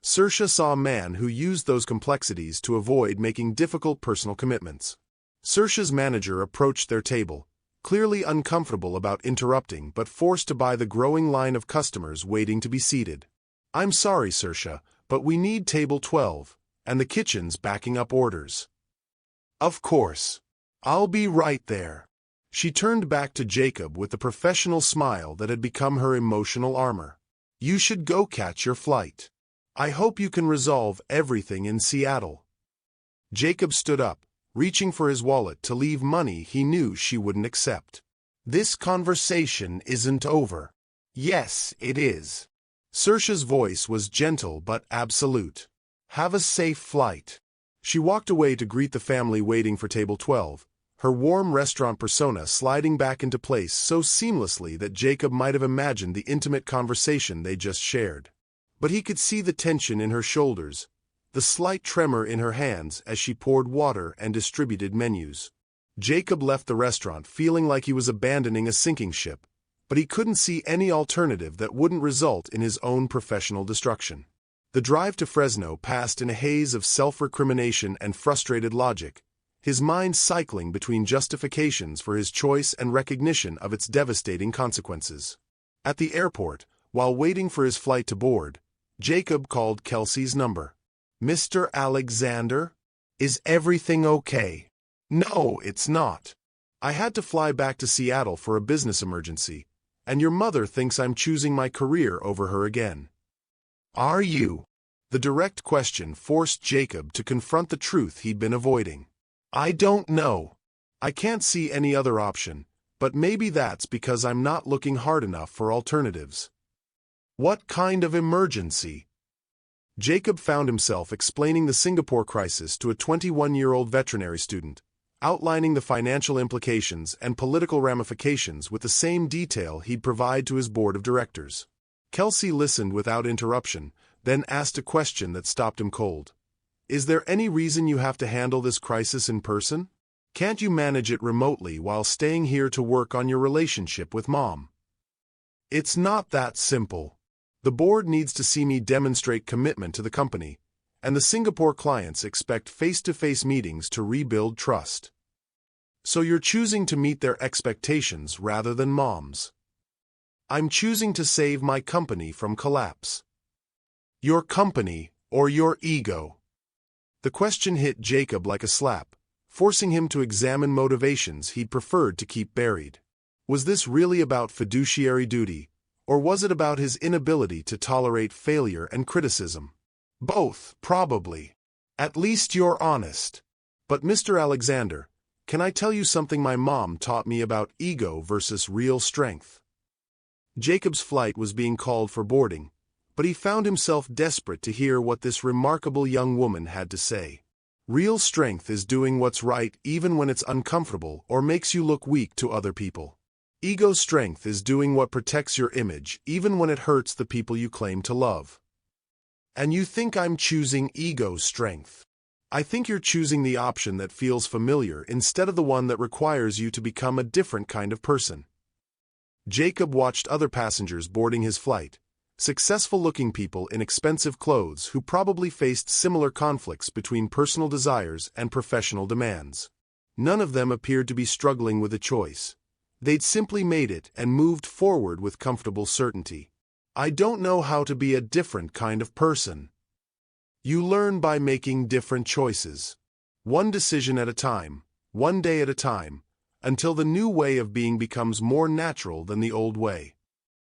Cersa saw a man who used those complexities to avoid making difficult personal commitments. Cersa's manager approached their table, clearly uncomfortable about interrupting but forced to buy the growing line of customers waiting to be seated. I'm sorry, Cersa, but we need table 12, and the kitchen's backing up orders. Of course. I'll be right there. She turned back to Jacob with the professional smile that had become her emotional armor. You should go catch your flight. I hope you can resolve everything in Seattle. Jacob stood up, reaching for his wallet to leave money he knew she wouldn't accept. This conversation isn't over. Yes, it is. Cersa's voice was gentle but absolute. Have a safe flight. She walked away to greet the family waiting for table 12, her warm restaurant persona sliding back into place so seamlessly that Jacob might have imagined the intimate conversation they just shared. But he could see the tension in her shoulders, the slight tremor in her hands as she poured water and distributed menus. Jacob left the restaurant feeling like he was abandoning a sinking ship, but he couldn't see any alternative that wouldn't result in his own professional destruction. The drive to Fresno passed in a haze of self-recrimination and frustrated logic, his mind cycling between justifications for his choice and recognition of its devastating consequences. At the airport, while waiting for his flight to board, Jacob called Kelsey's number. Mr. Alexander? Is everything okay? No, it's not. I had to fly back to Seattle for a business emergency, and your mother thinks I'm choosing my career over her again. Are you? The direct question forced Jacob to confront the truth he'd been avoiding. I don't know. I can't see any other option, but maybe that's because I'm not looking hard enough for alternatives. What kind of emergency? Jacob found himself explaining the Singapore crisis to a 21-year-old veterinary student, outlining the financial implications and political ramifications with the same detail he'd provide to his board of directors. Kelsey listened without interruption, then asked a question that stopped him cold. Is there any reason you have to handle this crisis in person? Can't you manage it remotely while staying here to work on your relationship with Mom? It's not that simple. The board needs to see me demonstrate commitment to the company, and the Singapore clients expect face-to-face meetings to rebuild trust. So you're choosing to meet their expectations rather than Mom's. I'm choosing to save my company from collapse. Your company or your ego? The question hit Jacob like a slap, forcing him to examine motivations he'd preferred to keep buried. Was this really about fiduciary duty, or was it about his inability to tolerate failure and criticism? Both, probably. At least you're honest. But Mr. Alexander, can I tell you something my mom taught me about ego versus real strength? Jacob's flight was being called for boarding, but he found himself desperate to hear what this remarkable young woman had to say. Real strength is doing what's right even when it's uncomfortable or makes you look weak to other people. Ego strength is doing what protects your image even when it hurts the people you claim to love. And you think I'm choosing ego strength? I think you're choosing the option that feels familiar instead of the one that requires you to become a different kind of person. Jacob watched other passengers boarding his flight, successful-looking people in expensive clothes who probably faced similar conflicts between personal desires and professional demands. None of them appeared to be struggling with a choice. They'd simply made it and moved forward with comfortable certainty. I don't know how to be a different kind of person. You learn by making different choices. One decision at a time, one day at a time, until the new way of being becomes more natural than the old way.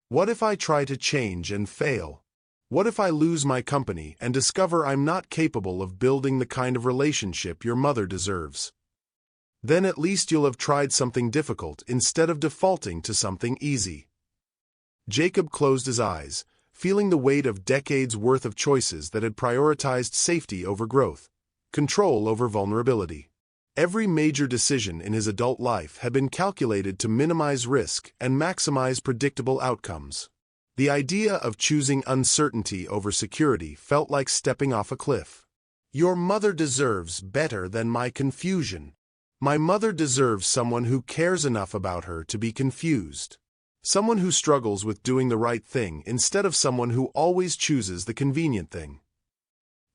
What if I try to change and fail? What if I lose my company and discover I'm not capable of building the kind of relationship your mother deserves? Then at least you'll have tried something difficult instead of defaulting to something easy. Jacob closed his eyes, feeling the weight of decades' worth of choices that had prioritized safety over growth, control over vulnerability. Every major decision in his adult life had been calculated to minimize risk and maximize predictable outcomes. The idea of choosing uncertainty over security felt like stepping off a cliff. Your mother deserves better than my confusion. My mother deserves someone who cares enough about her to be confused. Someone who struggles with doing the right thing instead of someone who always chooses the convenient thing.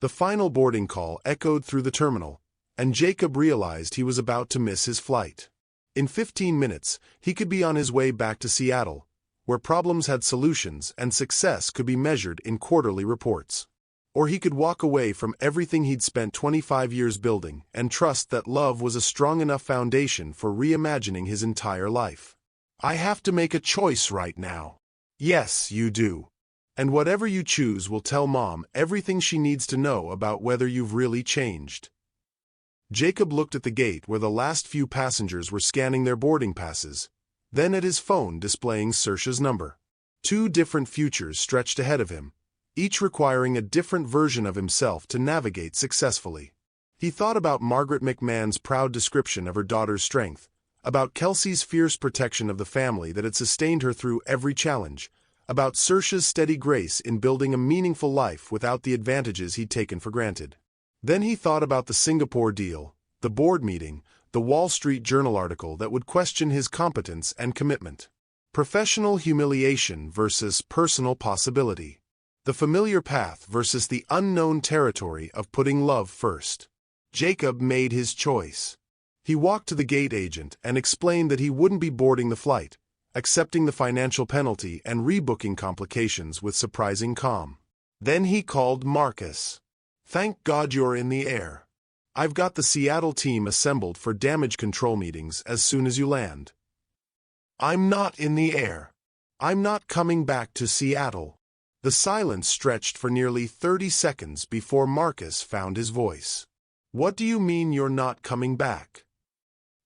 The final boarding call echoed through the terminal, and Jacob realized he was about to miss his flight. In 15 minutes, he could be on his way back to Seattle, where problems had solutions and success could be measured in quarterly reports. Or he could walk away from everything he'd spent 25 years building and trust that love was a strong enough foundation for reimagining his entire life. I have to make a choice right now. Yes, you do. And whatever you choose will tell Mom everything she needs to know about whether you've really changed. Jacob looked at the gate where the last few passengers were scanning their boarding passes, then at his phone displaying Cersa's number. 2 different futures stretched ahead of him, each requiring a different version of himself to navigate successfully. He thought about Margaret McMahon's proud description of her daughter's strength, about Kelsey's fierce protection of the family that had sustained her through every challenge, about Cersa's steady grace in building a meaningful life without the advantages he'd taken for granted. Then he thought about the Singapore deal, the board meeting, the Wall Street Journal article that would question his competence and commitment. Professional humiliation versus personal possibility. The familiar path versus the unknown territory of putting love first. Jacob made his choice. He walked to the gate agent and explained that he wouldn't be boarding the flight, accepting the financial penalty and rebooking complications with surprising calm. Then he called Marcus. Thank God you're in the air. I've got the Seattle team assembled for damage control meetings as soon as you land. I'm not in the air. I'm not coming back to Seattle. The silence stretched for nearly 30 seconds before Marcus found his voice. What do you mean you're not coming back?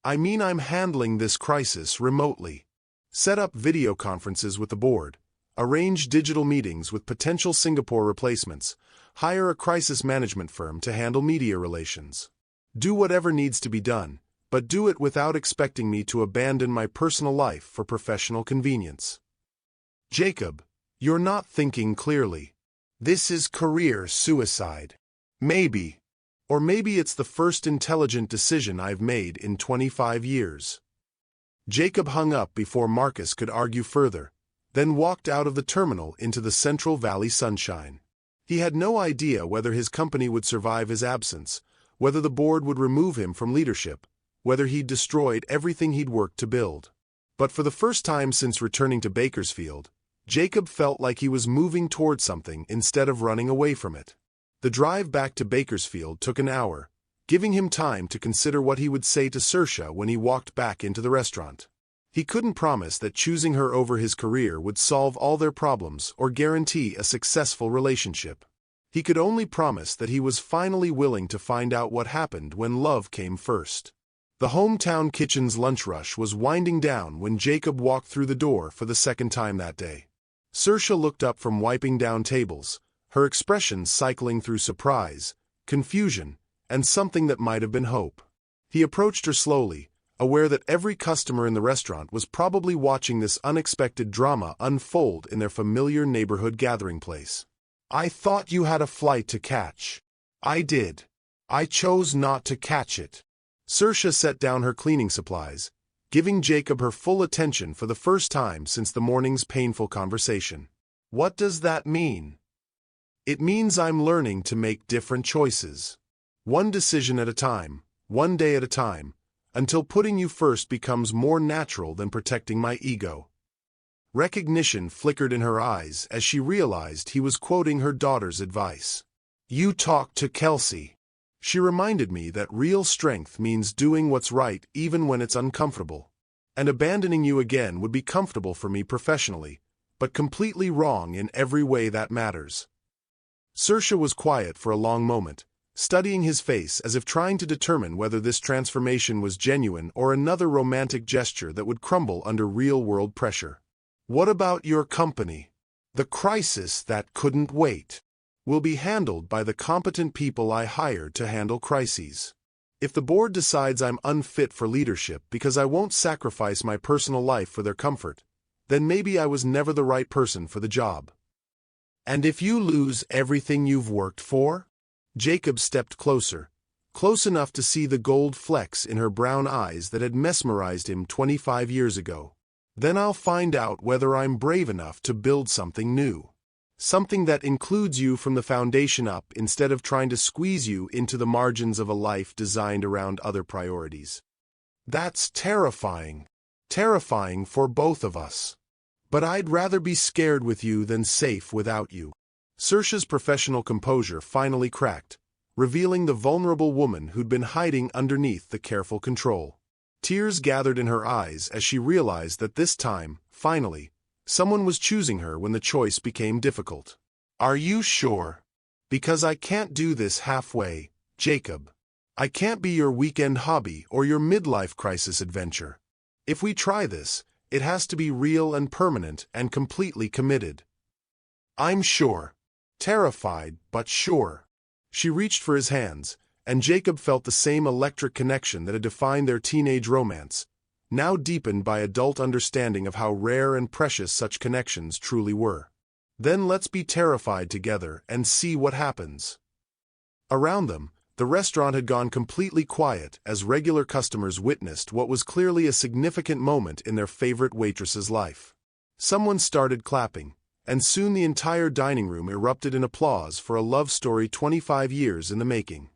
I mean I'm handling this crisis remotely. Set up video conferences with the board, arrange digital meetings with potential Singapore replacements, hire a crisis management firm to handle media relations. Do whatever needs to be done, but do it without expecting me to abandon my personal life for professional convenience. Jacob, you're not thinking clearly. This is career suicide. Maybe. Or maybe it's the first intelligent decision I've made in 25 years. Jacob hung up before Marcus could argue further, then walked out of the terminal into the Central Valley sunshine. He had no idea whether his company would survive his absence, whether the board would remove him from leadership, whether he'd destroyed everything he'd worked to build. But for the first time since returning to Bakersfield, Jacob felt like he was moving toward something instead of running away from it. The drive back to Bakersfield took an hour, giving him time to consider what he would say to Cersa when he walked back into the restaurant. He couldn't promise that choosing her over his career would solve all their problems or guarantee a successful relationship. He could only promise that he was finally willing to find out what happened when love came first. The hometown kitchen's lunch rush was winding down when Jacob walked through the door for the second time that day. Cersa looked up from wiping down tables, her expression cycling through surprise, confusion, and something that might have been hope. He approached her slowly, aware that every customer in the restaurant was probably watching this unexpected drama unfold in their familiar neighborhood gathering place. "I thought you had a flight to catch." "I did. I chose not to catch it." Cersa set down her cleaning supplies, giving Jacob her full attention for the first time since the morning's painful conversation. "What does that mean?" "It means I'm learning to make different choices. One decision at a time, one day at a time, until putting you first becomes more natural than protecting my ego." Recognition flickered in her eyes as she realized he was quoting her daughter's advice. "You talked to Kelsey. She reminded me that real strength means doing what's right even when it's uncomfortable. And abandoning you again would be comfortable for me professionally, but completely wrong in every way that matters." Cersa was quiet for a long moment, studying his face as if trying to determine whether this transformation was genuine or another romantic gesture that would crumble under real-world pressure. "What about your company? The crisis that couldn't wait will be handled by the competent people I hired to handle crises. If the board decides I'm unfit for leadership because I won't sacrifice my personal life for their comfort, then maybe I was never the right person for the job." "And if you lose everything you've worked for?" Jacob stepped closer, close enough to see the gold flecks in her brown eyes that had mesmerized him 25 years ago. "Then I'll find out whether I'm brave enough to build something new. Something that includes you from the foundation up instead of trying to squeeze you into the margins of a life designed around other priorities." "That's terrifying. Terrifying for both of us. But I'd rather be scared with you than safe without you." Cersa's professional composure finally cracked, revealing the vulnerable woman who'd been hiding underneath the careful control. Tears gathered in her eyes as she realized that this time, finally, someone was choosing her when the choice became difficult. "Are you sure? Because I can't do this halfway, Jacob. I can't be your weekend hobby or your midlife crisis adventure. If we try this, it has to be real and permanent and completely committed." "I'm sure." Terrified, but sure. She reached for his hands, and Jacob felt the same electric connection that had defined their teenage romance, now deepened by adult understanding of how rare and precious such connections truly were. "Then let's be terrified together and see what happens." Around them, the restaurant had gone completely quiet as regular customers witnessed what was clearly a significant moment in their favorite waitress's life. Someone started clapping, and soon the entire dining room erupted in applause for a love story 25 years in the making.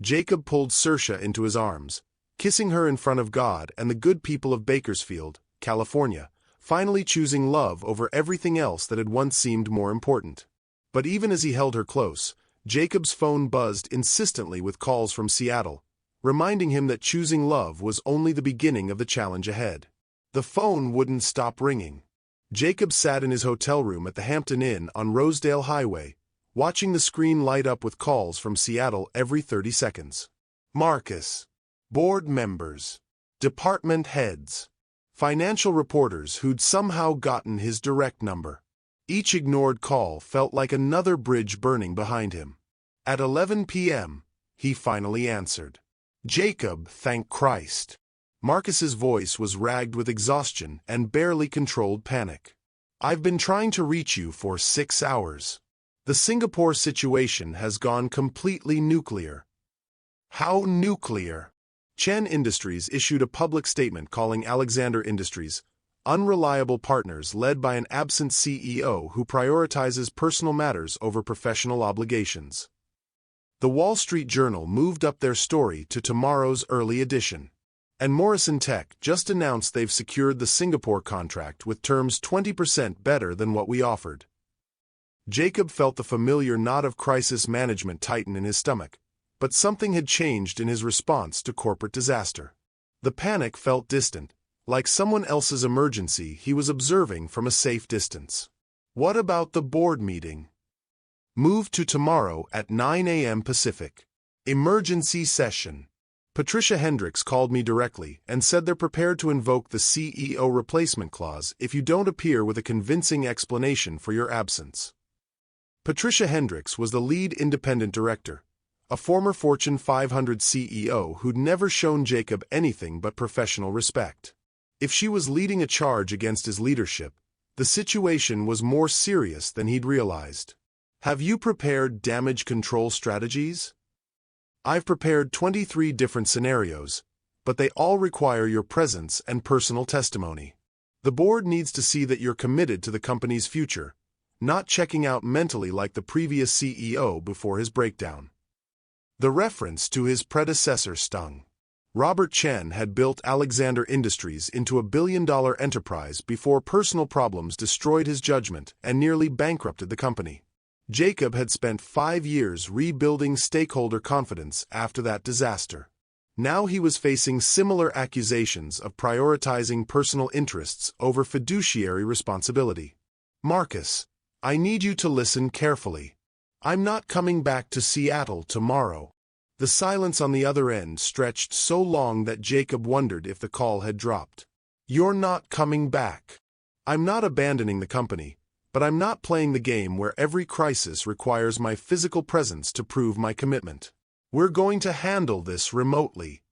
Jacob pulled Cersa into his arms, kissing her in front of God and the good people of Bakersfield, California, finally choosing love over everything else that had once seemed more important. But even as he held her close, Jacob's phone buzzed insistently with calls from Seattle, reminding him that choosing love was only the beginning of the challenge ahead. The phone wouldn't stop ringing. Jacob sat in his hotel room at the Hampton Inn on Rosedale Highway, watching the screen light up with calls from Seattle every 30 seconds. Marcus, board members, department heads, financial reporters who'd somehow gotten his direct number. Each ignored call felt like another bridge burning behind him. At 11 p.m., he finally answered. "Jacob, thank Christ." Marcus's voice was ragged with exhaustion and barely controlled panic. "I've been trying to reach you for 6 hours. The Singapore situation has gone completely nuclear." "How nuclear?" Chen Industries issued a public statement calling Alexander Industries unreliable partners led by an absent CEO who prioritizes personal matters over professional obligations. The Wall Street Journal moved up their story to tomorrow's early edition. And Morrison Tech just announced they've secured the Singapore contract with terms 20% better than what we offered. Jacob felt the familiar knot of crisis management tighten in his stomach, but something had changed in his response to corporate disaster. The panic felt distant, like someone else's emergency he was observing from a safe distance. What about the board meeting? Moved to tomorrow at 9 a.m. Pacific. Emergency session. Patricia Hendricks called me directly and said they're prepared to invoke the CEO replacement clause if you don't appear with a convincing explanation for your absence. Patricia Hendricks was the lead independent director, a former Fortune 500 CEO who'd never shown Jacob anything but professional respect. If she was leading a charge against his leadership, the situation was more serious than he'd realized. Have you prepared damage control strategies? I've prepared 23 different scenarios, but they all require your presence and personal testimony. The board needs to see that you're committed to the company's future, not checking out mentally like the previous CEO before his breakdown. The reference to his predecessor stung. Robert Chen had built Alexander Industries into a billion-dollar enterprise before personal problems destroyed his judgment and nearly bankrupted the company. Jacob had spent 5 years rebuilding stakeholder confidence after that disaster. Now he was facing similar accusations of prioritizing personal interests over fiduciary responsibility. Marcus, I need you to listen carefully. I'm not coming back to Seattle tomorrow. The silence on the other end stretched so long that Jacob wondered if the call had dropped. You're not coming back. I'm not abandoning the company, but I'm not playing the game where every crisis requires my physical presence to prove my commitment. We're going to handle this remotely.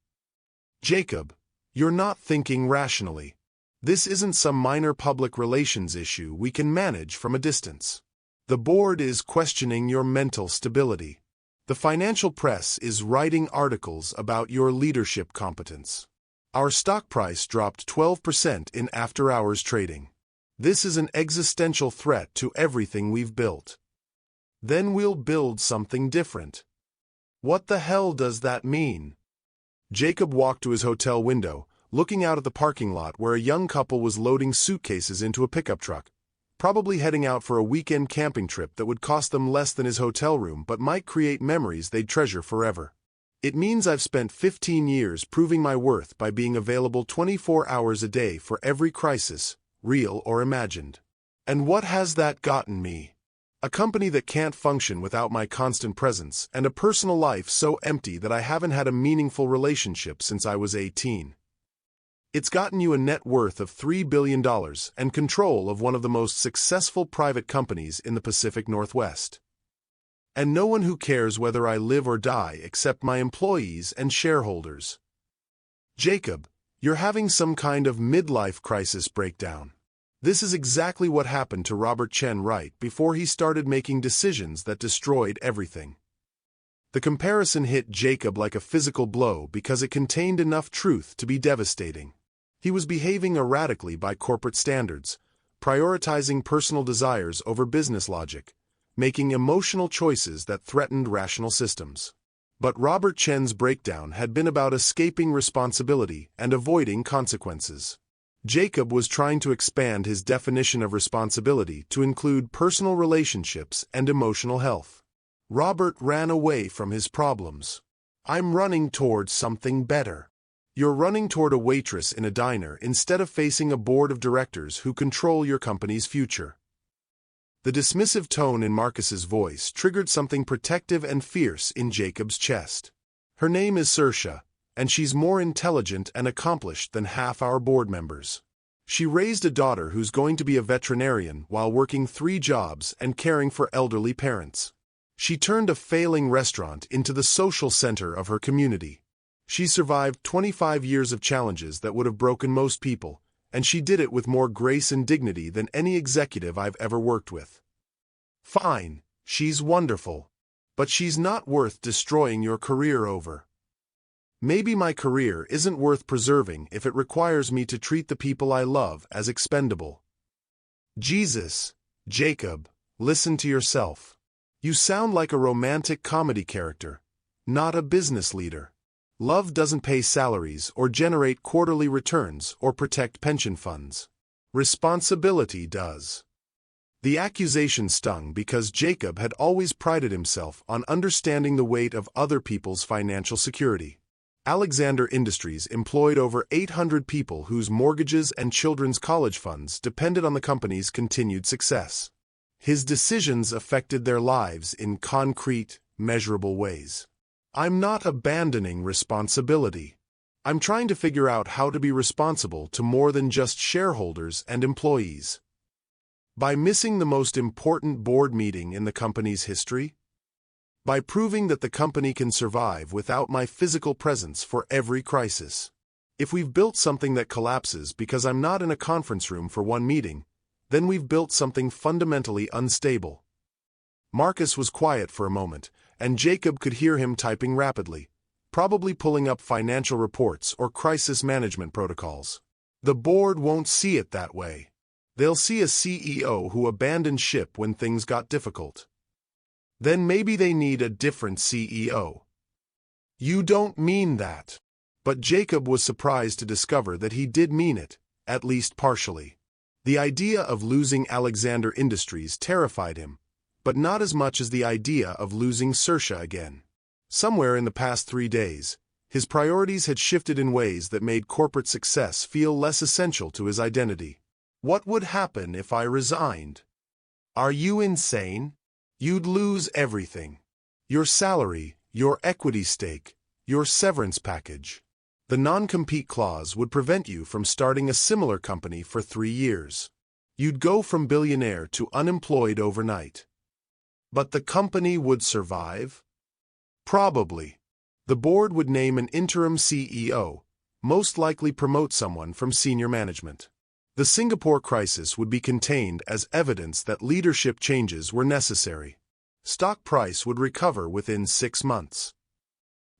Jacob, you're not thinking rationally. This isn't some minor public relations issue we can manage from a distance. The board is questioning your mental stability. The financial press is writing articles about your leadership competence. Our stock price dropped 12% in after-hours trading. This is an existential threat to everything we've built. Then we'll build something different. What the hell does that mean? Jacob walked to his hotel window, looking out at the parking lot where a young couple was loading suitcases into a pickup truck, probably heading out for a weekend camping trip that would cost them less than his hotel room but might create memories they'd treasure forever. It means I've spent 15 years proving my worth by being available 24 hours a day for every crisis, real or imagined. And what has that gotten me? A company that can't function without my constant presence, and a personal life so empty that I haven't had a meaningful relationship since I was 18. It's gotten you a net worth of $3 billion and control of one of the most successful private companies in the Pacific Northwest. And no one who cares whether I live or die except my employees and shareholders. Jacob, you're having some kind of midlife crisis breakdown. This is exactly what happened to Robert Chen right before he started making decisions that destroyed everything. The comparison hit Jacob like a physical blow because it contained enough truth to be devastating. He was behaving erratically by corporate standards, prioritizing personal desires over business logic, making emotional choices that threatened rational systems. But Robert Chen's breakdown had been about escaping responsibility and avoiding consequences. Jacob was trying to expand his definition of responsibility to include personal relationships and emotional health. Robert ran away from his problems. I'm running towards something better. You're running toward a waitress in a diner instead of facing a board of directors who control your company's future. The dismissive tone in Marcus's voice triggered something protective and fierce in Jacob's chest. Her name is Cersa, and she's more intelligent and accomplished than half our board members. She raised a daughter who's going to be a veterinarian while working 3 jobs and caring for elderly parents. She turned a failing restaurant into the social center of her community. She survived 25 years of challenges that would have broken most people, and she did it with more grace and dignity than any executive I've ever worked with. Fine, she's wonderful. But she's not worth destroying your career over. Maybe my career isn't worth preserving if it requires me to treat the people I love as expendable. Jesus, Jacob, listen to yourself. You sound like a romantic comedy character, not a business leader. Love doesn't pay salaries or generate quarterly returns or protect pension funds. Responsibility does. The accusation stung because Jacob had always prided himself on understanding the weight of other people's financial security. Alexander Industries employed over 800 people whose mortgages and children's college funds depended on the company's continued success. His decisions affected their lives in concrete, measurable ways. I'm not abandoning responsibility. I'm trying to figure out how to be responsible to more than just shareholders and employees. By missing the most important board meeting in the company's history? By proving that the company can survive without my physical presence for every crisis. If we've built something that collapses because I'm not in a conference room for one meeting, then we've built something fundamentally unstable. Marcus was quiet for a moment, and Jacob could hear him typing rapidly, probably pulling up financial reports or crisis management protocols. The board won't see it that way. They'll see a CEO who abandoned ship when things got difficult. Then maybe they need a different CEO. You don't mean that. But Jacob was surprised to discover that he did mean it, at least partially. The idea of losing Alexander Industries terrified him, but not as much as the idea of losing Cersa again. Somewhere in the past 3 days, his priorities had shifted in ways that made corporate success feel less essential to his identity. What would happen if I resigned? Are you insane? You'd lose everything. Your salary, your equity stake, your severance package. The non-compete clause would prevent you from starting a similar company for 3 years. You'd go from billionaire to unemployed overnight. But the company would survive? Probably. The board would name an interim CEO, most likely promote someone from senior management. The Singapore crisis would be contained as evidence that leadership changes were necessary. Stock price would recover within 6 months.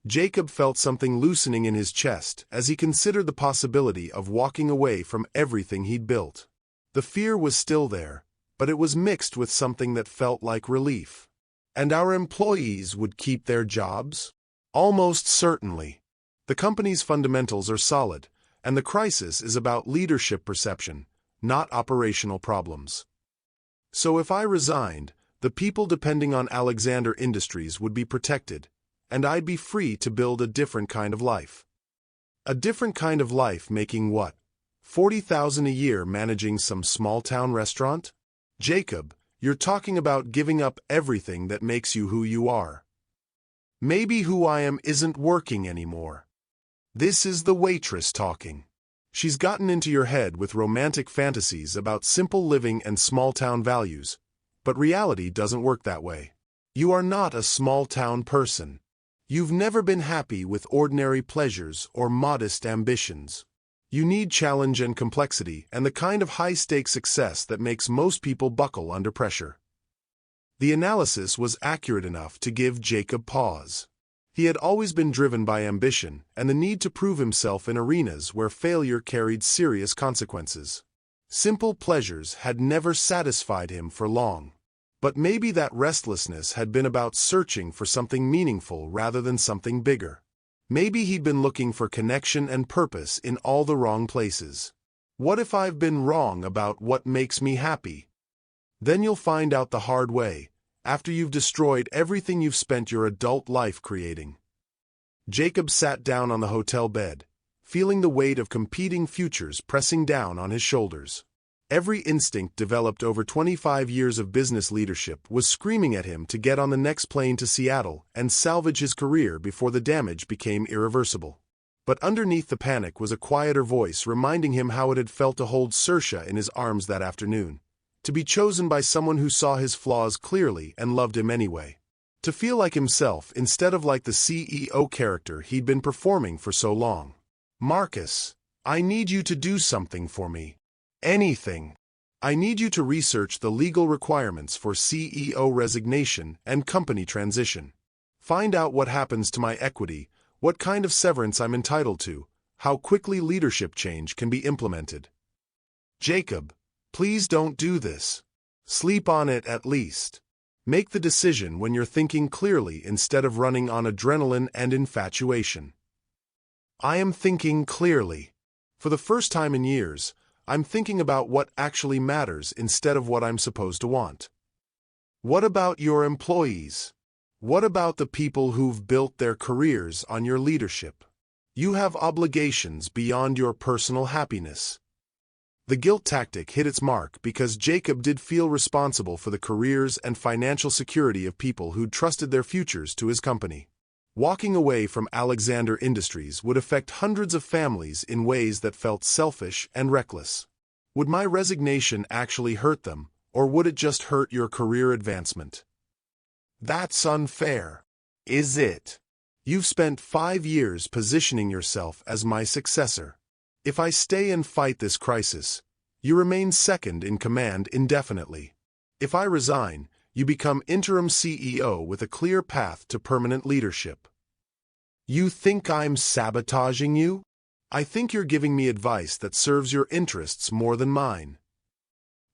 Jacob felt something loosening in his chest as he considered the possibility of walking away from everything he'd built. The fear was still there, but it was mixed with something that felt like relief. And our employees would keep their jobs? Almost certainly. The company's fundamentals are solid, and the crisis is about leadership perception, not operational problems. So if I resigned, the people depending on Alexander Industries would be protected, and I'd be free to build a different kind of life. A different kind of life making what? $40,000 a year managing some small-town restaurant? Jacob, you're talking about giving up everything that makes you who you are. Maybe who I am isn't working anymore. This is the waitress talking. She's gotten into your head with romantic fantasies about simple living and small-town values, but reality doesn't work that way. You are not a small-town person. You've never been happy with ordinary pleasures or modest ambitions. You need challenge and complexity and the kind of high-stakes success that makes most people buckle under pressure. The analysis was accurate enough to give Jacob pause. He had always been driven by ambition and the need to prove himself in arenas where failure carried serious consequences. Simple pleasures had never satisfied him for long. But maybe that restlessness had been about searching for something meaningful rather than something bigger. Maybe he'd been looking for connection and purpose in all the wrong places. What if I've been wrong about what makes me happy? Then you'll find out the hard way, after you've destroyed everything you've spent your adult life creating. Jacob sat down on the hotel bed, feeling the weight of competing futures pressing down on his shoulders. Every instinct developed over 25 years of business leadership was screaming at him to get on the next plane to Seattle and salvage his career before the damage became irreversible. But underneath the panic was a quieter voice reminding him how it had felt to hold Cersa in his arms that afternoon, to be chosen by someone who saw his flaws clearly and loved him anyway. To feel like himself instead of like the CEO character he'd been performing for so long. Marcus, I need you to do something for me. Anything. I need you to research the legal requirements for CEO resignation and company transition. Find out what happens to my equity, what kind of severance I'm entitled to, how quickly leadership change can be implemented. Jacob, please don't do this. Sleep on it at least. Make the decision when you're thinking clearly instead of running on adrenaline and infatuation. I am thinking clearly. For the first time in years, I'm thinking about what actually matters instead of what I'm supposed to want. What about your employees? What about the people who've built their careers on your leadership? You have obligations beyond your personal happiness. The guilt tactic hit its mark because Jacob did feel responsible for the careers and financial security of people who'd trusted their futures to his company. Walking away from Alexander Industries would affect hundreds of families in ways that felt selfish and reckless. Would my resignation actually hurt them, or would it just hurt your career advancement? That's unfair. Is it? You've spent 5 years positioning yourself as my successor. If I stay and fight this crisis, you remain second in command indefinitely. If I resign, you become interim CEO with a clear path to permanent leadership. You think I'm sabotaging you? I think you're giving me advice that serves your interests more than mine.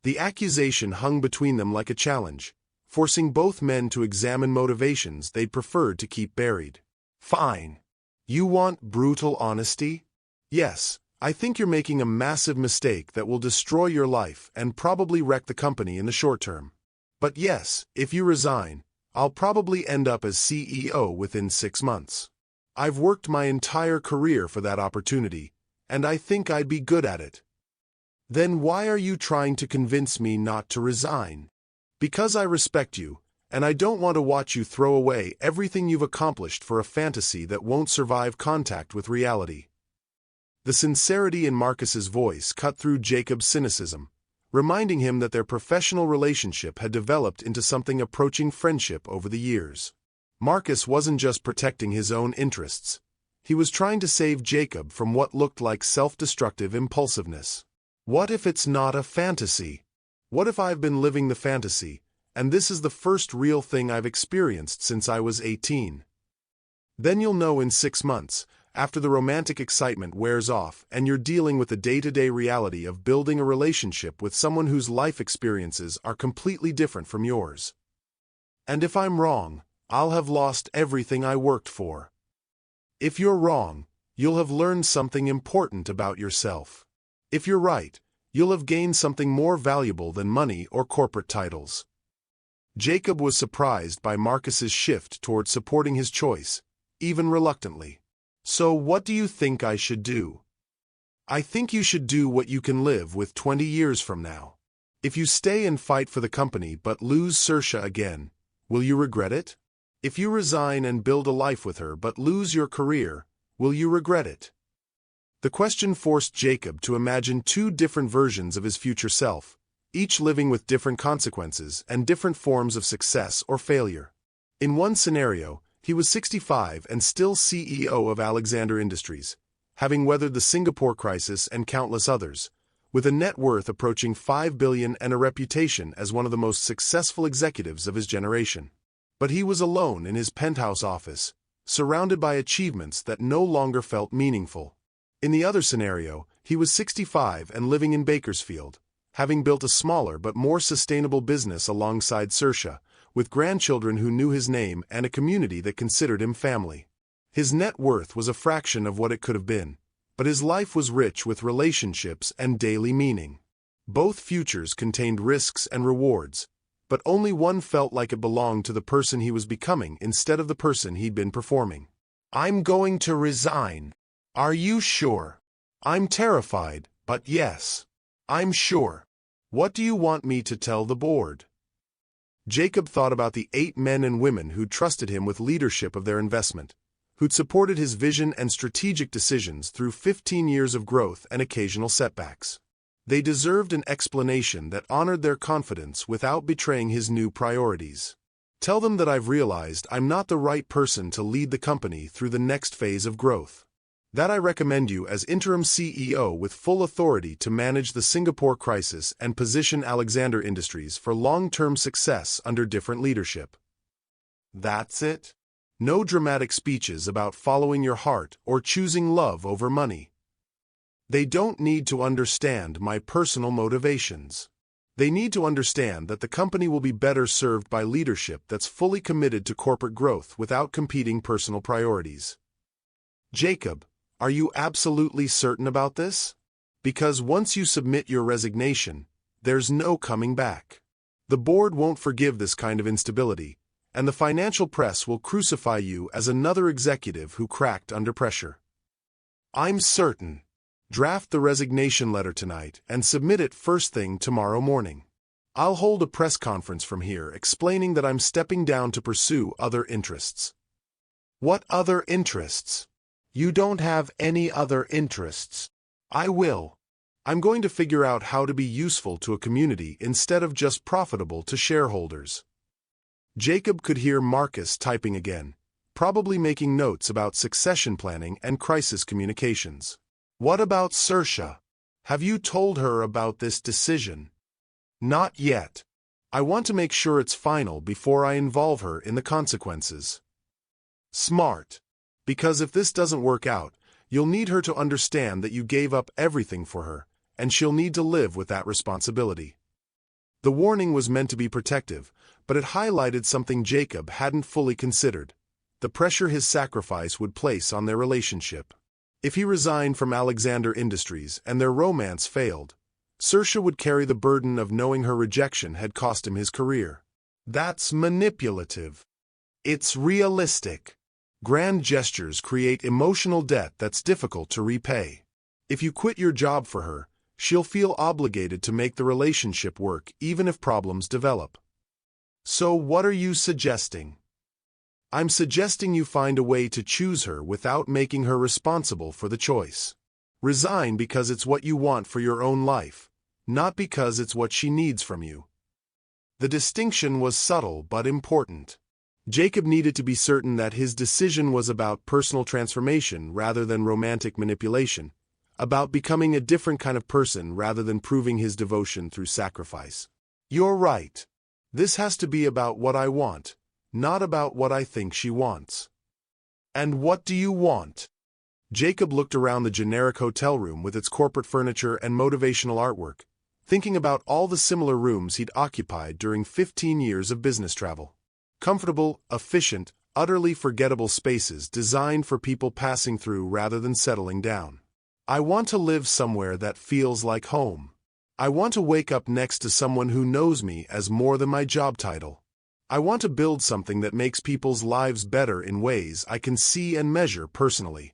The accusation hung between them like a challenge, forcing both men to examine motivations they'd preferred to keep buried. Fine. You want brutal honesty? Yes, I think you're making a massive mistake that will destroy your life and probably wreck the company in the short term. But yes, if you resign, I'll probably end up as CEO within 6 months. I've worked my entire career for that opportunity, and I think I'd be good at it. Then why are you trying to convince me not to resign? Because I respect you, and I don't want to watch you throw away everything you've accomplished for a fantasy that won't survive contact with reality. The sincerity in Marcus's voice cut through Jacob's cynicism, reminding him that their professional relationship had developed into something approaching friendship over the years. Marcus wasn't just protecting his own interests. He was trying to save Jacob from what looked like self-destructive impulsiveness. What if it's not a fantasy? What if I've been living the fantasy, and this is the first real thing I've experienced since I was 18? Then you'll know in 6 months, after the romantic excitement wears off and you're dealing with the day-to-day reality of building a relationship with someone whose life experiences are completely different from yours. And if I'm wrong, I'll have lost everything I worked for. If you're wrong, you'll have learned something important about yourself. If you're right, you'll have gained something more valuable than money or corporate titles. Jacob was surprised by Marcus's shift toward supporting his choice, even reluctantly. So what do you think I should do? I think you should do what you can live with 20 years from now. If you stay and fight for the company but lose Cersa again, will you regret it? If you resign and build a life with her but lose your career, will you regret it? The question forced Jacob to imagine 2 different versions of his future self, each living with different consequences and different forms of success or failure. In one scenario, he was 65 and still CEO of Alexander Industries, having weathered the Singapore crisis and countless others, with a net worth approaching $5 billion and a reputation as one of the most successful executives of his generation. But he was alone in his penthouse office, surrounded by achievements that no longer felt meaningful. In the other scenario, he was 65 and living in Bakersfield, having built a smaller but more sustainable business alongside Cersa, with grandchildren who knew his name and a community that considered him family. His net worth was a fraction of what it could have been, but his life was rich with relationships and daily meaning. Both futures contained risks and rewards, but only one felt like it belonged to the person he was becoming instead of the person he'd been performing. I'm going to resign. Are you sure? I'm terrified, but yes. I'm sure. What do you want me to tell the board? Jacob thought about the 8 men and women who'd trusted him with leadership of their investment, who'd supported his vision and strategic decisions through 15 years of growth and occasional setbacks. They deserved an explanation that honored their confidence without betraying his new priorities. Tell them that I've realized I'm not the right person to lead the company through the next phase of growth. That I recommend you as interim CEO with full authority to manage the Singapore crisis and position Alexander Industries for long-term success under different leadership. That's it? No dramatic speeches about following your heart or choosing love over money. They don't need to understand my personal motivations. They need to understand that the company will be better served by leadership that's fully committed to corporate growth without competing personal priorities. Jacob, are you absolutely certain about this? Because once you submit your resignation, there's no coming back. The board won't forgive this kind of instability, and the financial press will crucify you as another executive who cracked under pressure. I'm certain. Draft the resignation letter tonight and submit it first thing tomorrow morning. I'll hold a press conference from here explaining that I'm stepping down to pursue other interests. What other interests? You don't have any other interests. I will. I'm going to figure out how to be useful to a community instead of just profitable to shareholders. Jacob could hear Marcus typing again, probably making notes about succession planning and crisis communications. What about Cersa? Have you told her about this decision? Not yet. I want to make sure it's final before I involve her in the consequences. Smart. Because if this doesn't work out, you'll need her to understand that you gave up everything for her, and she'll need to live with that responsibility. The warning was meant to be protective, but it highlighted something Jacob hadn't fully considered: the pressure his sacrifice would place on their relationship. If he resigned from Alexander Industries and their romance failed, Cersa would carry the burden of knowing her rejection had cost him his career. That's manipulative. It's realistic. Grand gestures create emotional debt that's difficult to repay. If you quit your job for her, she'll feel obligated to make the relationship work even if problems develop. So what are you suggesting? I'm suggesting you find a way to choose her without making her responsible for the choice. Resign because it's what you want for your own life, not because it's what she needs from you. The distinction was subtle but important. Jacob needed to be certain that his decision was about personal transformation rather than romantic manipulation, about becoming a different kind of person rather than proving his devotion through sacrifice. You're right. This has to be about what I want, not about what I think she wants. And what do you want? Jacob looked around the generic hotel room with its corporate furniture and motivational artwork, thinking about all the similar rooms he'd occupied during 15 years of business travel. Comfortable, efficient, utterly forgettable spaces designed for people passing through rather than settling down. I want to live somewhere that feels like home. I want to wake up next to someone who knows me as more than my job title. I want to build something that makes people's lives better in ways I can see and measure personally.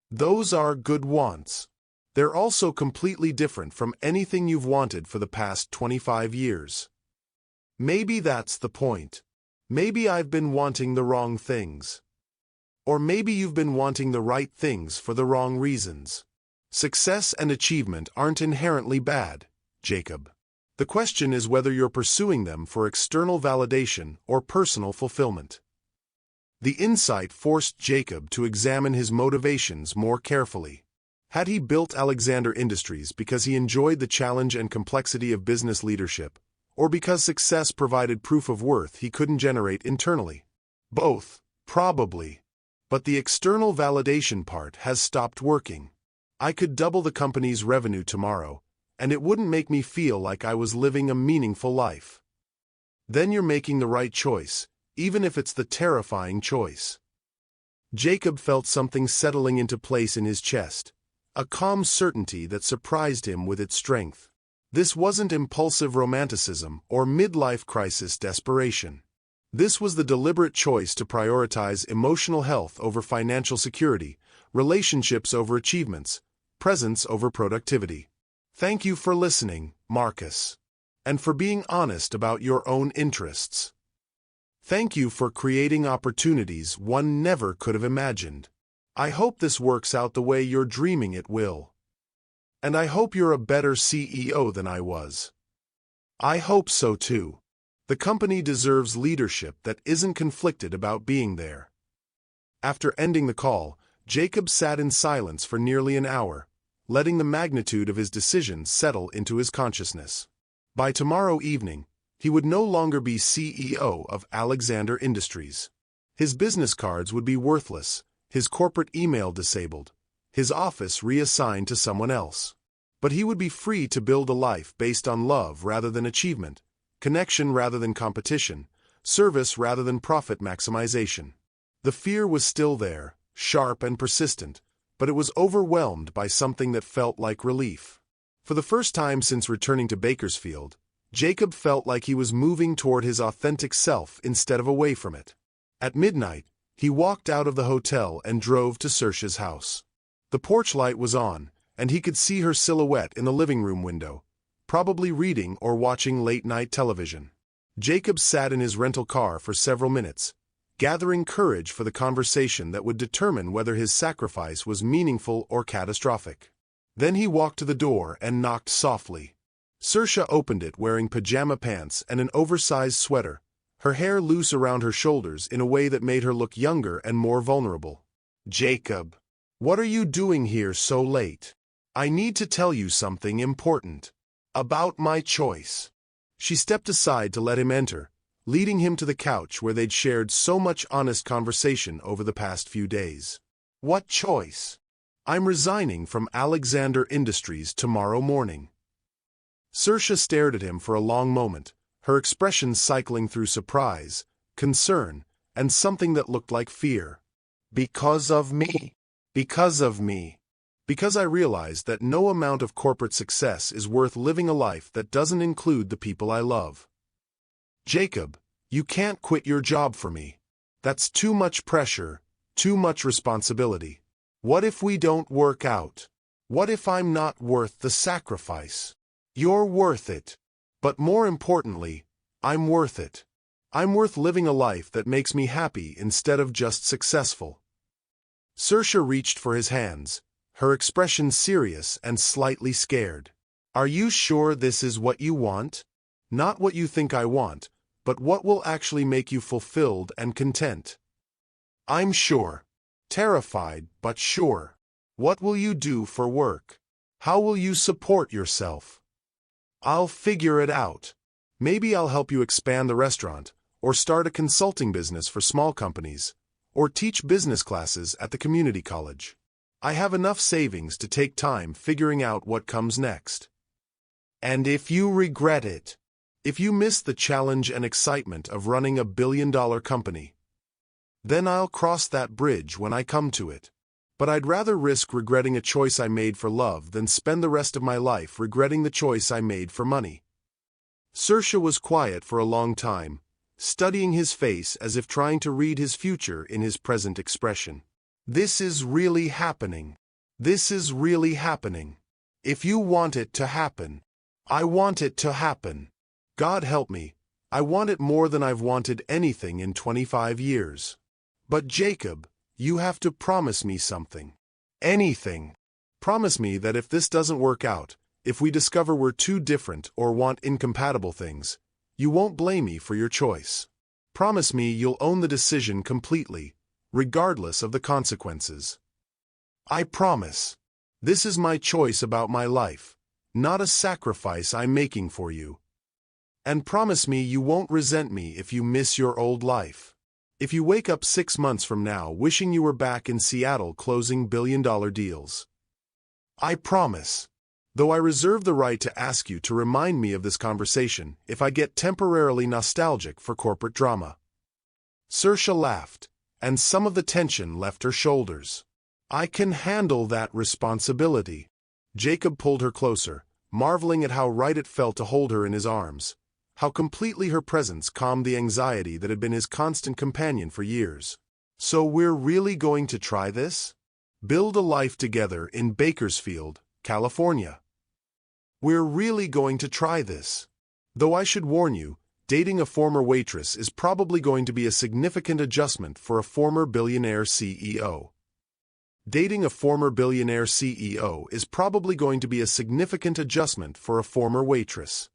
Those are good wants. They're also completely different from anything you've wanted for the past 25 years. Maybe that's the point. Maybe I've been wanting the wrong things. Or maybe you've been wanting the right things for the wrong reasons. Success and achievement aren't inherently bad, Jacob. The question is whether you're pursuing them for external validation or personal fulfillment. The insight forced Jacob to examine his motivations more carefully. Had he built Alexander Industries because he enjoyed the challenge and complexity of business leadership, or because success provided proof of worth he couldn't generate internally? Both, probably. But the external validation part has stopped working. I could double the company's revenue tomorrow, and it wouldn't make me feel like I was living a meaningful life. Then you're making the right choice, even if it's the terrifying choice. Jacob felt something settling into place in his chest, a calm certainty that surprised him with its strength. This wasn't impulsive romanticism or midlife crisis desperation. This was the deliberate choice to prioritize emotional health over financial security, relationships over achievements, presence over productivity. Thank you for listening, Marcus. And for being honest about your own interests. Thank you for creating opportunities one never could have imagined. I hope this works out the way you're dreaming it will. And I hope you're a better CEO than I was. I hope so too. The company deserves leadership that isn't conflicted about being there. After ending the call, Jacob sat in silence for nearly an hour, letting the magnitude of his decision settle into his consciousness. By tomorrow evening, he would no longer be CEO of Alexander Industries. His business cards would be worthless, his corporate email disabled, his office reassigned to someone else. But he would be free to build a life based on love rather than achievement, connection rather than competition, service rather than profit maximization. The fear was still there, sharp and persistent, but it was overwhelmed by something that felt like relief. For the first time since returning to Bakersfield, Jacob felt like he was moving toward his authentic self instead of away from it. At midnight, he walked out of the hotel and drove to Cersa's house. The porch light was on, and he could see her silhouette in the living room window, probably reading or watching late-night television. Jacob sat in his rental car for several minutes, gathering courage for the conversation that would determine whether his sacrifice was meaningful or catastrophic. Then he walked to the door and knocked softly. Cersa opened it wearing pajama pants and an oversized sweater, her hair loose around her shoulders in a way that made her look younger and more vulnerable. "Jacob, what are you doing here so late? I need to tell you something important. About my choice." She stepped aside to let him enter, leading him to the couch where they'd shared so much honest conversation over the past few days. "What choice?" "I'm resigning from Alexander Industries tomorrow morning." Cersa stared at him for a long moment, her expression cycling through surprise, concern, and something that looked like fear. "Because of me. Because of me. Because I realized that no amount of corporate success is worth living a life that doesn't include the people I love." "Jacob, you can't quit your job for me. That's too much pressure, too much responsibility. What if we don't work out? What if I'm not worth the sacrifice?" "You're worth it. But more importantly, I'm worth it. I'm worth living a life that makes me happy instead of just successful." Cersa reached for his hands, her expression serious and slightly scared. "Are you sure this is what you want? Not what you think I want, but what will actually make you fulfilled and content?" "I'm sure. Terrified, but sure." "What will you do for work? How will you support yourself?" "I'll figure it out. Maybe I'll help you expand the restaurant, or start a consulting business for small companies, or teach business classes at the community college. I have enough savings to take time figuring out what comes next." "And if you regret it? If you miss the challenge and excitement of running a billion-dollar company?" "Then I'll cross that bridge when I come to it. But I'd rather risk regretting a choice I made for love than spend the rest of my life regretting the choice I made for money." Cersa was quiet for a long time, studying his face as if trying to read his future in his present expression. "This is really happening. This is really happening. If you want it to happen, I want it to happen. God help me, I want it more than I've wanted anything in 25 years. But Jacob, you have to promise me something. Anything. Promise me that if this doesn't work out, if we discover we're too different or want incompatible things, you won't blame me for your choice. Promise me you'll own the decision completely, regardless of the consequences." "I promise. This is my choice about my life, not a sacrifice I'm making for you. And promise me you won't resent me if you miss your old life. If you wake up 6 months from now wishing you were back in Seattle closing billion-dollar deals." "I promise. Though I reserve the right to ask you to remind me of this conversation if I get temporarily nostalgic for corporate drama." Cersa laughed, and some of the tension left her shoulders. "I can handle that responsibility." Jacob pulled her closer, marveling at how right it felt to hold her in his arms, how completely her presence calmed the anxiety that had been his constant companion for years. "So we're really going to try this? Build a life together in Bakersfield, California. We're really going to try this. Though I should warn you, dating a former waitress is probably going to be a significant adjustment for a former billionaire CEO. Dating a former billionaire CEO is probably going to be a significant adjustment for a former waitress."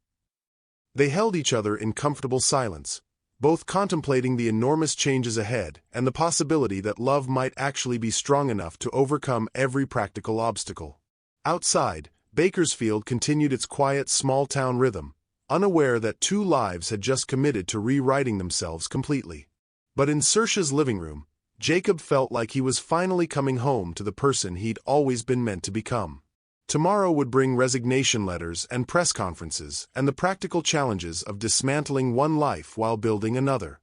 They held each other in comfortable silence, both contemplating the enormous changes ahead and the possibility that love might actually be strong enough to overcome every practical obstacle. Outside, Bakersfield continued its quiet small-town rhythm, unaware that 2 lives had just committed to rewriting themselves completely. But in Cersa's living room, Jacob felt like he was finally coming home to the person he'd always been meant to become. Tomorrow would bring resignation letters and press conferences and the practical challenges of dismantling one life while building another.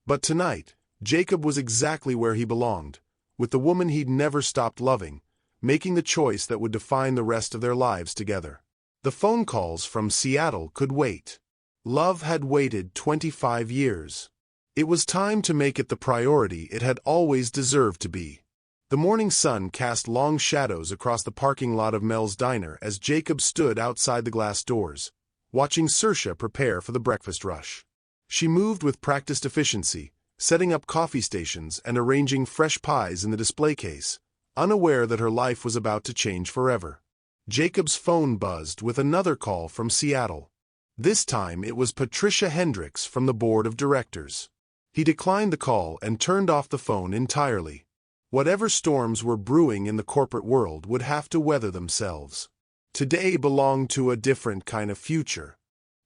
But tonight, Jacob was exactly where he belonged, with the woman he'd never stopped loving, making the choice that would define the rest of their lives together. The phone calls from Seattle could wait. Love had waited 25 years. It was time to make it the priority it had always deserved to be. The morning sun cast long shadows across the parking lot of Mel's diner as Jacob stood outside the glass doors, watching Cersa prepare for the breakfast rush. She moved with practiced efficiency, setting up coffee stations and arranging fresh pies in the display case, unaware that her life was about to change forever. Jacob's phone buzzed with another call from Seattle. This time it was Patricia Hendricks from the board of directors. He declined the call and turned off the phone entirely. Whatever storms were brewing in the corporate world would have to weather themselves. Today belonged to a different kind of future.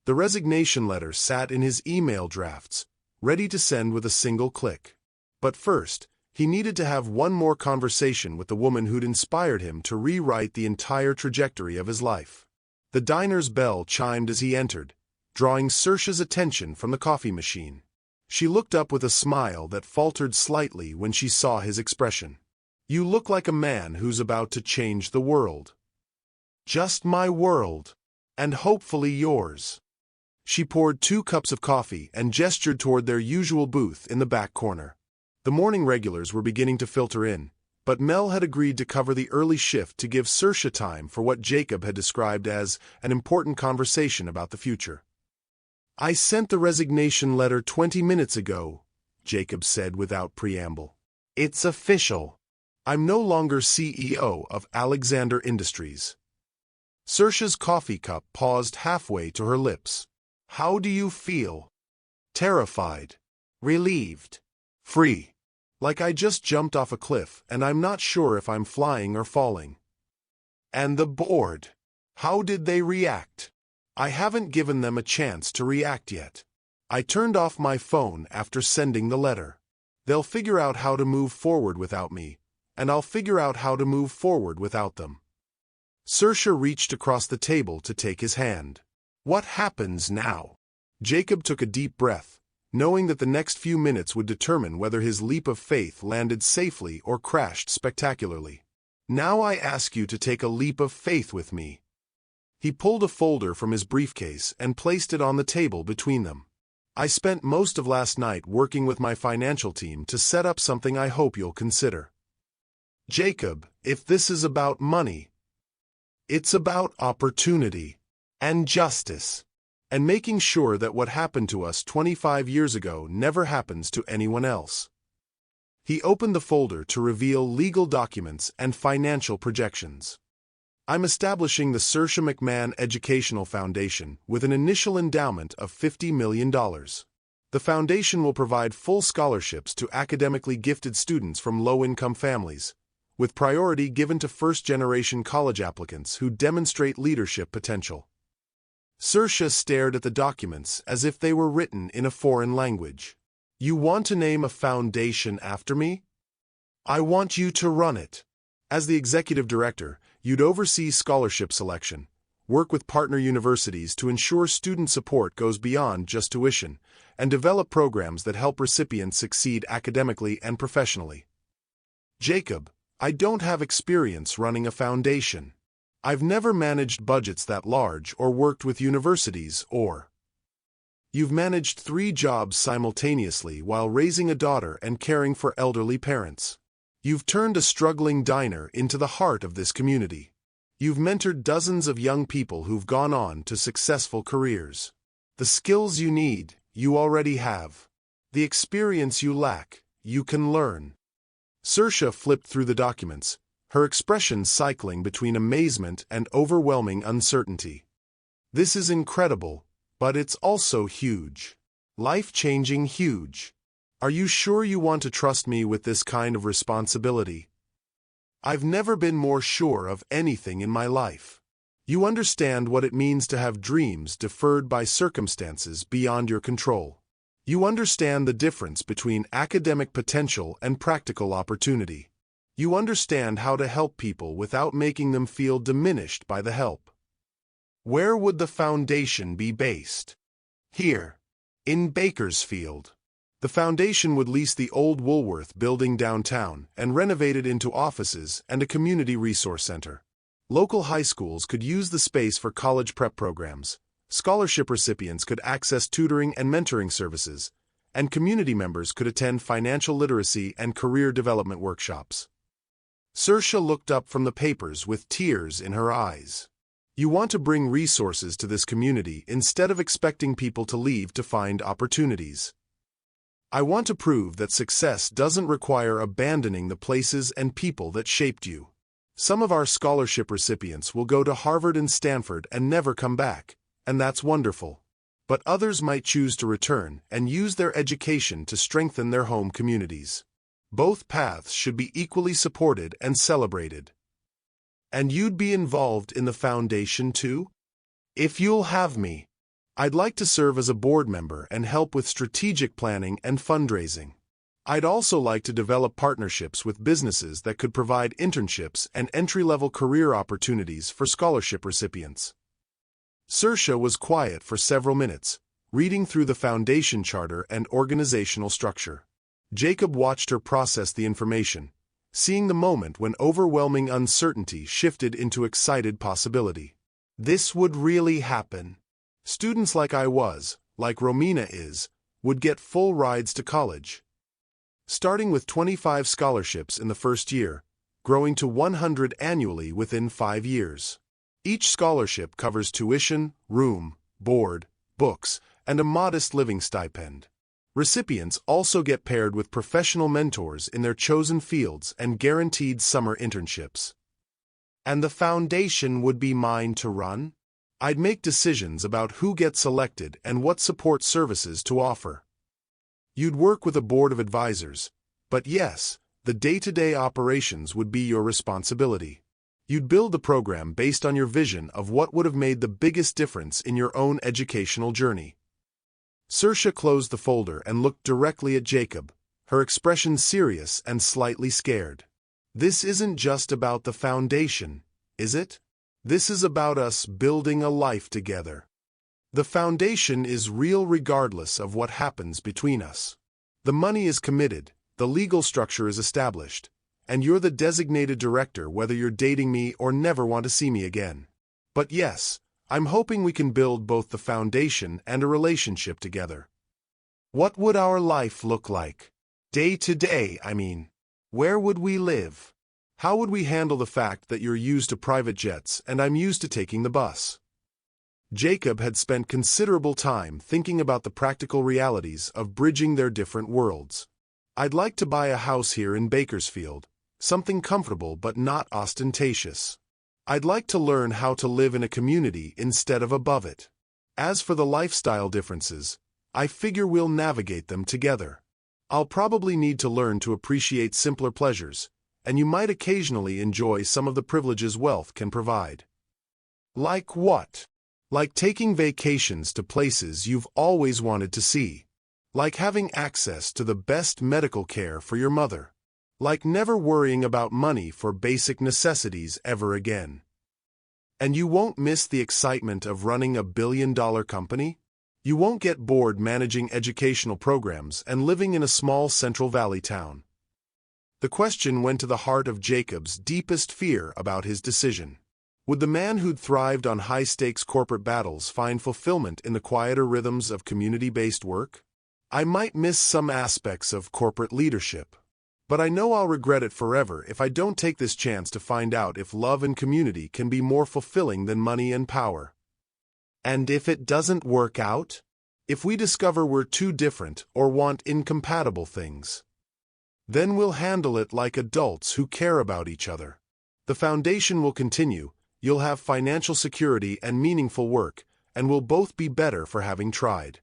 The resignation letter sat in his email drafts, ready to send with a single click. But first, he needed to have one more conversation with the woman who'd inspired him to rewrite the entire trajectory of his life. The diner's bell chimed as he entered, drawing Cersa's attention from the coffee machine. She looked up with a smile that faltered slightly when she saw his expression. "You look like a man who's about to change the world." "Just my world. And hopefully yours." She poured 2 cups of coffee and gestured toward their usual booth in the back corner. The morning regulars were beginning to filter in, but Mel had agreed to cover the early shift to give Cersa time for what Jacob had described as an important conversation about the future. "I sent the resignation letter 20 minutes ago," Jacob said without preamble. "It's official. I'm no longer CEO of Alexander Industries." Cersa's coffee cup paused halfway to her lips. "How do you feel?" "Terrified. Relieved. Free. Like I just jumped off a cliff and I'm not sure if I'm flying or falling." "And the board? How did they react?" "I haven't given them a chance to react yet. I turned off my phone after sending the letter. They'll figure out how to move forward without me, and I'll figure out how to move forward without them." Cersa reached across the table to take his hand. "What happens now?" Jacob took a deep breath, knowing that the next few minutes would determine whether his leap of faith landed safely or crashed spectacularly. "Now I ask you to take a leap of faith with me." He pulled a folder from his briefcase and placed it on the table between them. "I spent most of last night working with my financial team to set up something I hope you'll consider." "Jacob, if this is about money, it's about opportunity and justice, and making sure that what happened to us 25 years ago never happens to anyone else." He opened the folder to reveal legal documents and financial projections. "I'm establishing the Cersa McMahon Educational Foundation with an initial endowment of $50 million. The foundation will provide full scholarships to academically gifted students from low-income families, with priority given to first-generation college applicants who demonstrate leadership potential." Cersa stared at the documents as if they were written in a foreign language. "You want to name a foundation after me? I want you to run it. As the executive director, you'd oversee scholarship selection, work with partner universities to ensure student support goes beyond just tuition, and develop programs that help recipients succeed academically and professionally." "Jacob, I don't have experience running a foundation. I've never managed budgets that large or worked with universities or—" "You've managed 3 jobs simultaneously while raising a daughter and caring for elderly parents. You've turned a struggling diner into the heart of this community. You've mentored dozens of young people who've gone on to successful careers. The skills you need, you already have. The experience you lack, you can learn." Cersa flipped through the documents, her expression cycling between amazement and overwhelming uncertainty. "This is incredible, but it's also huge. Life-changing huge. Are you sure you want to trust me with this kind of responsibility?" "I've never been more sure of anything in my life. You understand what it means to have dreams deferred by circumstances beyond your control. You understand the difference between academic potential and practical opportunity. You understand how to help people without making them feel diminished by the help. Where would the foundation be based?" "Here. In Bakersfield." The foundation would lease the old Woolworth building downtown and renovate it into offices and a community resource center. Local high schools could use the space for college prep programs. Scholarship recipients could access tutoring and mentoring services, and community members could attend financial literacy and career development workshops. Cersa looked up from the papers with tears in her eyes. You want to bring resources to this community instead of expecting people to leave to find opportunities. I want to prove that success doesn't require abandoning the places and people that shaped you. Some of our scholarship recipients will go to Harvard and Stanford and never come back, and that's wonderful. But others might choose to return and use their education to strengthen their home communities. Both paths should be equally supported and celebrated. And you'd be involved in the foundation too? If you'll have me, I'd like to serve as a board member and help with strategic planning and fundraising. I'd also like to develop partnerships with businesses that could provide internships and entry-level career opportunities for scholarship recipients. Cersa was quiet for several minutes, reading through the foundation charter and organizational structure. Jacob watched her process the information, seeing the moment when overwhelming uncertainty shifted into excited possibility. This would really happen. Students like I was, like Romina is, would get full rides to college. Starting with 25 scholarships in the first year, growing to 100 annually within 5 years. Each scholarship covers tuition, room, board, books, and a modest living stipend. Recipients also get paired with professional mentors in their chosen fields and guaranteed summer internships. And the foundation would be mine to run? I'd make decisions about who gets selected and what support services to offer. You'd work with a board of advisors, but yes, the day-to-day operations would be your responsibility. You'd build the program based on your vision of what would have made the biggest difference in your own educational journey. Cersa closed the folder and looked directly at Jacob, her expression serious and slightly scared. This isn't just about the foundation, is it? This is about us building a life together. The foundation is real regardless of what happens between us. The money is committed, the legal structure is established, and you're the designated director whether you're dating me or never want to see me again. But yes, I'm hoping we can build both the foundation and a relationship together. What would our life look like? Day to day, I mean. Where would we live? How would we handle the fact that you're used to private jets and I'm used to taking the bus? Jacob had spent considerable time thinking about the practical realities of bridging their different worlds. I'd like to buy a house here in Bakersfield, something comfortable but not ostentatious. I'd like to learn how to live in a community instead of above it. As for the lifestyle differences, I figure we'll navigate them together. I'll probably need to learn to appreciate simpler pleasures, and you might occasionally enjoy some of the privileges wealth can provide. Like what? Like taking vacations to places you've always wanted to see. Like having access to the best medical care for your mother. Like never worrying about money for basic necessities ever again. And you won't miss the excitement of running a billion-dollar company? You won't get bored managing educational programs and living in a small Central Valley town. The question went to the heart of Jacob's deepest fear about his decision. Would the man who'd thrived on high-stakes corporate battles find fulfillment in the quieter rhythms of community-based work? I might miss some aspects of corporate leadership, but I know I'll regret it forever if I don't take this chance to find out if love and community can be more fulfilling than money and power. And if it doesn't work out? If we discover we're too different or want incompatible things? Then we'll handle it like adults who care about each other. The foundation will continue, you'll have financial security and meaningful work, and we'll both be better for having tried.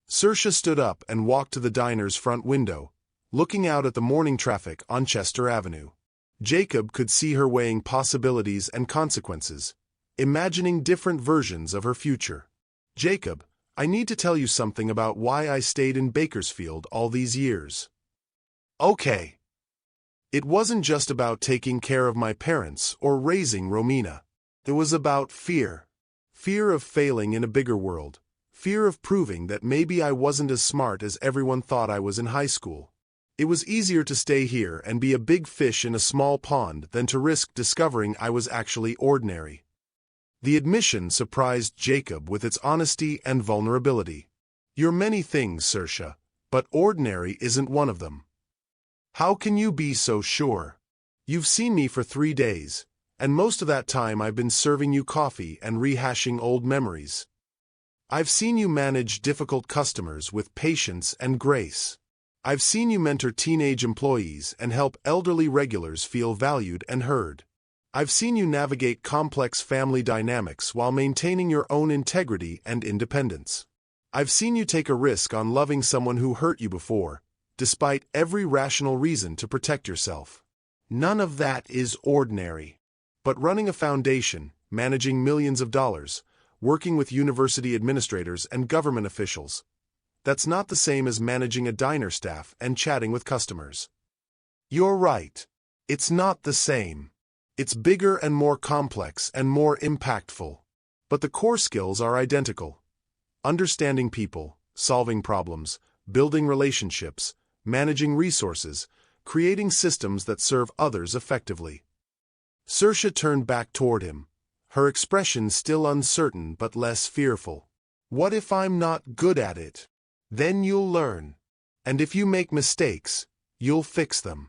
Cersa stood up and walked to the diner's front window, looking out at the morning traffic on Chester Avenue. Jacob could see her weighing possibilities and consequences, imagining different versions of her future. Jacob, I need to tell you something about why I stayed in Bakersfield all these years. Okay. It wasn't just about taking care of my parents or raising Romina. It was about fear. Fear of failing in a bigger world. Fear of proving that maybe I wasn't as smart as everyone thought I was in high school. It was easier to stay here and be a big fish in a small pond than to risk discovering I was actually ordinary. The admission surprised Jacob with its honesty and vulnerability. You're many things, Cersa, but ordinary isn't one of them. How can you be so sure? You've seen me for 3 days, and most of that time I've been serving you coffee and rehashing old memories. I've seen you manage difficult customers with patience and grace. I've seen you mentor teenage employees and help elderly regulars feel valued and heard. I've seen you navigate complex family dynamics while maintaining your own integrity and independence. I've seen you take a risk on loving someone who hurt you before, despite every rational reason to protect yourself. None of that is ordinary. But running a foundation, managing millions of dollars, working with university administrators and government officials, that's not the same as managing a diner staff and chatting with customers. You're right. It's not the same. It's bigger and more complex and more impactful. But the core skills are identical. Understanding people, solving problems, building relationships, managing resources, creating systems that serve others effectively. Cersa turned back toward him, her expression still uncertain but less fearful. What if I'm not good at it? Then you'll learn. And if you make mistakes, you'll fix them.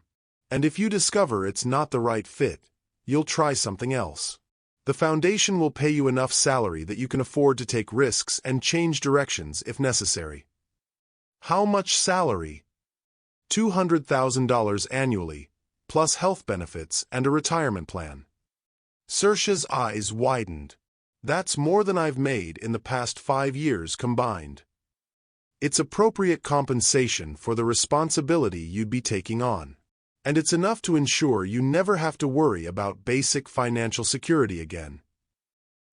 And if you discover it's not the right fit, you'll try something else. The foundation will pay you enough salary that you can afford to take risks and change directions if necessary. How much salary? $200,000 annually, plus health benefits and a retirement plan. Cersa's eyes widened. That's more than I've made in the past 5 years combined. It's appropriate compensation for the responsibility you'd be taking on. And it's enough to ensure you never have to worry about basic financial security again.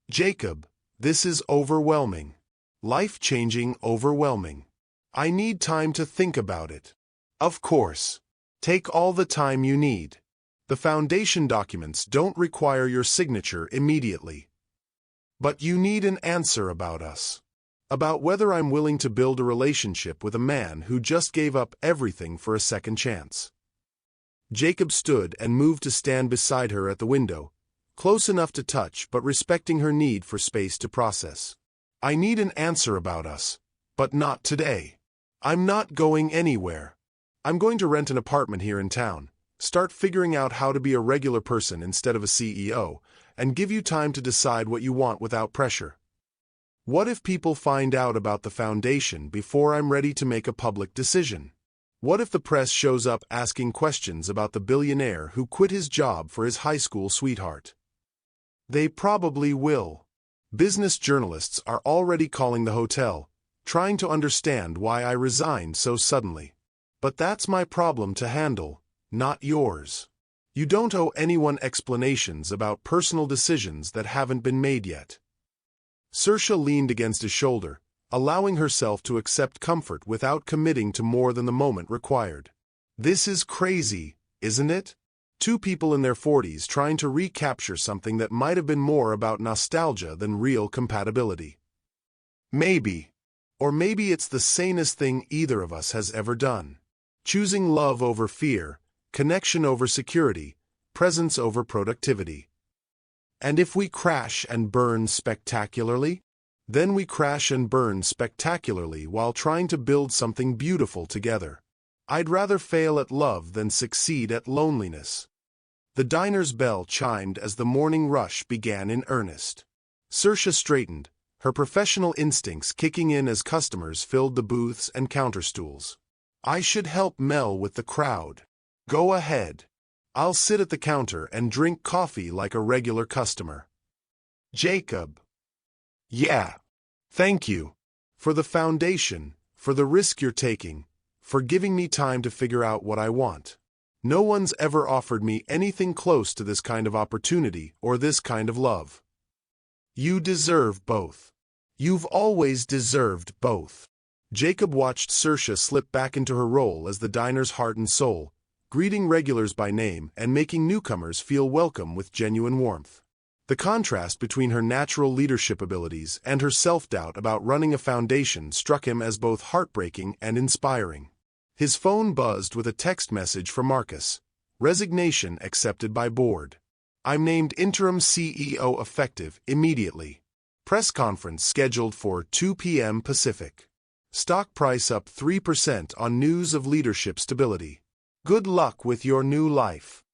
Jacob, this is overwhelming. Life-changing overwhelming. I need time to think about it. Of course. Take all the time you need. The foundation documents don't require your signature immediately. But you need an answer about us. About whether I'm willing to build a relationship with a man who just gave up everything for a second chance. Jacob stood and moved to stand beside her at the window, close enough to touch but respecting her need for space to process. I need an answer about us, but not today. I'm not going anywhere. I'm going to rent an apartment here in town, start figuring out how to be a regular person instead of a CEO, and give you time to decide what you want without pressure. What if people find out about the foundation before I'm ready to make a public decision? What if the press shows up asking questions about the billionaire who quit his job for his high school sweetheart? They probably will. Business journalists are already calling the hotel, trying to understand why I resigned so suddenly. But that's my problem to handle, not yours. You don't owe anyone explanations about personal decisions that haven't been made yet. Cersa leaned against his shoulder, allowing herself to accept comfort without committing to more than the moment required. This is crazy, isn't it? 2 people in their 40s trying to recapture something that might have been more about nostalgia than real compatibility. Maybe. Or maybe it's the sanest thing either of us has ever done. Choosing love over fear, connection over security, presence over productivity. And if we crash and burn spectacularly? Then we crash and burn spectacularly while trying to build something beautiful together. I'd rather fail at love than succeed at loneliness. The diner's bell chimed as the morning rush began in earnest. Cersa straightened, her professional instincts kicking in as customers filled the booths and counter stools. I should help Mel with the crowd. Go ahead. I'll sit at the counter and drink coffee like a regular customer. Jacob. Yeah. Thank you. For the foundation, for the risk you're taking, for giving me time to figure out what I want. No one's ever offered me anything close to this kind of opportunity or this kind of love. You deserve both. You've always deserved both. Jacob watched Cersa slip back into her role as the diner's heart and soul, greeting regulars by name and making newcomers feel welcome with genuine warmth. The contrast between her natural leadership abilities and her self-doubt about running a foundation struck him as both heartbreaking and inspiring. His phone buzzed with a text message from Marcus. Resignation accepted by board. I'm named interim CEO effective immediately. Press conference scheduled for 2 p.m. Pacific. Stock price up 3% on news of leadership stability. Good luck with your new life.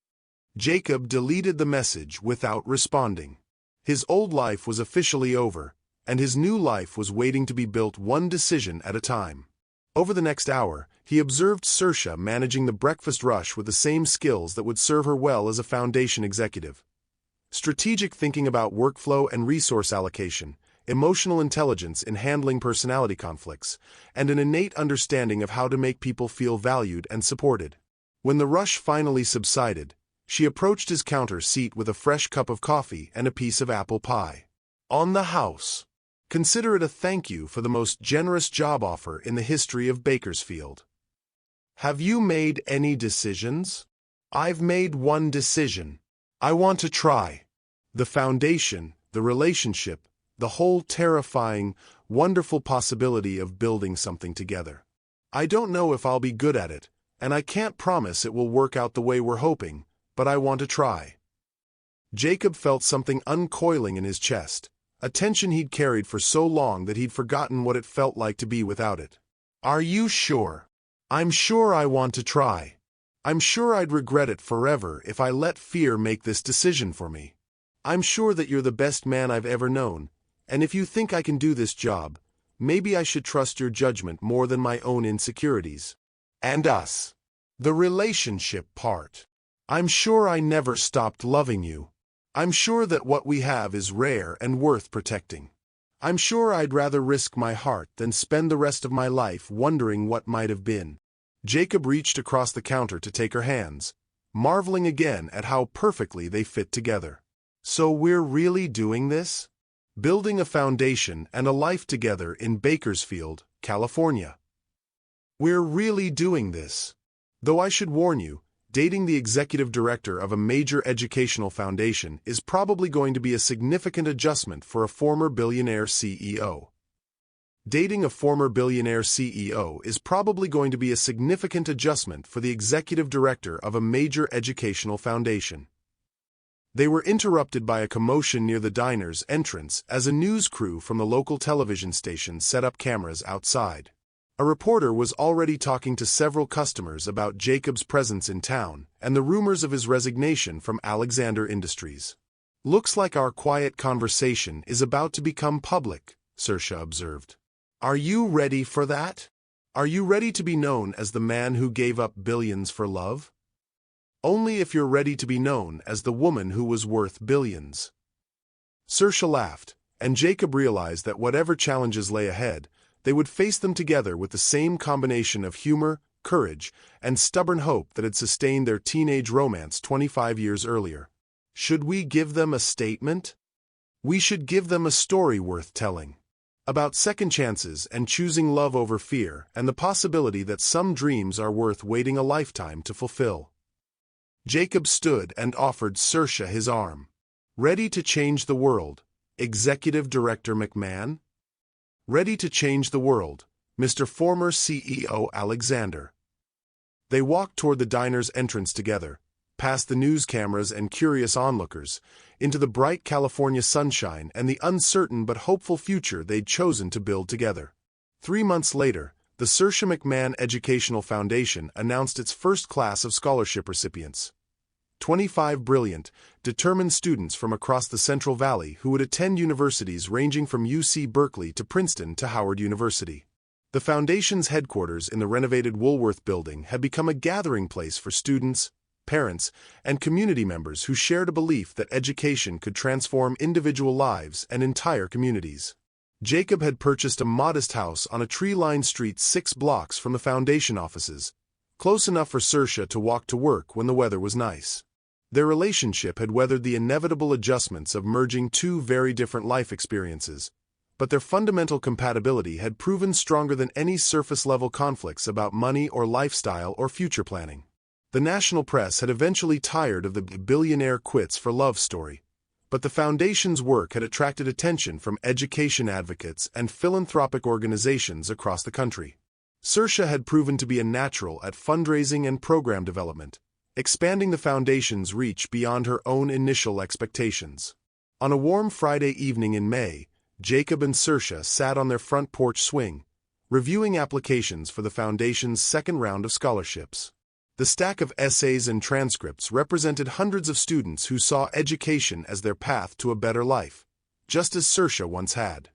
Jacob deleted the message without responding. His old life was officially over, and his new life was waiting to be built one decision at a time. Over the next hour, he observed Cersa managing the breakfast rush with the same skills that would serve her well as a foundation executive. Strategic thinking about workflow and resource allocation, emotional intelligence in handling personality conflicts, and an innate understanding of how to make people feel valued and supported. When the rush finally subsided, she approached his counter seat with a fresh cup of coffee and a piece of apple pie. On the house. Consider it a thank you for the most generous job offer in the history of Bakersfield. Have you made any decisions? I've made one decision. I want to try. The foundation, the relationship, the whole terrifying, wonderful possibility of building something together. I don't know if I'll be good at it, and I can't promise it will work out the way we're hoping, but I want to try. Jacob felt something uncoiling in his chest, a tension he'd carried for so long that he'd forgotten what it felt like to be without it. Are you sure? I'm sure I want to try. I'm sure I'd regret it forever if I let fear make this decision for me. I'm sure that you're the best man I've ever known, and if you think I can do this job, maybe I should trust your judgment more than my own insecurities. And us. The relationship part. I'm sure I never stopped loving you. I'm sure that what we have is rare and worth protecting. I'm sure I'd rather risk my heart than spend the rest of my life wondering what might have been. Jacob reached across the counter to take her hands, marveling again at how perfectly they fit together. So we're really doing this? Building a foundation and a life together in Bakersfield, California. We're really doing this. Though I should warn you, dating the executive director of a major educational foundation is probably going to be a significant adjustment for a former billionaire CEO. Dating a former billionaire CEO is probably going to be a significant adjustment for the executive director of a major educational foundation. They were interrupted by a commotion near the diner's entrance as a news crew from the local television station set up cameras outside. A reporter was already talking to several customers about Jacob's presence in town and the rumors of his resignation from Alexander Industries. Looks like our quiet conversation is about to become public, Cersa observed. Are you ready for that? Are you ready to be known as the man who gave up billions for love? Only if you're ready to be known as the woman who was worth billions. Cersa laughed, and Jacob realized that whatever challenges lay ahead, they would face them together with the same combination of humor, courage, and stubborn hope that had sustained their teenage romance 25 years earlier. Should we give them a statement? We should give them a story worth telling. About second chances and choosing love over fear and the possibility that some dreams are worth waiting a lifetime to fulfill. Jacob stood and offered Cersa his arm. Ready to change the world, Executive Director McMahon? Ready to change the world, Mr. Former CEO Alexander. They walked toward the diner's entrance together, past the news cameras and curious onlookers, into the bright California sunshine and the uncertain but hopeful future they'd chosen to build together. 3 months later, the Cersa McMahon Educational Foundation announced its first class of scholarship recipients. 25 brilliant, determined students from across the Central Valley who would attend universities ranging from UC Berkeley to Princeton to Howard University. The foundation's headquarters in the renovated Woolworth building had become a gathering place for students, parents, and community members who shared a belief that education could transform individual lives and entire communities. Jacob had purchased a modest house on a tree-lined street 6 blocks from the foundation offices, close enough for Cersa to walk to work when the weather was nice. Their relationship had weathered the inevitable adjustments of merging 2 very different life experiences, but their fundamental compatibility had proven stronger than any surface-level conflicts about money or lifestyle or future planning. The national press had eventually tired of the billionaire quits for love story, But the foundation's work had attracted attention from education advocates and philanthropic organizations across the country. Cersa had proven to be a natural at fundraising and program development, expanding the foundation's reach beyond her own initial expectations. On a warm Friday evening in May, Jacob and Cersa sat on their front porch swing, reviewing applications for the foundation's second round of scholarships. The stack of essays and transcripts represented hundreds of students who saw education as their path to a better life, just as Cersa once had.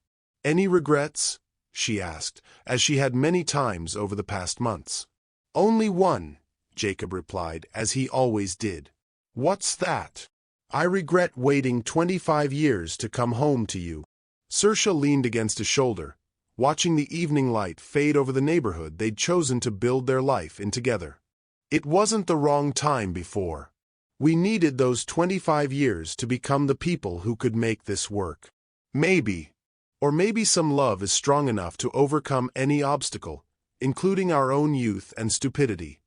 "Any regrets?" she asked, as she had many times over the past months. "Only one," Jacob replied, as he always did. "What's that?" "I regret waiting 25 years to come home to you." Cersa leaned against his shoulder, watching the evening light fade over the neighborhood they'd chosen to build their life in together. "It wasn't the wrong time before. We needed those 25 years to become the people who could make this work. Maybe. Or maybe some love is strong enough to overcome any obstacle, including our own youth and stupidity.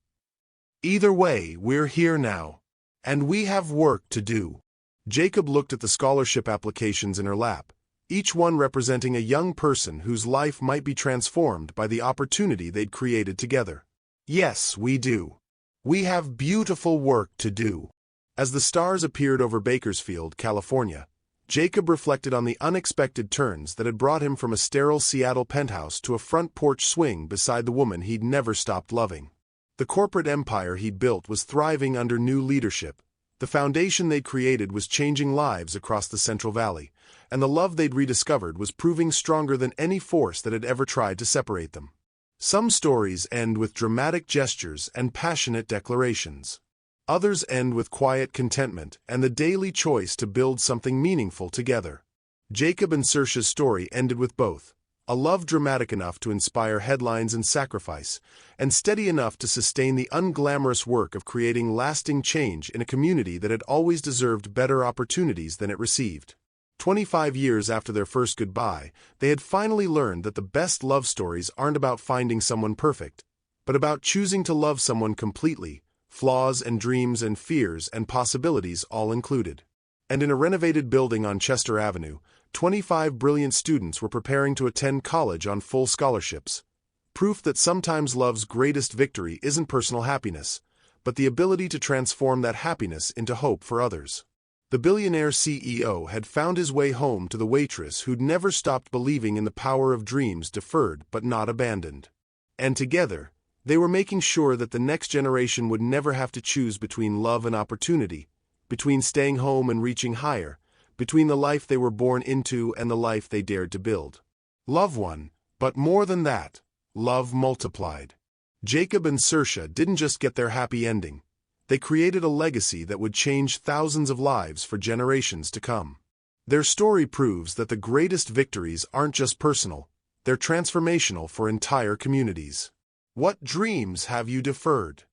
Either way, we're here now. And we have work to do." Jacob looked at the scholarship applications in her lap, each one representing a young person whose life might be transformed by the opportunity they'd created together. "Yes, we do. We have beautiful work to do." As the stars appeared over Bakersfield, California, Jacob reflected on the unexpected turns that had brought him from a sterile Seattle penthouse to a front porch swing beside the woman he'd never stopped loving. The corporate empire he'd built was thriving under new leadership. The foundation they'd created was changing lives across the Central Valley, and the love they'd rediscovered was proving stronger than any force that had ever tried to separate them. Some stories end with dramatic gestures and passionate declarations. Others end with quiet contentment and the daily choice to build something meaningful together. Jacob and Cersa's story ended with both: a love dramatic enough to inspire headlines and sacrifice, and steady enough to sustain the unglamorous work of creating lasting change in a community that had always deserved better opportunities than it received. 25 years after their first goodbye, they had finally learned that the best love stories aren't about finding someone perfect, but about choosing to love someone completely, flaws and dreams and fears and possibilities all included. And in a renovated building on Chester Avenue, 25 brilliant students were preparing to attend college on full scholarships. Proof that sometimes love's greatest victory isn't personal happiness, but the ability to transform that happiness into hope for others. The billionaire CEO had found his way home to the waitress who'd never stopped believing in the power of dreams deferred but not abandoned. And together, they were making sure that the next generation would never have to choose between love and opportunity, between staying home and reaching higher, between the life they were born into and the life they dared to build. Love won, but more than that, love multiplied. Jacob and Cersa didn't just get their happy ending. They created a legacy that would change thousands of lives for generations to come. Their story proves that the greatest victories aren't just personal, they're transformational for entire communities. What dreams have you deferred?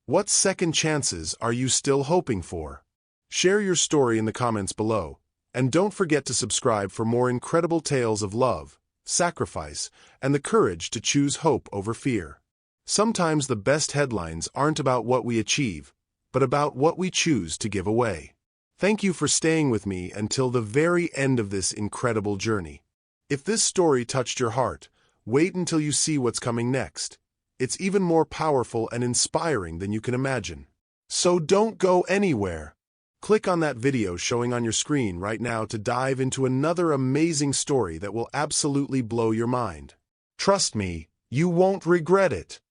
What second chances are you still hoping for? Share your story in the comments below, and don't forget to subscribe for more incredible tales of love, sacrifice, and the courage to choose hope over fear. Sometimes the best headlines aren't about what we achieve, but about what we choose to give away. Thank you for staying with me until the very end of this incredible journey. If this story touched your heart, wait until you see what's coming next. It's even more powerful and inspiring than you can imagine. So don't go anywhere. Click on that video showing on your screen right now to dive into another amazing story that will absolutely blow your mind. Trust me, you won't regret it.